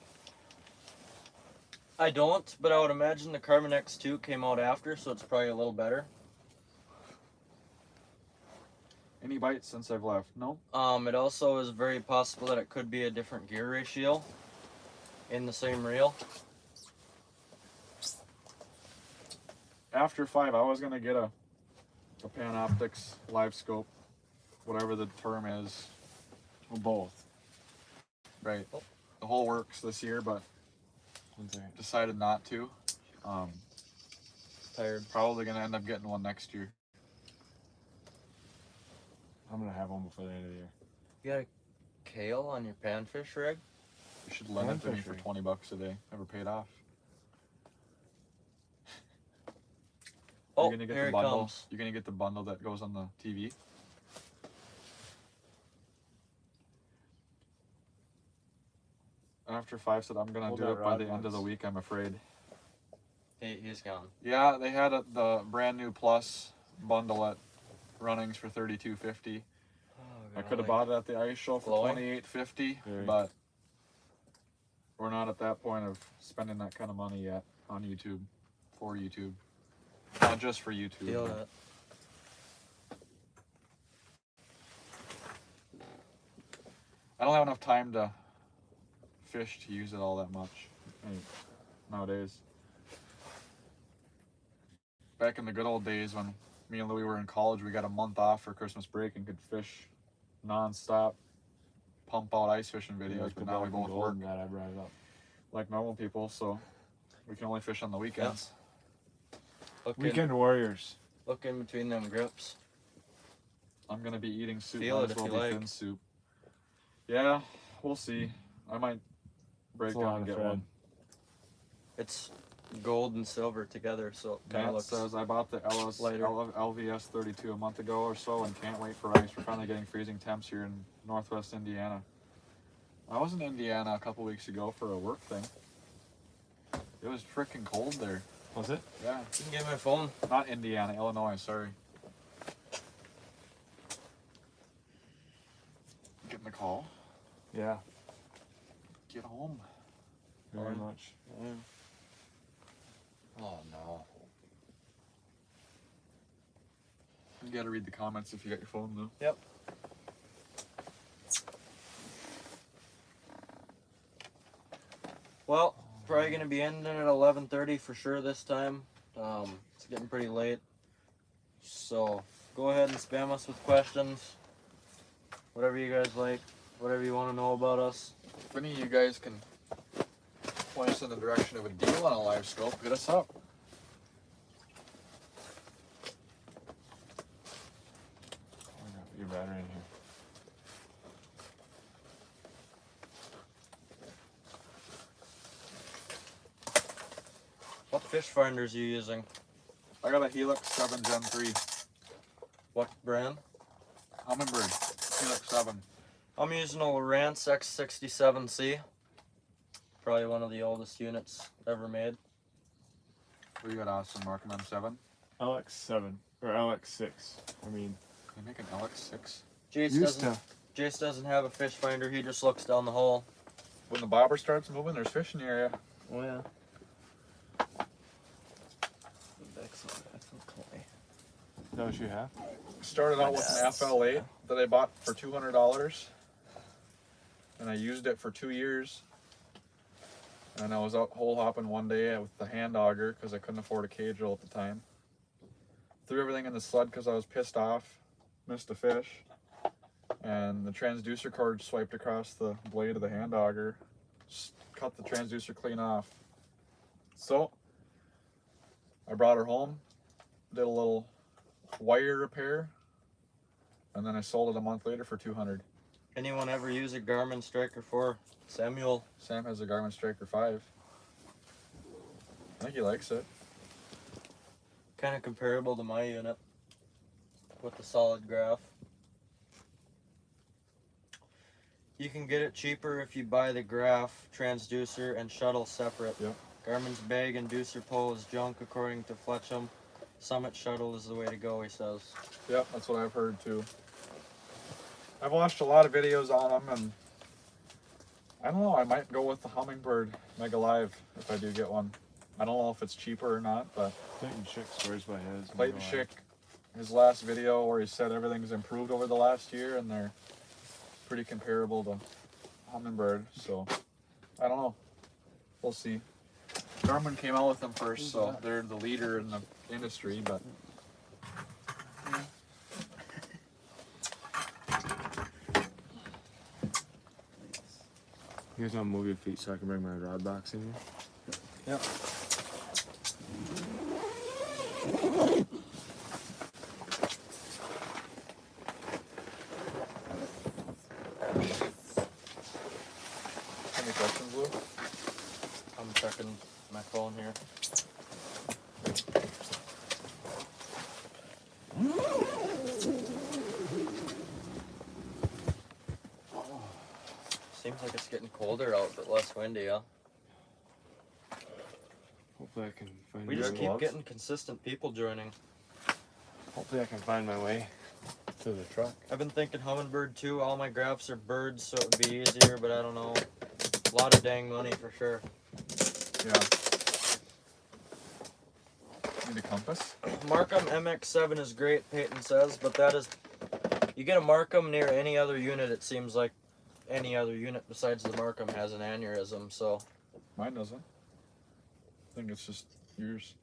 I don't, but I would imagine the Carbon X2 came out after, so it's probably a little better. Any bites since I've left? No. It also is very possible that it could be a different gear ratio in the same reel. After 5, I was gonna get a Panoptix Live Scope, whatever the term is. Well, both. Right. The whole works this year, but decided not to. Tired. Probably gonna end up getting one next year. I'm gonna have one before the end of the year. You got a kale on your panfish rig? You should lend it to me Panfish for rig. $20 a day. Never paid off. Oh, You're gonna get here the it bundle. comes. You're gonna get the bundle that goes on the TV. After 5 said I'm gonna Hold do that it by rod the end of the once. week, I'm afraid. He's gone. Yeah, they had the brand new Plus bundle at Runnings for $32.50. I could have bought it at the ice show for Glowing? $28.50, Very. but we're not at that point of spending that kind of money yet on YouTube, for YouTube. Not just for YouTube. Feel but- that. I don't have enough time to fish to use it all that much nowadays. Back in the good old days when me and Louie were in college, we got a month off for Christmas break and could fish non-stop, pump out ice fishing videos, but now we both work That I brought it up. like normal people, so we can only fish on the weekends. Look in, Weekend warriors. look in between them grips. I'm gonna be eating soup. Feel Might it as well if be you like. thin soup. Yeah, we'll see. I might break It's a lot down and of get thread. one. It's gold and silver together, so it kind of Matt looks says I bought the lighter. LVS 32 a month ago or so and can't wait for ice. We're finally getting freezing temps here in northwest Indiana. I was in Indiana a couple weeks ago for a work thing. It was freaking cold there. Was it? Yeah, You can get my phone. not Indiana, Illinois. Sorry. Getting the call. Yeah. Get home. Very Alright. much. Oh no. You gotta read the comments if you got your phone though. Yep. Well, probably gonna be ending at 11:30 for sure this time. It's getting pretty late, so go ahead and spam us with questions. Whatever you guys like, whatever you want to know about us. If any of you guys can point us in the direction of a deal on a live scope, hit us up. I'm gonna put your battery in here. What fish finders are you using? I got a Helix 7 Gen 3 What brand? Humminbird. Helix 7. I'm using a Lowrance X67C. Probably one of the oldest units ever made. We got Austin Markham M7. LX7 or LX6. I mean, Can you make an LX6? Jace doesn't have a fish finder. He just looks down the hole. When the bobber starts moving, there's fish in the area. Oh yeah. Excellent clay. Is that what you have? Started out with an FL8 that I bought for $200, and I used it for 2 years. And I was out hole hopping one day with the hand auger because I couldn't afford a cage roll at the time. Threw everything in the sled because I was pissed off, missed a fish, and the transducer cord swiped across the blade of the hand auger, cut the transducer clean off. So I brought her home, did a little wire repair, and then I sold it a month later for $200. Anyone ever use a Garmin Striker 4? Samuel. Sam has a Garmin Striker 5. I think he likes it. Kind of comparable to my unit with the solid graph. You can get it cheaper if you buy the graph, transducer, and shuttle separate. Yep. Garmin's bag inducer pole is junk according to Fletcham. Summit shuttle is the way to go, he says. Yep, that's what I've heard too. I've watched a lot of videos on them, and I don't know, I might go with the Humminbird Mega Live if I do get one. I don't know if it's cheaper or not, but Clayton Schick swears by his. Clayton Schick, his last video where he said everything's improved over the last year, and they're pretty comparable to Humminbird, so I don't know. We'll see. Garmin came out with them first, so they're the leader in the industry, but You guys want to move your feet so I can bring my rod box in here? Yep. any questions, Lou? I'm checking my phone here. Seems like it's getting colder out, but less windy, huh? Hopefully I can find We my just way. keep getting consistent people joining. Hopefully I can find my way to the truck. I've been thinking Humminbird too. All my graphs are birds, so it would be easier, but I don't know. A lot of dang money for sure. Yeah. Need a compass? Markham MX7 is great, Peyton says, but that is... You get a Markham near any other unit, it seems like any other unit besides the Markham has an aneurysm, so... Mine doesn't. I think it's just yours.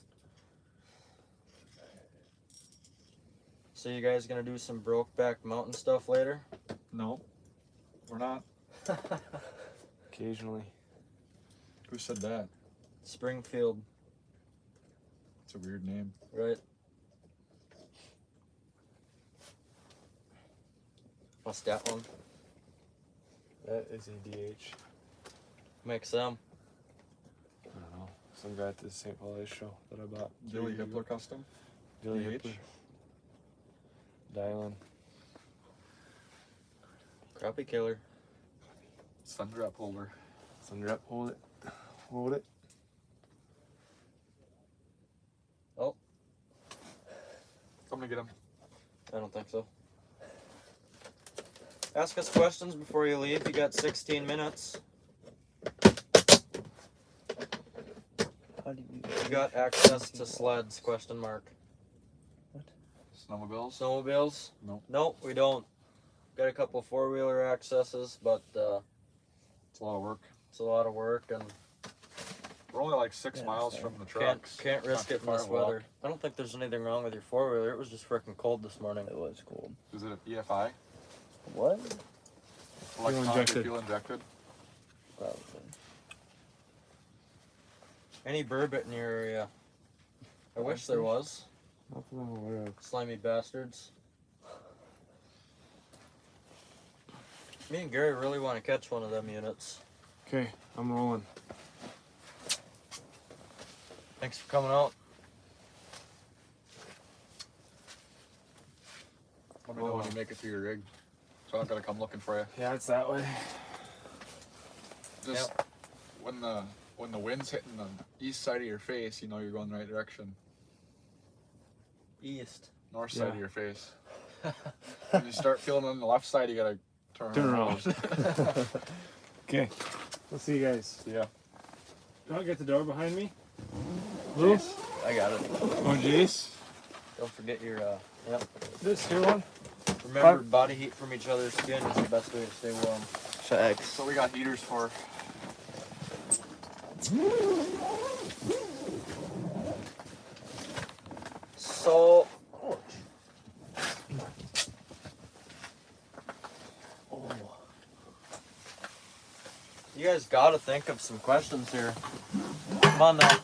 So you guys gonna do some Brokeback Mountain stuff later? No, we're not. Occasionally. Who said that? Springfield, It's a weird name. right? What's that one? That is a DH. Makes them. I don't know. Some guy at the St. Paul's show that I bought. Dilly Hippler Custom? Dilly DH? Hippler. Dialing. Crappie killer. Thunder up holder. Thunder up, hold it. Hold it. Oh, I'm gonna get him. I don't think so. Ask us questions before you leave. You got 16 minutes. How do you? You got access to sleds, question mark. Snowmobiles? Snowmobiles? Nope. Nope, we don't. Got a couple four-wheeler accesses, but It's a lot of work. it's a lot of work and We're only like 6 Yeah, miles sorry. from the trucks. can't risk Not it too in far this to walk. weather. I don't think there's anything wrong with your four-wheeler. It was just freaking cold this morning. It was cold. Is it an EFI? What? Electronic injected. fuel injected? Probably. Any burbot in your area? I wish there was. Nothing I'm aware of. Slimy bastards. Me and Gary really want to catch one of them units. Okay, I'm rolling. Thanks for coming out. Let me know when you make it to your rig. So I'm gonna come looking for you. Yeah, it's that way. Just when the wind's hitting the east side of your face, you know you're going the right direction. East. North side Yeah. of your face. When you start feeling on the left side, you gotta turn around. Okay. We'll see you guys. Yeah. Don't get the door behind me. Lou? I got it. Oh, Jace. Don't forget your, yep. This here one. Remember, body heat from each other's skin is the best way to stay warm. Facts. So we got heaters for. So, you guys gotta think of some questions here. Come on now.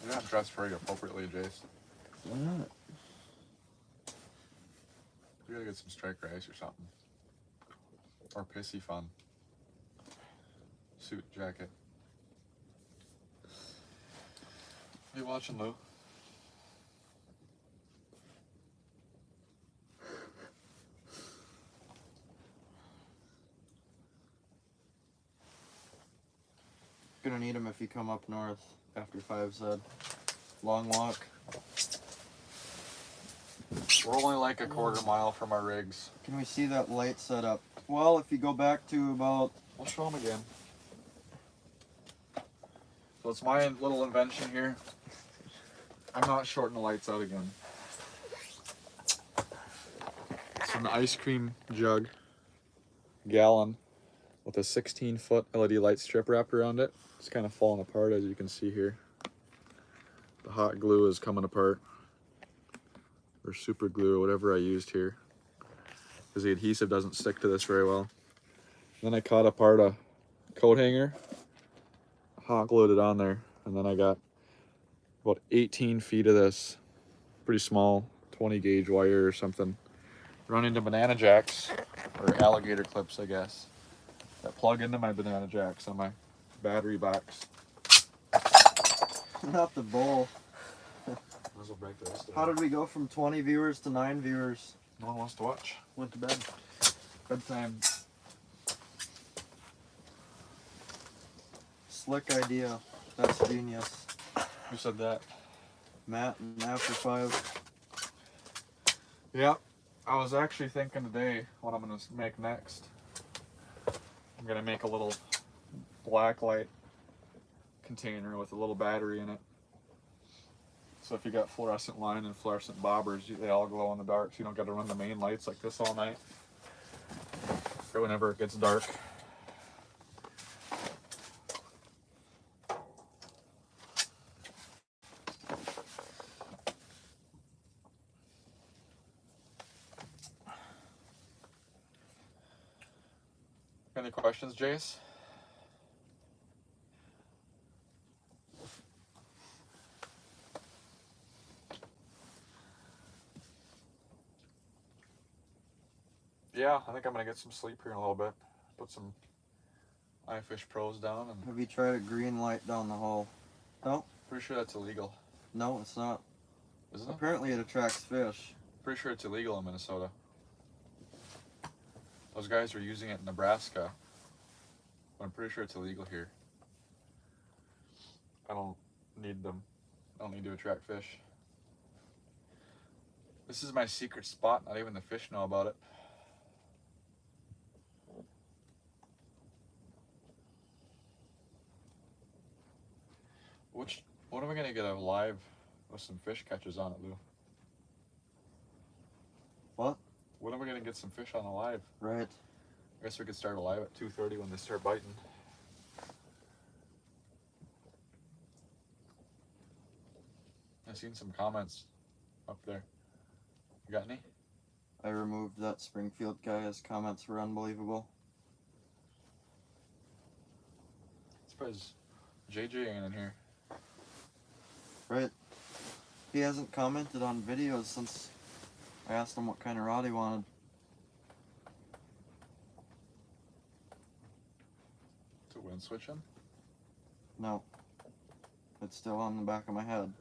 You're not dressed very appropriately, Jace. Why not? You gotta get some striker ice or something. Or pissy fun. Suit jacket. What are you watching, Lou? Gonna need them if you come up north after 5 said. Long walk. We're only like a quarter mile from our rigs. Can we see that light setup? Well, if you go back to about... We'll show them again. So it's my little invention here. I'm not shorting the lights out again. It's an ice cream jug, gallon, with a 16-foot LED light strip wrapped around it. It's kind of falling apart, as you can see here. The hot glue is coming apart, or super glue, or whatever I used here, because the adhesive doesn't stick to this very well. Then I cut apart a coat hanger, hot glued it on there, and then I got about 18 feet of this pretty small 20 gauge wire or something run into banana jacks, or alligator clips, I guess, that plug into my banana jacks on my battery box. Not the bowl. Might as well break the rest of How it. did we go from 20 viewers to 9 viewers? No one wants to watch. Went to bed. Bedtime. Slick idea. That's genius. Who said that? Matt and After 5. Yeah, I was actually thinking today what I'm gonna make next. I'm gonna make a little black light container with a little battery in it. So if you got fluorescent line and fluorescent bobbers, they all glow in the dark, so you don't got to run the main lights like this all night. Or whenever it gets dark. Any questions, Jace? Yeah, I think I'm gonna get some sleep here in a little bit. Put some iFish Pros down, and Have you tried a green light down the hall? No? pretty sure that's illegal, No, it's not. isn't it? Apparently it attracts fish. Pretty sure it's illegal in Minnesota. Those guys were using it in Nebraska, but I'm pretty sure it's illegal here. I don't need them. I don't need to attract fish. This is my secret spot. Not even the fish know about it. When are we gonna get a live with some fish catches on it, Lou? What? When are we gonna get some fish on the live? Right. I guess we could start a live at 2:30 when they start biting. I've seen some comments up there. You got any? I removed that Springfield guy. His comments were unbelievable. Surprised JJ ain't in here. Right. He hasn't commented on videos since I asked him what kind of rod he wanted. To wind switching? No. It's still on the back of my head.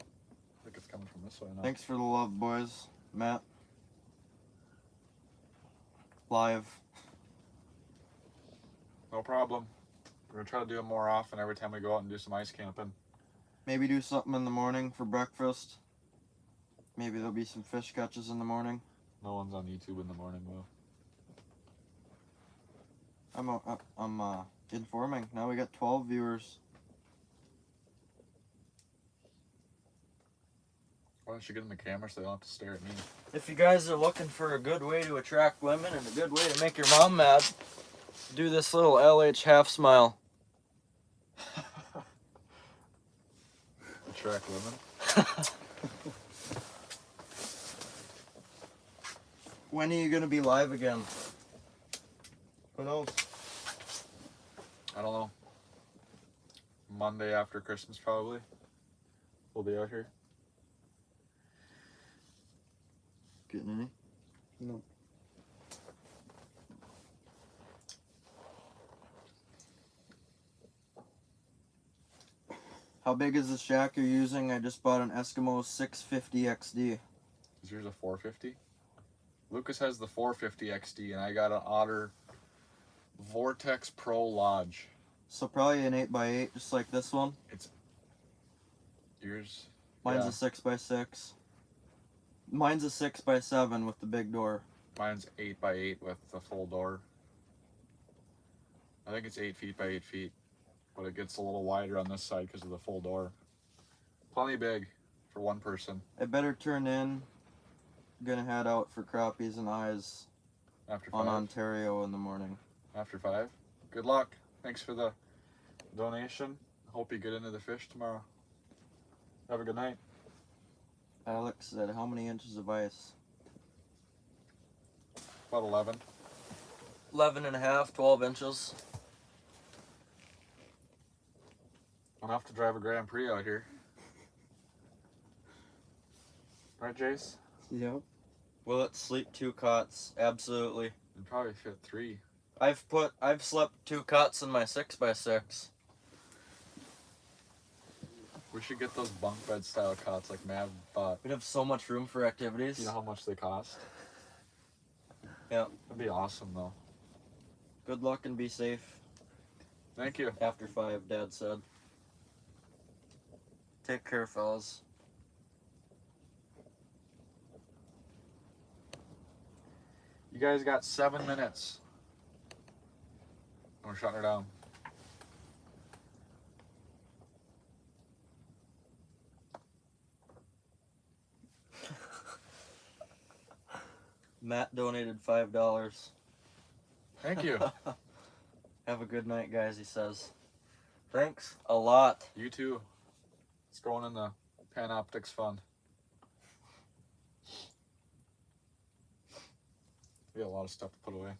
I think it's coming from this way now. Thanks for the love, boys. Matt. Live. No problem. We're gonna try to do them more often every time we go out and do some ice camping. Maybe do something in the morning for breakfast. Maybe there'll be some fish catches in the morning. No one's on YouTube in the morning though. I'm informing. Now we got 12 viewers. Why don't you get in the camera so they don't have to stare at me? If you guys are looking for a good way to attract women and a good way to make your mom mad, do this little LH half smile. Attract women? When are you gonna be live again? Who knows? I don't know. Monday after Christmas probably. We'll be out here. Getting any? No. How big is the shack you're using? I just bought an Eskimo 650 XD. Is yours a 450? Lucas has the 450 XD and I got an Otter Vortex Pro Lodge. So probably an 8x8, just like this one. Yours? Mine's Yeah. a 6x6. Mine's a 6x7 with the big door. Mine's 8x8 with the full door. I think it's 8 feet by 8 feet, but it gets a little wider on this side because of the full door. Plenty big for one person. I better turn in. Gonna head out for crappies and eyes After on 5. Ontario in the morning. After 5. Good luck. Thanks for the donation. Hope you get into the fish tomorrow. Have a good night. Alex said, how many inches of ice? About 11. 11 and a half, 12 inches. Enough to drive a Grand Prix out here. Right, Jace? Yep. Will it sleep 2 cots? Absolutely. You'd probably fit 3. I've slept 2 cots in my 6x6. We should get those bunk bed style cots like Mav thought. We'd have so much room for activities. You know how much they cost? Yeah. That'd be awesome though. Good luck and be safe. Thank you. After 5, Dad said. Take care, fellas. You guys got 7 minutes. We're shutting her down. Matt donated $5. Thank you. Have a good night, guys, he says. Thanks a lot. You too. It's going in the Panoptics Fund. We got a lot of stuff to put away.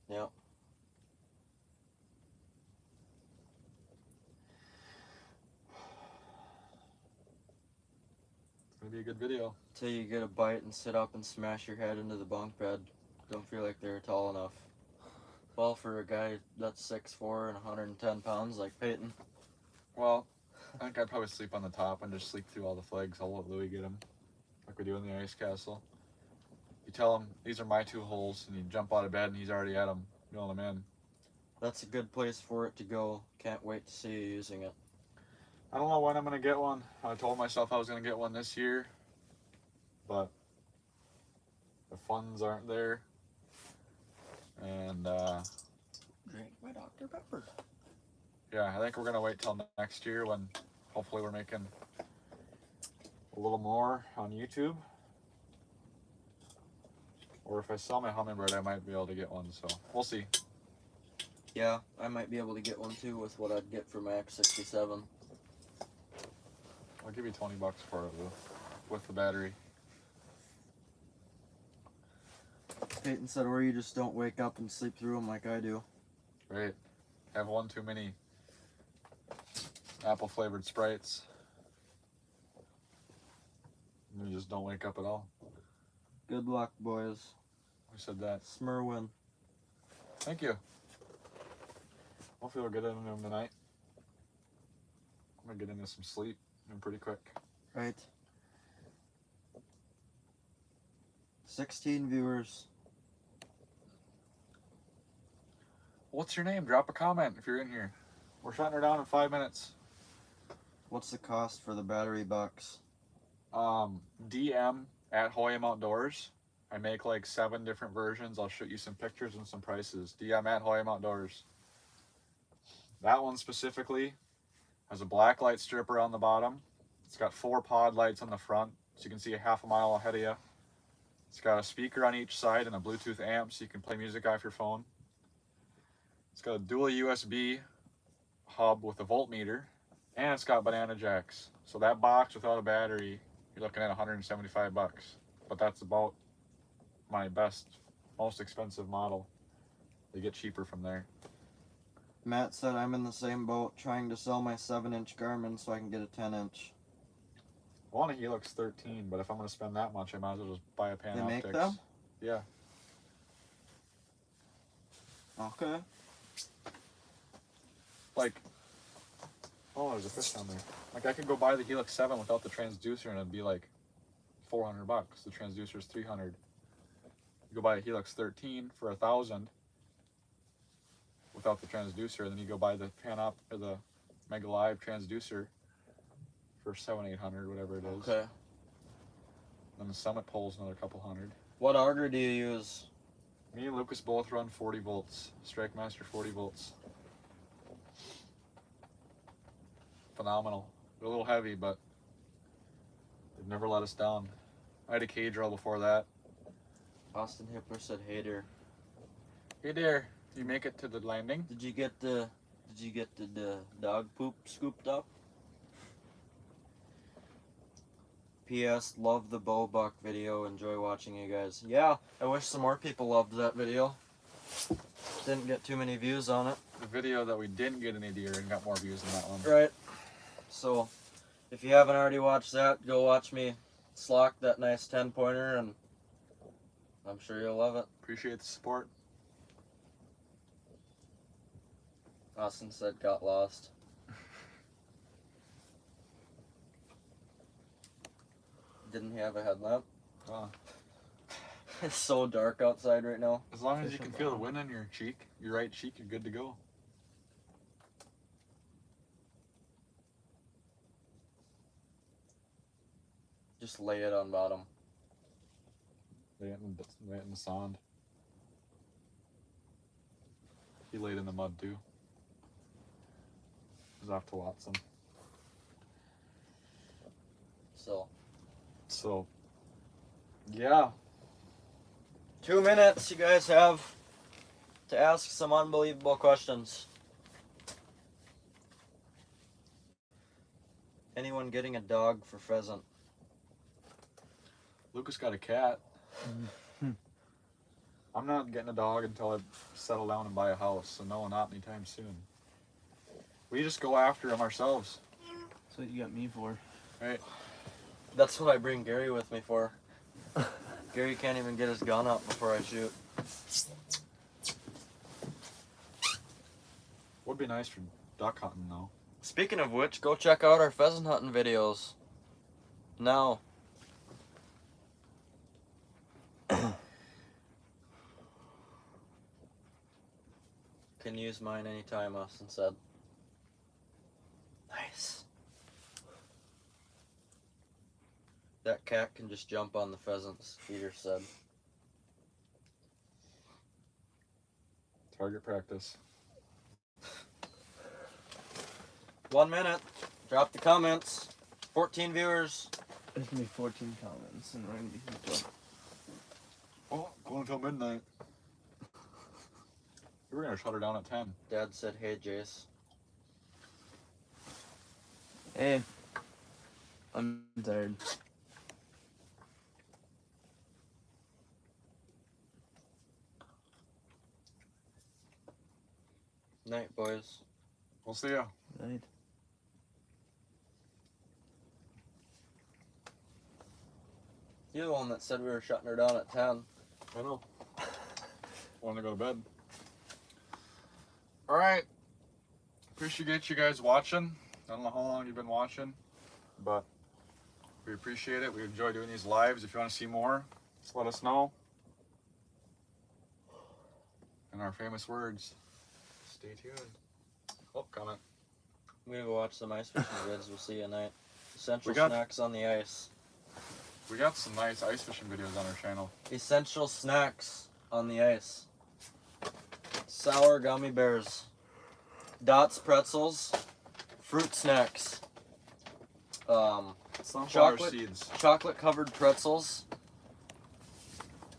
Yep. It's gonna be a good video. Till you get a bite and sit up and smash your head into the bunk bed. Don't feel like they're tall enough. Well, for a guy that's 6'4" and 110 pounds like Peyton. Well, I think I'd probably sleep on the top and just sleep through all the flags. I'll let Louie get them, like we do in the ice castle. You tell him these are my 2 holes, and you jump out of bed and he's already at them. You know them in. That's a good place for it to go. Can't wait to see you using it. I don't know when I'm gonna get one. I told myself I was gonna get one this year, but the funds aren't there. And Drink my Dr. Pepper. yeah, I think we're gonna wait till next year when hopefully we're making a little more on YouTube. Or if I sell my hummingbird, I might be able to get one. So we'll see. Yeah, I might be able to get one too with what I'd get for my X67. I'll give you $20 for it with the battery. Peyton said, or you just don't wake up and sleep through them like I do. Right. Have one too many apple flavored Sprites. And you just don't wake up at all. Good luck, boys. Who said that? Smurwin. Thank you. Hopefully we'll get into them tonight. I'm gonna get into some sleep pretty quick. Right. 16 viewers. What's your name? Drop a comment if you're in here. We're shutting her down in 5 minutes. What's the cost for the battery box? DM at Hoyam Outdoors. I make like 7 different versions. I'll shoot you some pictures and some prices. DM at Hoyam Outdoors. That one specifically has a black light strip on the bottom. It's got 4 pod lights on the front, so you can see a half a mile ahead of you. It's got a speaker on each side and a Bluetooth amp, so you can play music off your phone. It's got a dual USB hub with a voltmeter, and it's got banana jacks. So that box without a battery, you're looking at 175 bucks. But that's about my most expensive model. They get cheaper from there. Matt said I'm in the same boat, trying to sell my 7-inch Garmin so I can get a 10-inch. I want a Helix 13, but if I'm going to spend that much, I might as well just buy a Panoptix. They make them? Yeah. Okay. Like, oh, there's a fish down there. Like, I could go buy the Helix 7 without the transducer, and it'd be like 400 bucks. The transducer's 300. You go buy a Helix 13 for 1,000 without the transducer, and then you go buy the the Mega Live transducer for 700-800, whatever it is. Okay. Then the Summit pole's another couple hundred. What auger do you use? Me and Lucas both run 40 volts. Strike Master 40 volts. Phenomenal. They're a little heavy, but they've never let us down. I had a cage drill before that. Austin Hippler said, "Hey there. Hey there, you make it to the landing?" Did you get the dog poop scooped up?" P.S. Love the bow buck video. Enjoy watching you guys. Yeah, I wish some more people loved that video. Didn't get too many views on it. The video that we didn't get any deer and got more views than that one. Right. So, if you haven't already watched that, go watch me slock that nice 10-pointer, and I'm sure you'll love it. Appreciate the support. Austin said, "Got lost." Didn't he have a headlamp? It's so dark outside right now. As long as you can feel the wind in your cheek, your right cheek, you're good to go. Just lay it on bottom. Lay it in the sand. He laid in the mud too. He's off to Watson. So, yeah. 2 minutes you guys have to ask some unbelievable questions. Anyone getting a dog for pheasant? Lucas got a cat. I'm not getting a dog until I settle down and buy a house, so no, not anytime soon. We just go after them ourselves. That's what you got me for. Right? That's what I bring Gary with me for. Gary can't even get his gun up before I shoot. Would be nice for duck hunting though. Speaking of which, go check out our pheasant hunting videos. Now. Can use mine anytime, Austin said. Nice. That cat can just jump on the pheasants, Peter said. Target practice. 1 minute. Drop the comments. 14 viewers. There's gonna be 14 comments, and we're gonna be hooked up. Oh, going until midnight. We're gonna shut her down at 10. Dad said, "Hey, Jace." Hey, I'm tired. Night, boys. We'll see ya. Night. You're the one that said we were shutting her down at 10. I know. Want to go to bed. Alright. Appreciate you guys watching. I don't know how long you've been watching, but we appreciate it. We enjoy doing these lives. If you want to see more, just let us know. In our famous words, Stay tuned. Oh, comment. We go watch some ice fishing vids. We'll see you at night. Essential We got- snacks on the ice. We got some nice ice fishing videos on our channel. Essential snacks on the ice. Sour gummy bears. Dots pretzels. Fruit snacks. Sunflower Chocolate. seeds. Chocolate covered pretzels.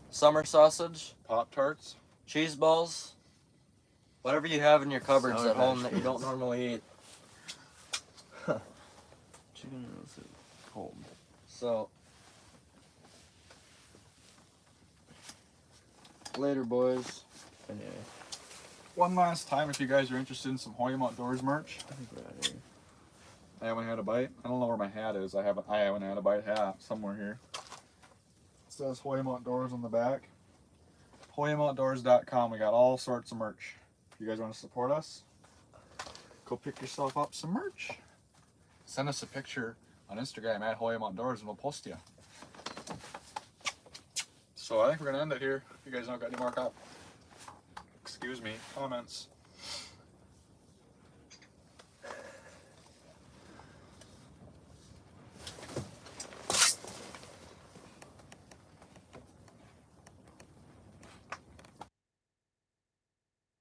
Summer sausage. Pop Tarts. Cheese balls. Whatever you have in your cupboards Sour at home Patch that you don't normally eat. Chicken noodles are cold. So. Later, boys. Anyway, One last time, if you guys are interested in some Hoyam Outdoors merch. I think we're out of here. I haven't had a bite. I don't know where my hat is. I haven't had a bite hat somewhere here. It says Hoyam Outdoors on the back. HoyamOutdoors.com. We got all sorts of merch. If you guys want to support us, go pick yourself up some merch. Send us a picture on Instagram at Hoyam Outdoors and we'll post you. So I think we're gonna end it here. If you guys don't got any more comments.